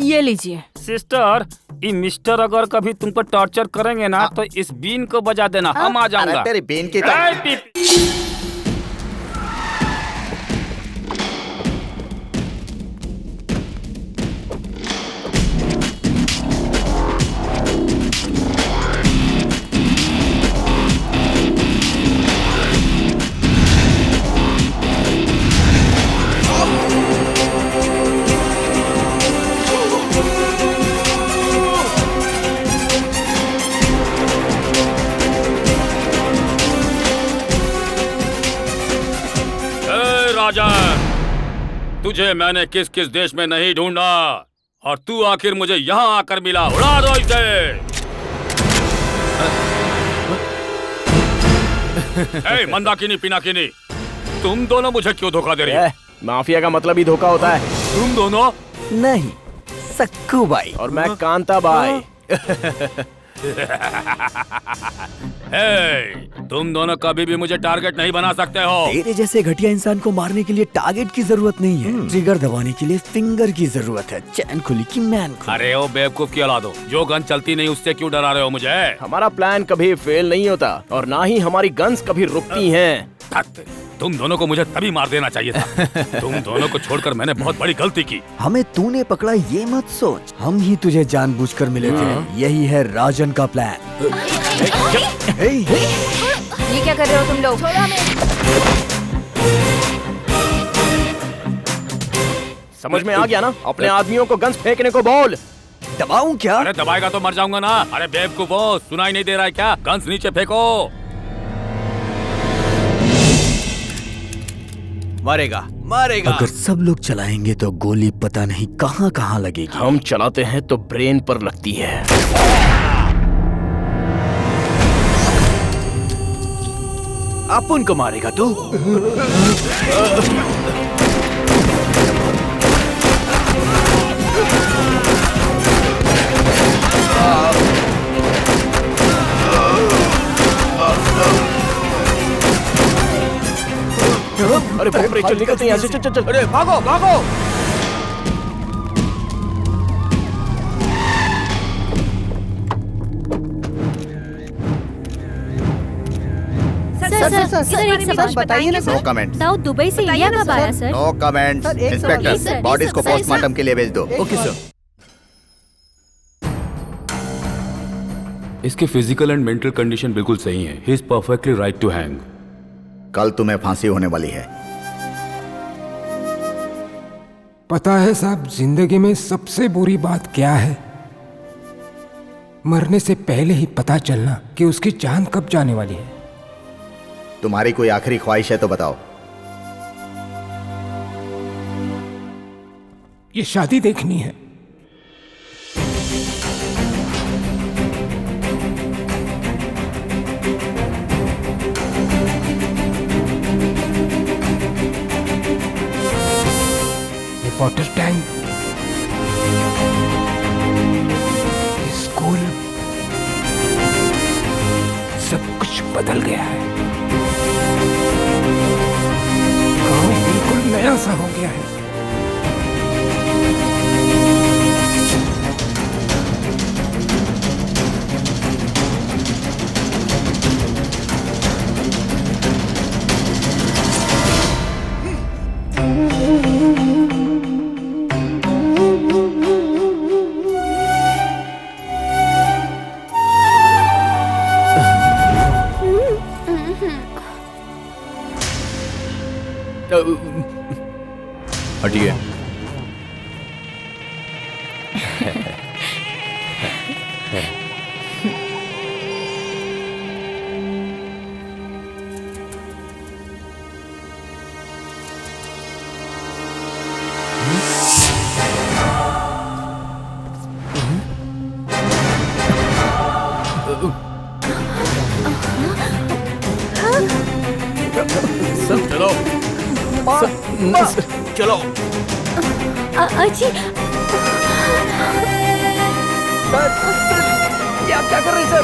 ये लीजिए। सिस्टर, ये मिस्टर अगर कभी तुमको टॉर्चर करेंगे ना तो इस बीन को बजा देना, हम आ जाऊंगा। अरे तेरी बीन की तुझे मैंने किस किस देश में नहीं ढूंढा और तू आखिर मुझे यहाँ आकर मिला। उड़ा दो इसे। मंदाकिनी, पिनाकिनी, तुम दोनों मुझे क्यों धोखा दे रही हो? माफिया का मतलब ही धोखा होता है। तुम दोनों? नहीं, सक्कू भाई। और मैं कांता भाई। तुम दोनों कभी भी मुझे टारगेट नहीं बना सकते हो। तेरे जैसे घटिया इंसान को मारने के लिए टारगेट की जरूरत नहीं है, ट्रिगर दबाने के लिए फिंगर की जरूरत है। चैन खुली की मैन खुली। अरे ओ बेवकूफ की औलाद हो, जो गन चलती नहीं उससे क्यों डरा रहे हो मुझे? हमारा प्लान कभी फेल नहीं होता और ना ही हमारी गन्स कभी रुकती हैं। तुम दोनों को मुझे तभी मार देना चाहिए था। तुम दोनों को छोड़कर मैंने बहुत बड़ी गलती की। हमें तूने पकड़ा ये मत सोच, हम ही तुझे जानबूझकर मिले थे। यही है राजन का प्लान। ये क्या कर रहे हो तुम लोग? छोड़ो हमें। समझ में आ गया ना? अपने आदमियों को गन्स फेंकने को बोल। दबाऊं क्या? अरे दबाएगा तो मर जाऊंगा ना। अरे बेवकूफो, सुनाई नहीं दे रहा है क्या? गन्स नीचे फेंको। मारेगा मारेगा। अगर सब लोग चलाएंगे तो गोली पता नहीं कहां कहां लगेगी। हम चलाते हैं तो ब्रेन पर लगती है। अपन को मारेगा तू? अरे बाप रे, चल निकलते हैं यहाँ से। चल चल चल। अरे भागो भागो। सर एक सवाल बताइए ना sir. No comment. Dawood Dubai से इंडिया कब आया sir? No comment. Inspector, bodies को पोस्टमार्टम के लिए भेज दो। Okay sir. इसकी फिजिकल एंड मेंटल कंडीशन बिल्कुल सही है। He is perfectly right to hang. कल तुम्हें फांसी होने वाली है। पता है साहब, जिंदगी में सबसे बुरी बात क्या है? मरने से पहले ही पता चलना कि उसकी जान कब जाने वाली है। तुम्हारी कोई आखिरी ख्वाहिश है तो बताओ। ये शादी देखनी है। वाटर टैंक, स्कूल, सब कुछ बदल गया है। गांव बिल्कुल नया सा हो गया है। हटिए। सर चलो। चलो। अच्छी। ये आप क्या कर रहे हैं सर?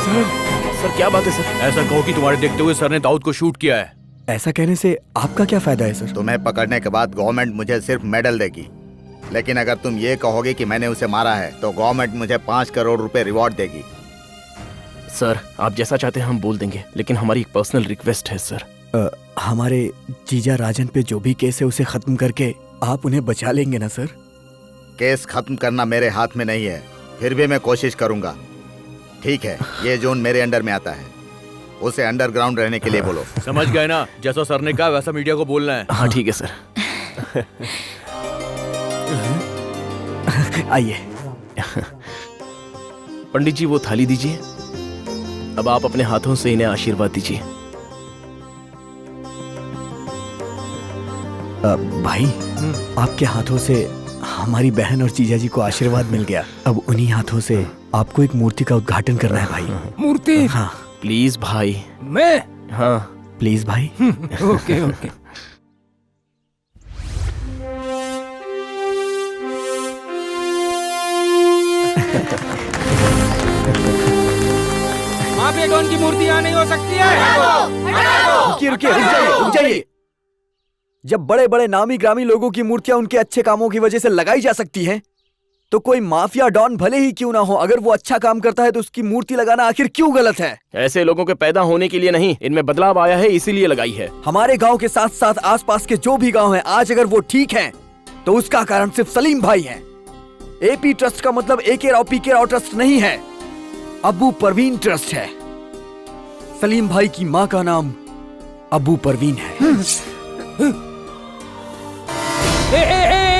सर क्या बात है सर? ऐसा कहो कि तुम्हारे देखते हुए सर ने दाऊद को शूट किया है। ऐसा कहने से आपका क्या फायदा है सर? तुम्हें पकड़ने के बाद गवर्नमेंट मुझे सिर्फ मेडल देगी, लेकिन अगर तुम ये कहोगे कि मैंने उसे मारा है तो गवर्नमेंट मुझे 5 करोड़ रुपए रिवॉर्ड देगी। सर आप जैसा चाहते हैं हम बोल देंगे, लेकिन हमारी एक पर्सनल रिक्वेस्ट है सर। हमारे जीजा राजन पे जो भी केस है उसे खत्म करके आप उन्हें बचा लेंगे ना सर? केस खत्म करना मेरे हाथ में नहीं है, फिर भी मैं कोशिश करूंगा। ठीक है, ये जोन मेरे अंडर में आता है, उसे अंडरग्राउंड रहने के लिए बोलो। समझ गए ना? जैसा सर ने कहा वैसा मीडिया को बोलना है। हाँ ठीक है सर। आइए। पंडित जी वो थाली दीजिए। अब आप अपने हाथों से इन्हें आशीर्वाद दीजिए। भाई आपके हाथों से हमारी बहन और जीजा जी को आशीर्वाद मिल गया। अब उन्हीं हाथों से आपको एक मूर्ति का उद्घाटन करना है भाई। मूर्ति? हाँ प्लीज भाई। मैं? हाँ प्लीज भाई। Okay okay. माफिया डॉन की मूर्ति यहाँ नहीं हो सकती है। रुकिए रुकिए, रुक जाइए। जब बड़े बड़े नामी ग्रामी लोगों की मूर्तियां उनके अच्छे कामों की वजह से लगाई जा सकती हैं, तो कोई माफिया डॉन भले ही क्यों ना हो, अगर वो अच्छा काम करता है तो उसकी मूर्ति लगाना आखिर क्यों गलत है? ऐसे लोगों के पैदा होने के लिए नहीं, इनमें बदलाव आया है इसीलिए लगाई है। हमारे गांव के साथ साथ आसपास के जो भी गांव हैं, आज अगर वो ठीक हैं, तो उसका कारण सिर्फ सलीम भाई हैं। एपी ट्रस्ट का मतलब एके राव पीके राव ट्रस्ट नहीं है, अबू परवीन ट्रस्ट है। सलीम भाई की माँ का नाम अबू परवीन है।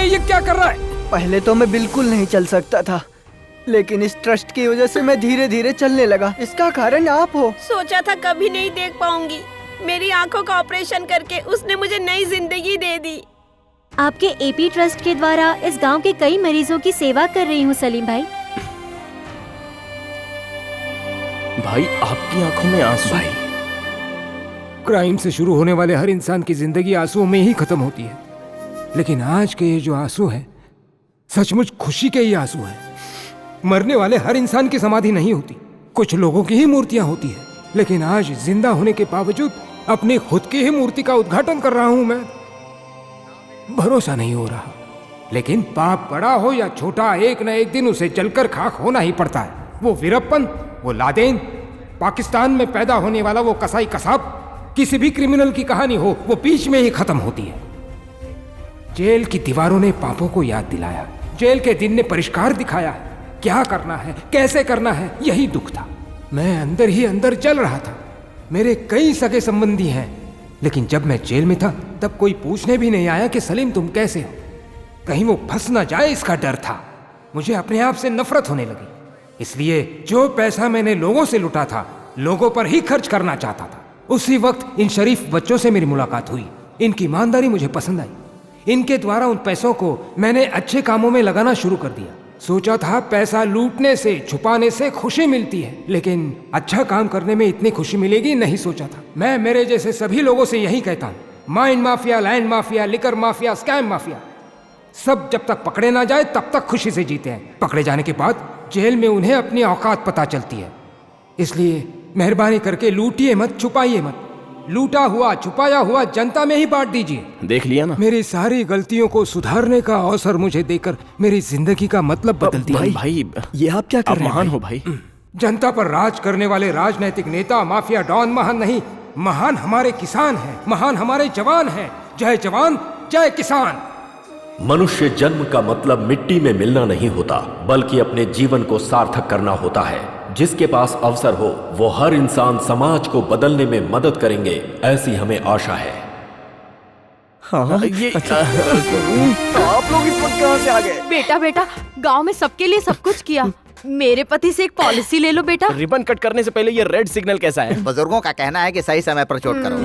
ये क्या कर रहा है? पहले तो मैं बिल्कुल नहीं चल सकता था, लेकिन इस ट्रस्ट की वजह से मैं धीरे धीरे चलने लगा। इसका कारण आप हो। सोचा था कभी नहीं देख पाऊंगी, मेरी आंखों का ऑपरेशन करके उसने मुझे नई जिंदगी दे दी। आपके एपी ट्रस्ट के द्वारा इस गांव के कई मरीजों की सेवा कर रही हूँ सलीम भाई। भाई आपकी आंखों में आंसू। भाई, क्राइम से शुरू होने वाले हर इंसान की जिंदगी आंसुओं में ही खत्म होती है, लेकिन आज के ये जो आंसू हैं, सचमुच खुशी के ही आंसू हैं। मरने वाले हर इंसान की समाधि नहीं होती, कुछ लोगों की ही मूर्तियां होती है, लेकिन आज जिंदा होने के बावजूद अपनी खुद की ही मूर्ति का उद्घाटन कर रहा हूं मैं। भरोसा नहीं हो रहा, लेकिन पाप बड़ा हो या छोटा, एक न एक दिन उसे जलकर खाक होना ही पड़ता है। वो वीरप्पन, वो लादेन, पाकिस्तान में पैदा होने वाला वो कसाई कसाब, किसी भी क्रिमिनल की कहानी हो, वो बीच में ही खत्म होती है। जेल की दीवारों ने पापों को याद दिलाया, जेल के दिन ने परिष्कार दिखाया। क्या करना है, कैसे करना है, यही दुख था। मैं अंदर ही अंदर जल रहा था। मेरे कई सगे संबंधी हैं, लेकिन जब मैं जेल में था तब कोई पूछने भी नहीं आया कि सलीम तुम कैसे हो। कहीं वो फंस ना जाए इसका डर था। मुझे अपने आप से नफरत होने लगी, इसलिए जो पैसा मैंने लोगों से लुटा था, लोगों पर ही खर्च करना चाहता था। उसी वक्त इन शरीफ बच्चों से मेरी मुलाकात हुई। इनकी ईमानदारी मुझे पसंद आई। इनके द्वारा उन पैसों को मैंने अच्छे कामों में लगाना शुरू कर दिया। सोचा था पैसा लूटने से, छुपाने से खुशी मिलती है, लेकिन अच्छा काम करने में इतनी खुशी मिलेगी नहीं सोचा था। मैं मेरे जैसे सभी लोगों से यही कहता हूँ, mind mafia, land mafia, liquor mafia, scam mafia, सब जब तक पकड़े ना जाए तब तक खुशी से जीते हैं। पकड़े जाने के बाद जेल में उन्हें अपनी औकात पता चलती है। इसलिए मेहरबानी करके लूटिए मत, छुपाइए मत। लूटा हुआ, छुपाया हुआ जनता में ही बांट दीजिए। देख लिया ना, मेरी सारी गलतियों को सुधारने का अवसर मुझे देकर मेरी जिंदगी का मतलब बदल दिया। भाई ये आप क्या कर रहे हैं? महान हो भाई। जनता पर राज करने वाले राजनैतिक नेता, माफिया, डॉन महान नहीं, महान हमारे किसान हैं, महान हमारे जवान हैं। जय जवान, जय किसान। मनुष्य जन्म का मतलब मिट्टी में मिलना नहीं होता, बल्कि अपने जीवन को सार्थक करना होता है। जिसके पास अवसर हो वो हर इंसान समाज को बदलने में मदद करेंगे, ऐसी हमें आशा है। हाँ, ये आप लोग इस वक्त कहाँ से आ गए? बेटा गांव में सबके लिए सब कुछ किया, मेरे पति से एक पॉलिसी ले लो बेटा। रिबन कट करने से पहले ये रेड सिग्नल कैसा है? बुजुर्गों का कहना है कि सही समय पर चोट करो।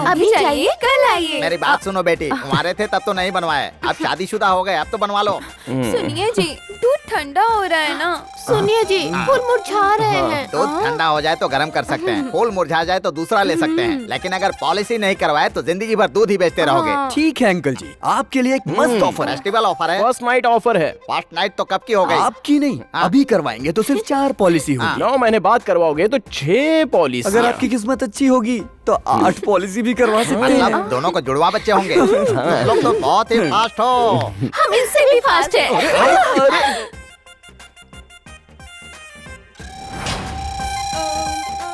अभी जाइए, कल आइए। मेरी बात सुनो बेटी, तुम्हारे थे तब तो नहीं बनवाए, अब शादीशुदा हो गए, अब तो बनवा लो। सुनिए जी, दूध ठंडा हो रहा है ना। सुनिए जी, फूल मुरझा रहे हैं। दूध ठंडा हो जाए तो गर्म कर सकते हैं, फूल मुरझा जाए तो दूसरा ले सकते हैं, लेकिन अगर पॉलिसी नहीं करवाए तो जिंदगी भर दूध ही बेचते रहोगे। ठीक है अंकल जी, आपके लिए एक मस्त ऑफर है। फेस्टिवल ऑफर है। फर्स्ट नाइट ऑफर है। फर्स्ट नाइट तो कब की हो गई? आपकी नहीं, अभी करवाएंगे तो सिर्फ 4 पॉलिसी होगी। 9 महीने बाद करवाओगे तो 6 पॉलिसी। अगर आपकी किस्मत अच्छी होगी तो 8 पॉलिसी भी करवा सकते हैं। मतलब दोनों को जुड़वा बच्चे होंगे। तुम लोग तो बहुत ही फास्ट हो। हम इनसे भी फास्ट है।